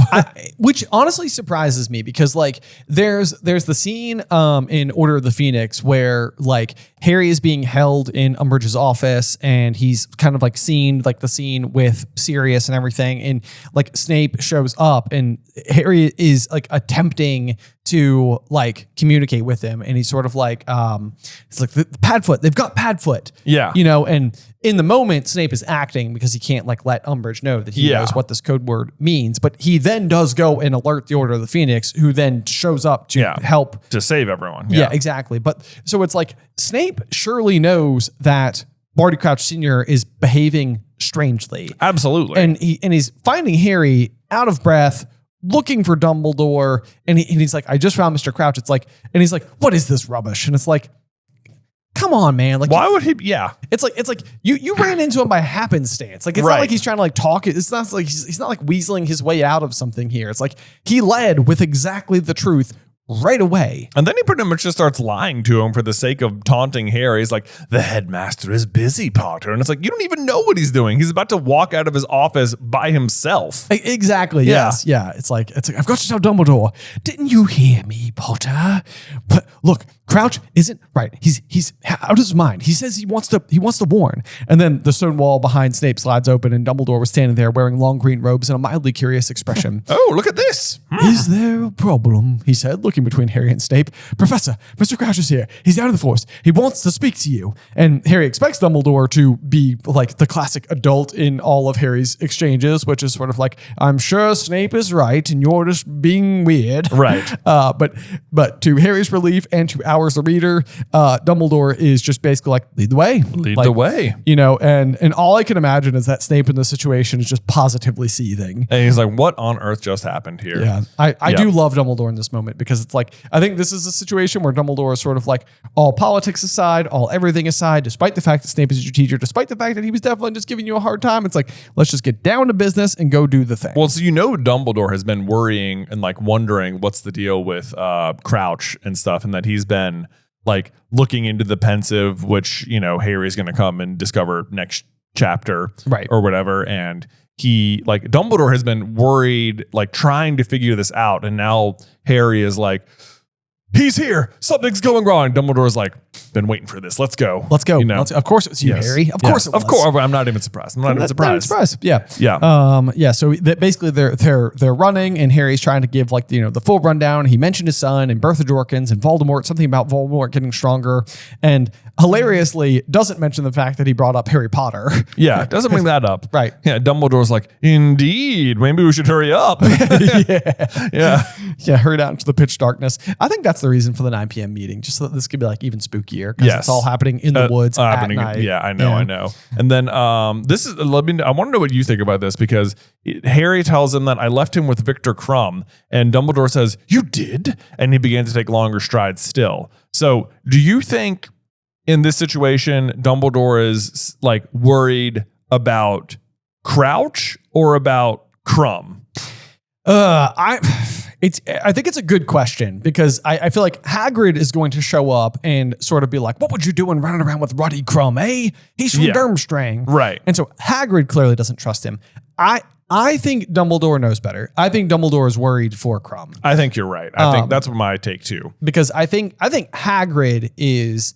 Which honestly surprises me because like there's the scene in Order of the Phoenix where like Harry is being held in Umbridge's office and he's kind of like seen like the scene with Sirius and everything, and like Snape shows up and Harry is like attempting to like communicate with him. And he's sort of like, it's like the Padfoot, they've got Padfoot.
Yeah.
You know, and in the moment, Snape is acting because he can't like let Umbridge know that he knows what this code word means. But he then does go and alert the Order of the Phoenix, who then shows up to help.
To save everyone.
Yeah, exactly. But so it's like Snape surely knows that Barty Crouch Sr. is behaving strangely.
Absolutely.
And he's finding Harry out of breath, looking for Dumbledore. And he's like, I just found Mr. Crouch. It's like, and he's like, what is this rubbish? And it's like, come on, man. Like,
why would he? Yeah.
It's like you ran into him by happenstance. Like, it's not like he's trying to like talk. It's not like he's not like weaseling his way out of something here. It's like he led with exactly the truth right away.
And then he pretty much just starts lying to him for the sake of taunting Harry. He's like, the headmaster is busy, Potter. And it's like, you don't even know what he's doing. He's about to walk out of his office by himself.
Exactly. Yes. Yeah. It's like, I've got to tell Dumbledore, didn't you hear me, Potter? But look, Crouch isn't right. He's out of his mind. He says he wants to warn. And then the stone wall behind Snape slides open and Dumbledore was standing there wearing long green robes and a mildly curious expression.
Oh, look at this.
Is there a problem? He said, looking between Harry and Snape. Professor, Mr. Crouch is here. He's down in the forest. He wants to speak to you. And Harry expects Dumbledore to be like the classic adult in all of Harry's exchanges, which is sort of like, I'm sure Snape is right and you're just being weird.
Right.
But to Harry's relief and to ours, the reader, Dumbledore is just basically like, lead the way.
Lead the way.
You know, and all I can imagine is that Snape in this situation is just positively seething.
And he's like, what on earth just happened here?
Yeah. I do love Dumbledore in this moment because it's like, I think this is a situation where Dumbledore is sort of like all politics aside, all everything aside, despite the fact that Snape is your teacher, despite the fact that he was definitely just giving you a hard time. It's like, let's just get down to business and go do the thing.
Well, so Dumbledore has been worrying and like wondering what's the deal with Crouch and stuff, and that he's been like looking into the pensive, which, Harry's going to come and discover next chapter,
right,
or whatever. And he, like, Dumbledore has been worried, like trying to figure this out. And now Harry is like, he's here. Something's going wrong. Dumbledore's like, been waiting for this. Let's go.
Let's go. Of course it was you, Harry. Of course it was.
Of course. I'm not even surprised.
Yeah.
Yeah.
So basically they're running and Harry's trying to give like, the full rundown. He mentioned his son and Bertha Jorkins and Voldemort, something about Voldemort getting stronger, and hilariously doesn't mention the fact that he brought up Harry Potter.
Yeah. Doesn't bring that up.
Right.
Yeah. Dumbledore's like, indeed, maybe we should hurry up. Yeah.
Hurried out into the pitch darkness. I think that's the reason for the 9 p.m. meeting, just so that this could be like even spookier. Because it's all happening in the woods at night.
Yeah, I know. And then I want to know what you think about this, because Harry tells him that I left him with Victor Krum, and Dumbledore says, you did? And he began to take longer strides still. So do you think in this situation, Dumbledore is like worried about Crouch or about Krum?
I think it's a good question, because I feel like Hagrid is going to show up and sort of be like, what would you do running around with Ruddy Krum, eh? He's from Durmstrang.
Right.
And so Hagrid clearly doesn't trust him. I think Dumbledore knows better. I think Dumbledore is worried for Krum.
I think you're right. I think that's my take too.
Because I think Hagrid is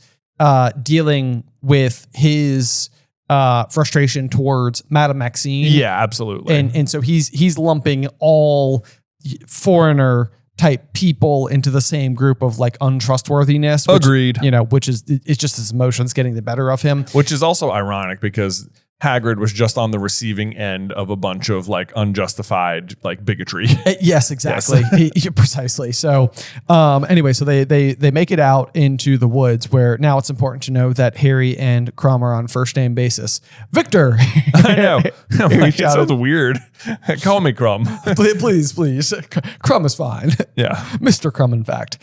dealing with his frustration towards Madame Maxine.
Yeah, absolutely.
And so he's lumping all foreigner type people into the same group of like untrustworthiness.
Agreed.
Which is, it's just his emotions getting the better of him.
Which is also ironic, because Hagrid was just on the receiving end of a bunch of like unjustified like bigotry.
Yes, exactly. Yes. Precisely. So anyway, so they make it out into the woods, where now it's important to know that Harry and Krum are on first name basis. Victor.
I know. It sounds weird. Call me Krum.
Please. Krum is fine.
Yeah.
Mr. Krum, in fact.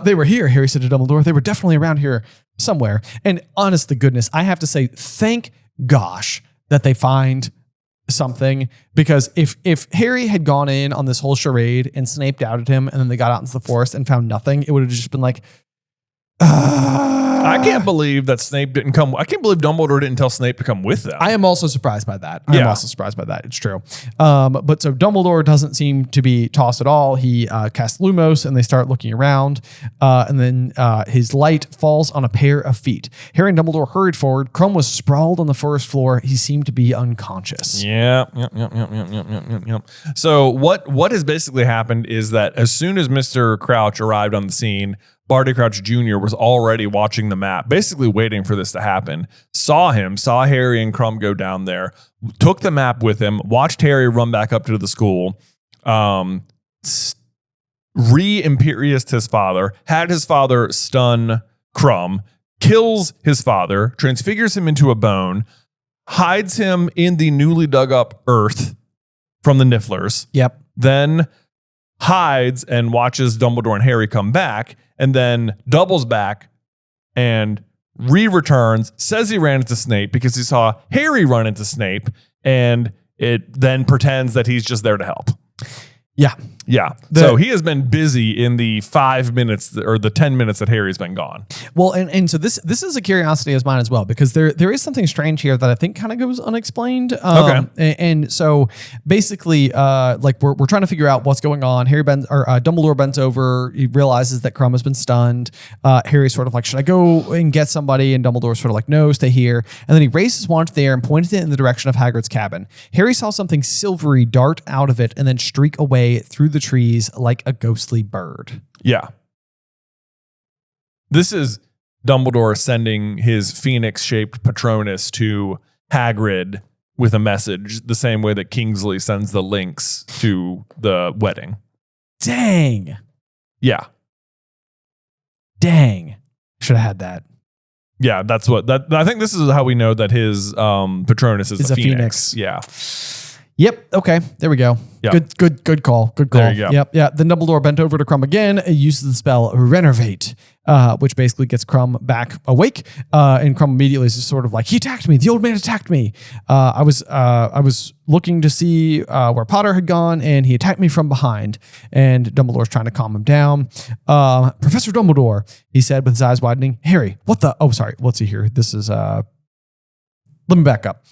They were here, Harry said to Dumbledore. They were definitely around here somewhere. And honest to goodness, I have to say, thank gosh that they find something, because if Harry had gone in on this whole charade and Snape doubted him and then they got out into the forest and found nothing, it would have just been like,
I can't believe that Snape didn't come. I can't believe Dumbledore didn't tell Snape to come with them.
I am also surprised by that. I'm
Yeah.
also surprised by that. It's true. But so Dumbledore doesn't seem to be tossed at all. He casts Lumos and they start looking around. And then his light falls on a pair of feet. Harry and Dumbledore hurried forward. Krum was sprawled on the first floor. He seemed to be unconscious.
Yep. So what has basically happened is that as soon as Mr. Crouch arrived on the scene, Barty Crouch Jr. was already watching the map, basically waiting for this to happen. Saw Harry and Krum go down there, took the map with him, watched Harry run back up to the school, re-imperioused his father, had his father stun Krum, kills his father, transfigures him into a bone, hides him in the newly dug up earth from the NIFFLERS.
Yep.
Then hides and watches Dumbledore and Harry come back, and then doubles back and returns, says he ran into Snape because he saw Harry run into Snape, and it then pretends that he's just there to help.
Yeah.
Yeah. So he has been busy in the 5 minutes or the 10 minutes that Harry's been gone.
Well, and so this is a curiosity of mine as well, because there is something strange here that I think kind of goes unexplained.
Okay.
And so basically, like we're trying to figure out what's going on. Dumbledore bends over. He realizes that Krum has been stunned. Harry's sort of like, should I go and get somebody? And Dumbledore's sort of like, no, stay here. And then he raised his wand to the air and pointed it in the direction of Hagrid's cabin. Harry saw something silvery dart out of it and then streak away through the trees like a ghostly bird.
Yeah. This is Dumbledore sending his phoenix-shaped Patronus to Hagrid with a message, the same way that Kingsley sends the links to the wedding.
Dang.
Yeah.
Dang. Should have had that.
Yeah, that's what I think this is how we know that his Patronus is a phoenix. Yeah.
Yep. Okay. There we go.
Yep.
Good call. Good call.
There you go.
Yep. Yeah. Then Dumbledore bent over to Krum again and uses the spell Renervate, which basically gets Krum back awake. And Krum immediately is just sort of like, he attacked me. The old man attacked me. I was looking to see where Potter had gone, and he attacked me from behind. And Dumbledore's trying to calm him down. Professor Dumbledore, he said with his eyes widening. Harry, what the? Oh, sorry. Let's see here. This is let me back up.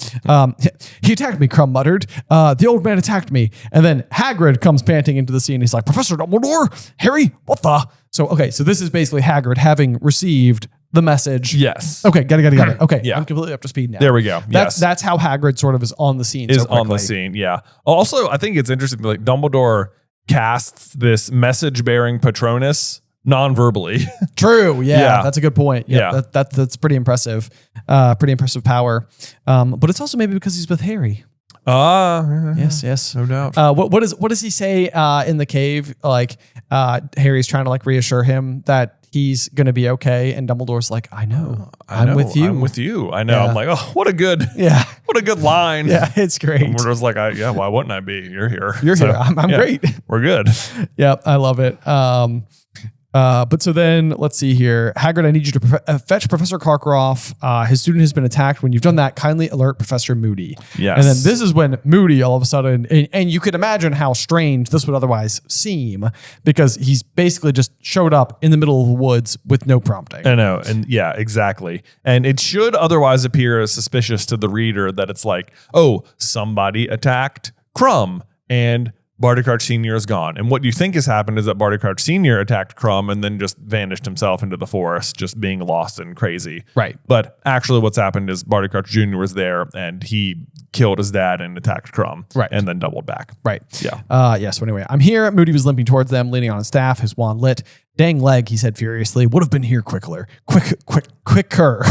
He attacked me, Krum muttered. The old man attacked me. And then Hagrid comes panting into the scene. He's like, Professor Dumbledore, Harry, what the? So this is basically Hagrid having received the message.
Yes.
Okay, got it. Okay,
Yeah.
I'm completely up to speed now.
There we go.
That's how Hagrid sort of is on the scene.
On the scene, yeah. Also, I think it's interesting, like Dumbledore casts this message-bearing Patronus non-verbally.
True. Yeah,
Yeah.
that's a good point.
Yeah.
That's pretty impressive. Pretty impressive power. But it's also maybe because he's with Harry. Yes.
No doubt.
What does he say in the cave? Like Harry's trying to like reassure him that he's gonna be okay, and Dumbledore's like, I know. I'm with you.
I'm with you. I know.
Yeah.
I'm like, oh, what a good line.
Yeah, it's great.
Dumbledore's like, why wouldn't I be? You're here.
You're here. I'm great.
We're good.
Yep, I love it. But so then let's see here. Hagrid, I need you to fetch Professor Karkaroff. His student has been attacked. When you've done that, kindly alert Professor Moody.
Yes.
And then this is when Moody all of a sudden, and you could imagine how strange this would otherwise seem, because he's basically just showed up in the middle of the woods with no prompting.
I know. And yeah, exactly. And it should otherwise appear as suspicious to the reader that it's like, oh, somebody attacked Krum and Barty Crouch Sr. is gone. And what you think has happened is that Barty Crouch Sr. attacked Krum and then just vanished himself into the forest, just being lost and crazy.
Right.
But actually what's happened is Barty Crouch Jr. was there and he killed his dad and attacked Krum.
Right.
And then doubled back.
Right.
Yeah.
So anyway, I'm here. Moody was limping towards them, leaning on his staff, his wand lit. Dang leg, he said furiously. Would have been here quicker. Quicker.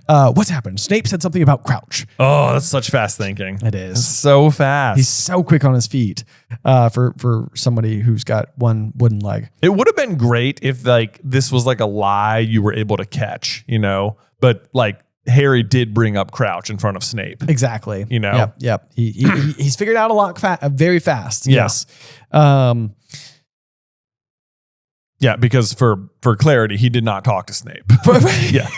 What's happened? Snape said something about Crouch.
Oh, that's such fast thinking.
It is.
It's so fast.
He's so quick on his feet for somebody who's got one wooden leg.
It would have been great if like this was like a lie you were able to catch, but like Harry did bring up Crouch in front of Snape.
Exactly. Yep. He's figured out a lot very fast.
Yeah.
Yes.
Yeah, because for clarity, he did not talk to Snape. Yeah.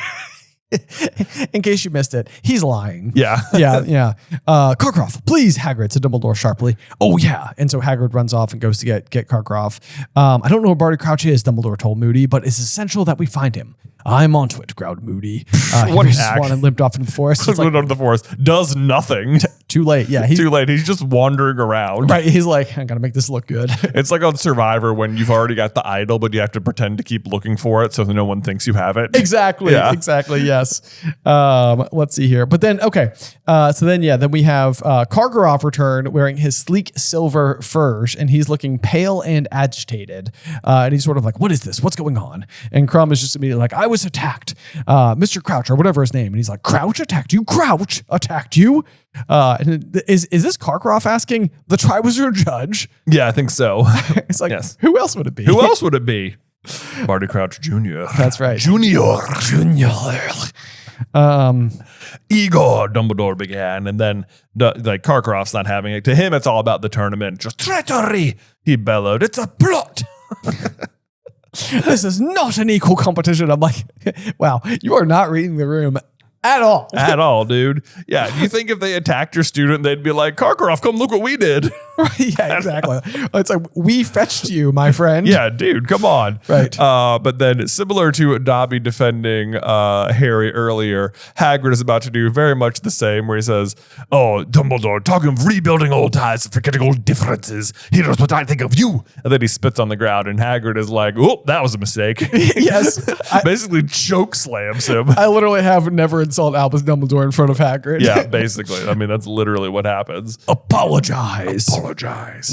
In case you missed it, he's lying.
Yeah.
yeah. Karkaroff, please, Hagrid, said Dumbledore sharply. Oh, yeah. And so Hagrid runs off and goes to get Karkaroff. I don't know where Barty Crouch is, Dumbledore told Moody, but it's essential that we find him. I'm onto it, growled Moody.
What
He
hack.
Swan and limped off into the forest. It's
Went
like,
out of the forest. Does nothing.
too late. Yeah.
Too late. He's just wandering around.
Right. He's like, I gotta make this look good.
It's like on Survivor when you've already got the idol, but you have to pretend to keep looking for it so that no one thinks you have it.
Exactly.
Yeah.
Exactly. Yes. Let's see here. But then, okay. Then we have Karkaroff return wearing his sleek silver furs, and he's looking pale and agitated. And he's sort of like, what is this? What's going on? And Krum is just immediately like, I was attacked. Mr. Crouch, or whatever his name. And he's like, Crouch attacked you? Crouch attacked you? And is this Karkaroff asking the Triwizard Judge?
Yeah, I think so.
It's like,
Yes.
who else would it be?
Who else would it be? Barty Crouch Jr.
That's right.
Junior.
Igor.
Dumbledore began, and then like Karkaroff's not having it. To him, it's all about the tournament. Just treachery, he bellowed. It's a plot.
This is not an equal competition. I'm like, wow, you are not reading the room at all.
At all, dude. Yeah, do you think if they attacked your student, they'd be like, Karkaroff, come look what we did?
Yeah, exactly. It's like, we fetched you, my friend.
Yeah, dude, come on.
Right.
But then similar to Dobby defending Harry earlier, Hagrid is about to do very much the same, where he says, oh, Dumbledore, talking of rebuilding old ties and forgetting old differences. Here's what I think of you. And then he spits on the ground, and Hagrid is like, oh, that was a mistake.
Yes.
Basically choke slams him.
I literally have never insulted Albus Dumbledore in front of Hagrid.
Yeah, basically. I mean, that's literally what happens.
Apologize.
Apologize.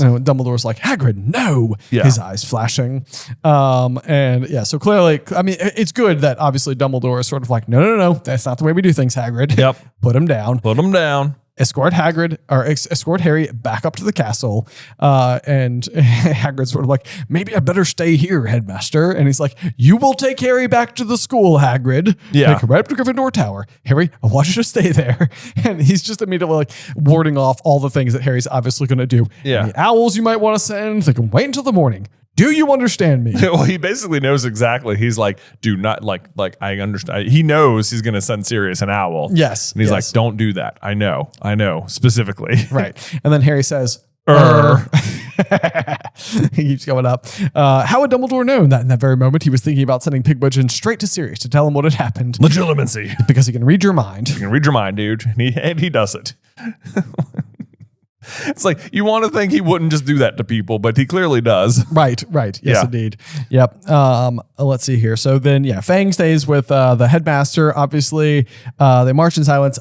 And Dumbledore's like, Hagrid, no.
Yeah.
His eyes flashing. And yeah, so clearly, I mean, it's good that obviously Dumbledore is sort of like, no, that's not the way we do things, Hagrid.
Yep.
Put him down.
Put him down.
Escort Harry back up to the castle. And Hagrid's sort of like, maybe I better stay here, headmaster. And he's like, you will take Harry back to the school, Hagrid.
Yeah.
Take him right up to Gryffindor Tower. Harry, I want you to stay there. And he's just immediately like warding off all the things that Harry's obviously going to do.
Yeah.
Any owls you might want to send, they can wait until the morning. Do you understand me?
Well, he basically knows exactly. He's like, do not like I understand. He knows he's going to send Sirius an owl.
Yes.
And he's
yes.
like, don't do that. I know specifically.
Right. And then Harry says, He keeps going up. How had Dumbledore known that in that very moment he was thinking about sending Pigwidgeon straight to Sirius to tell him what had happened?
Legitimacy.
Because he can read your mind.
You can read your mind, dude. And he does it. It's like, you want to think he wouldn't just do that to people, but he clearly does.
Right. Yes,
Yeah.
indeed. Yep. Let's see here. So then, yeah, Fang stays with the headmaster. Obviously, they march in silence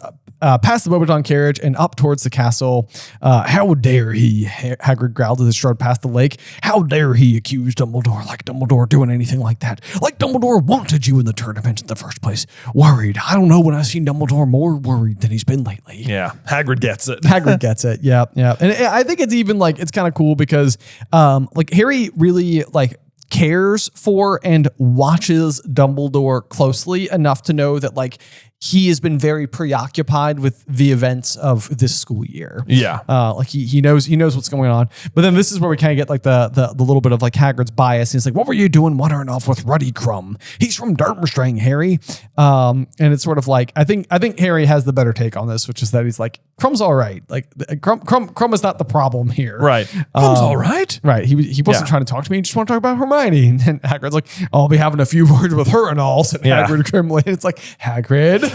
past the Beauxbaton carriage and up towards the castle. How dare he, Hagrid growled as they strode past the lake. How dare he accuse Dumbledore, like Dumbledore doing anything like that? Like Dumbledore wanted you in the tournament in the first place. Worried. I don't know when I've seen Dumbledore more worried than he's been lately.
Yeah. Hagrid gets it.
Hagrid gets it. Yeah. And I think it's even like, it's kind of cool because like Harry really like cares for and watches Dumbledore closely enough to know that like he has been very preoccupied with the events of this school year.
Yeah.
Like he knows what's going on. But then this is where we kind of get like the little bit of like Hagrid's bias. He's like, what were you doing wandering off with Ruddy Krum? He's from Durmstrang, Harry. And it's sort of like, I think Harry has the better take on this, which is that he's like, Krum's all right. Like Krum is not the problem here.
Right. Krum's all right.
Right. He wasn't trying to talk to me. He just want to talk about Hermione. And then Hagrid's like, I'll be having a few words with her and all. Said Hagrid grimly. It's like, Hagrid,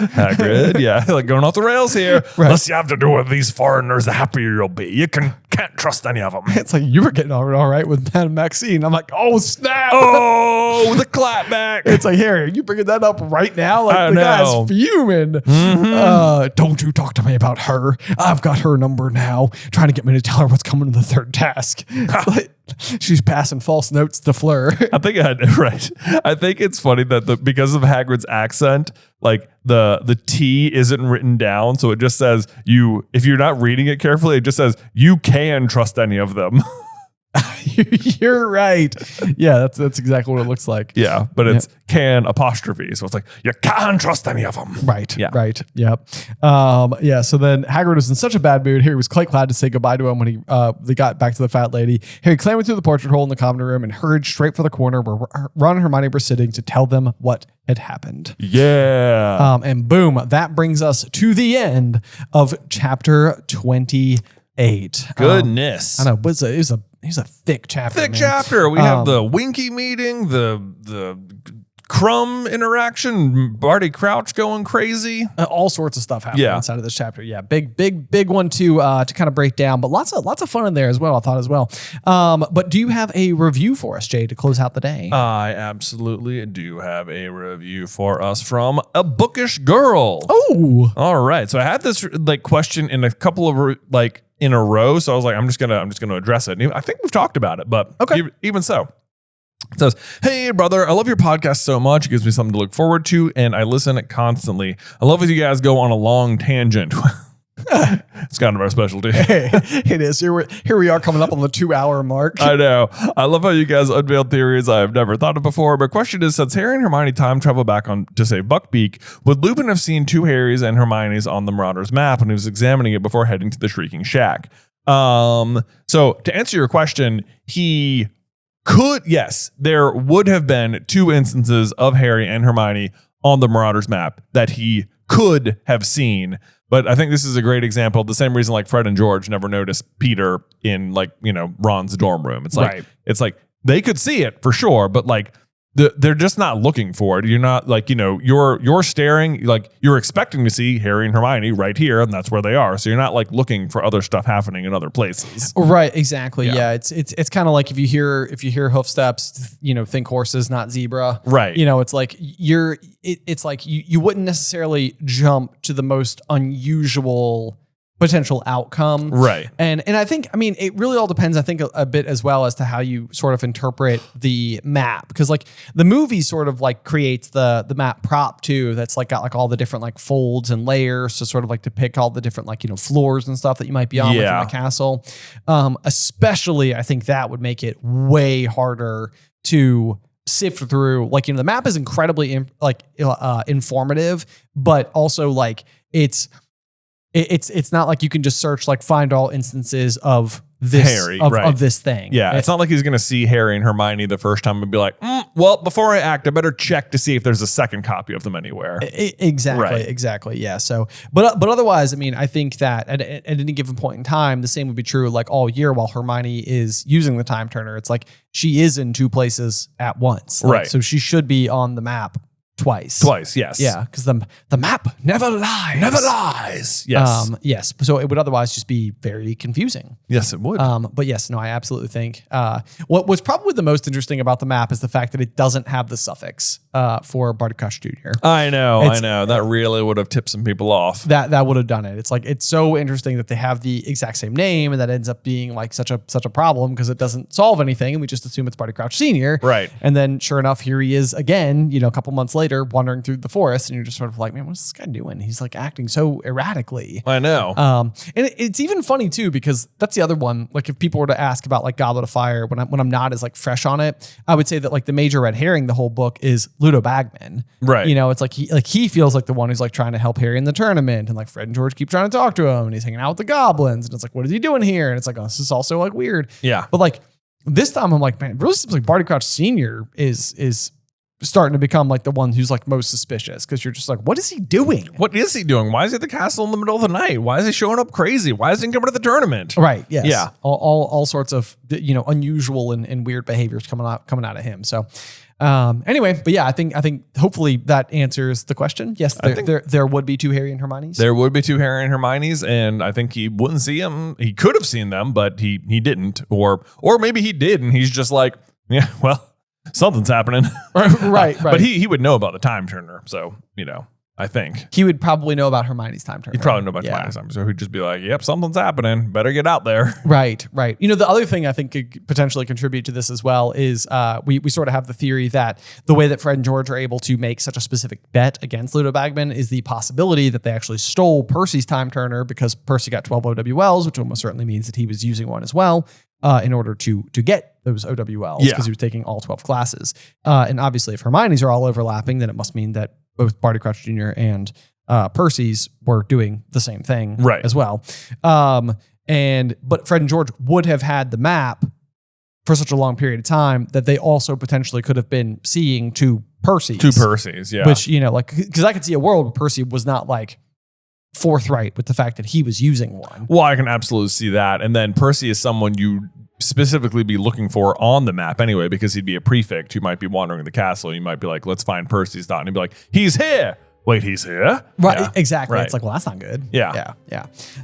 yeah, like going off the rails here. Right.
Unless you have to do with these foreigners, the happier you'll be. You can't trust any of them.
It's like, you were getting all right with Madame Maxine. I'm like, oh, snap.
Oh, the clapback.
It's like, Harry, are you bringing that up right now? Like, the guy's fuming. Don't you talk to me about her. I've got her number now. Trying to get me to tell her what's coming to the third task. Like, she's passing false notes to Fleur.
I think it's funny that because of Hagrid's accent, like the T isn't written down, so it just says you. If you're not reading it carefully, it just says you can trust any of them.
You're right. Yeah, that's exactly what it looks like.
Yeah, but it's can apostrophe. So it's like, you can't trust any of them.
Right.
Yeah.
Right. Yep. So then Hagrid was in such a bad mood. Harry was quite glad to say goodbye to him when they got back to the fat lady. Harry clambered through the portrait hole in the common room and hurried straight for the corner where Ron and Hermione were sitting to tell them what had happened.
Yeah.
And boom, that brings us to the end of chapter 28.
Goodness.
I know, but it was a thick chapter.
Thick
man.
chapter. We have the Winkey meeting, the Krum interaction, Barty Crouch going crazy.
All sorts of stuff happening inside of this chapter. Yeah, big one to kind of break down, but lots of fun in there as well. I thought as well. But do you have a review for us, Jay, to close out the day?
I absolutely do have a review for us from A Bookish Girl.
Oh,
all right. So I had this question in a couple of in a row. So I was like, I'm just gonna address it. And I think we've talked about it, but
okay.
Even so. It says, hey, brother, I love your podcast so much. It gives me something to look forward to, and I listen it constantly. I love when you guys go on a long tangent. It's kind of our specialty.
It is. Here we are coming up on the 2-hour mark.
I know. I love how you guys unveil theories I have never thought of before. My question is, since Harry and Hermione time travel back on to save Buckbeak, would Lupin have seen 2 Harrys and Hermiones on the Marauders map when he was examining it before heading to the Shrieking Shack? So to answer your question, he could, yes, there would have been 2 instances of Harry and Hermione on the Marauders map that he could have seen. But I think this is a great example. The same reason Fred and George never noticed Peter in Ron's dorm room. It's like, It's like they could see it for sure, but they're just not looking for it. You're not you're staring, you're expecting to see Harry and Hermione right here, and that's where they are. So you're not looking for other stuff happening in other places.
Right. Exactly. Yeah. It's kind of like if you hear hoof steps, think horses, not zebra.
Right.
It's like it's like you wouldn't necessarily jump to the most unusual potential outcome.
Right.
And I think, it really all depends, I think, a bit as well as to how you sort of interpret the map. Because the movie sort of creates the map prop too, that's got all the different folds and layers to sort of depict all the different floors and stuff that you might be on in the castle. Especially, I think that would make it way harder to sift through. The map is incredibly informative, but also it's not like you can just search find all instances of this
Harry,
of this thing.
Yeah, it's not like he's going to see Harry and Hermione the first time and be like, well, before I act, I better check to see if there's a second copy of them anywhere.
Exactly. Yeah. So, but otherwise, I think that at any given point in time, the same would be true all year while Hermione is using the time turner. It's she is in 2 places at once.
Right.
So she should be on the map twice,
yes.
Yeah, because the map never lies.
Yes.
Yes. So it would otherwise just be very confusing.
Yes, it would.
But yes, no, I absolutely think what was probably the most interesting about the map is the fact that it doesn't have the suffix for Barty Crouch Jr.
I know. That really would have tipped some people off.
That would have done it. It's so interesting that they have the exact same name, and that ends up being such a problem because it doesn't solve anything, and we just assume it's Barty Crouch Sr.
Right.
And then sure enough, here he is again, a couple months later, wandering through the forest, and you're just sort of man, what's this guy doing? He's acting so erratically.
I know.
And it's even funny too, because that's the other one. If people were to ask about Goblet of Fire, when I'm not as fresh on it, I would say that the major red herring the whole book is Ludo Bagman.
Right.
It's he feels like the one who's trying to help Harry in the tournament, and Fred and George keep trying to talk to him, and he's hanging out with the goblins, and it's what is he doing here? And it's oh, this is also weird.
Yeah.
But this time I'm man, it really seems like Barty Crouch Sr. is starting to become the one who's most suspicious, because you're just what is he doing?
What is he doing? Why is he at the castle in the middle of the night? Why is he showing up crazy? Why is he coming to the tournament?
Right. Yes.
Yeah.
All sorts of unusual and weird behaviors coming out of him. So anyway, but yeah, I think hopefully that answers the question. Yes, there would be 2 Harry and Hermiones.
There would be 2 Harry and Hermiones, and I think he wouldn't see them. He could have seen them, but he didn't, or maybe he did, and he's just yeah, well, something's happening.
Right.
But he would know about the time turner. So, I think.
He would probably know about Hermione's time turner.
He'd probably know about Hermione's time. So he'd just be like, yep, something's happening. Better get out there.
Right. You know, the other thing I think could potentially contribute to this as well is we sort of have the theory that the way that Fred and George are able to make such a specific bet against Ludo Bagman is the possibility that they actually stole Percy's time turner because Percy got 12 OWLs, which almost certainly means that he was using one as well in order to get those OWLs because he was taking all 12 classes. And obviously, if Hermione's are all overlapping, then it must mean that both Barty Crouch Jr. and Percy's were doing the same thing as well. But Fred and George would have had the map for such a long period of time that they also potentially could have been seeing two Percy's.
Two Percy's, yeah.
Which, you know, like, because I could see a world where Percy was not like forthright with the fact that he was using one.
Well, I can absolutely see that. And then Percy is someone you specifically be looking for on the map anyway, because he'd be a prefect who might be wandering the castle. You might be like, let's find Percy's dot. And he'd be like, he's here. Wait, he's here?
Right,
Yeah.
exactly.
Right.
It's like, well, that's not good.
Yeah.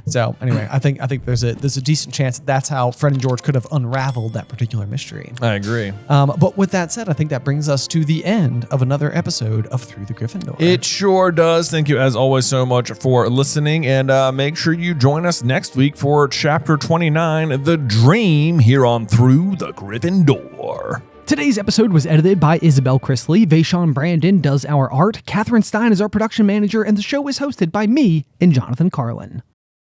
So anyway, I think there's a decent chance that's how Fred and George could have unraveled that particular mystery.
I agree.
But with that said, I think that brings us to the end of another episode of Through the Gryffindor.
It sure does. Thank you as always so much for listening, and make sure you join us next week for chapter 29, The Dream, here on Through the Gryffindor.
Today's episode was edited by Isybelle Christley. Vaishon Brandon does our art. Catherine Stein is our production manager, and the show is hosted by me and Jonathan Carlin.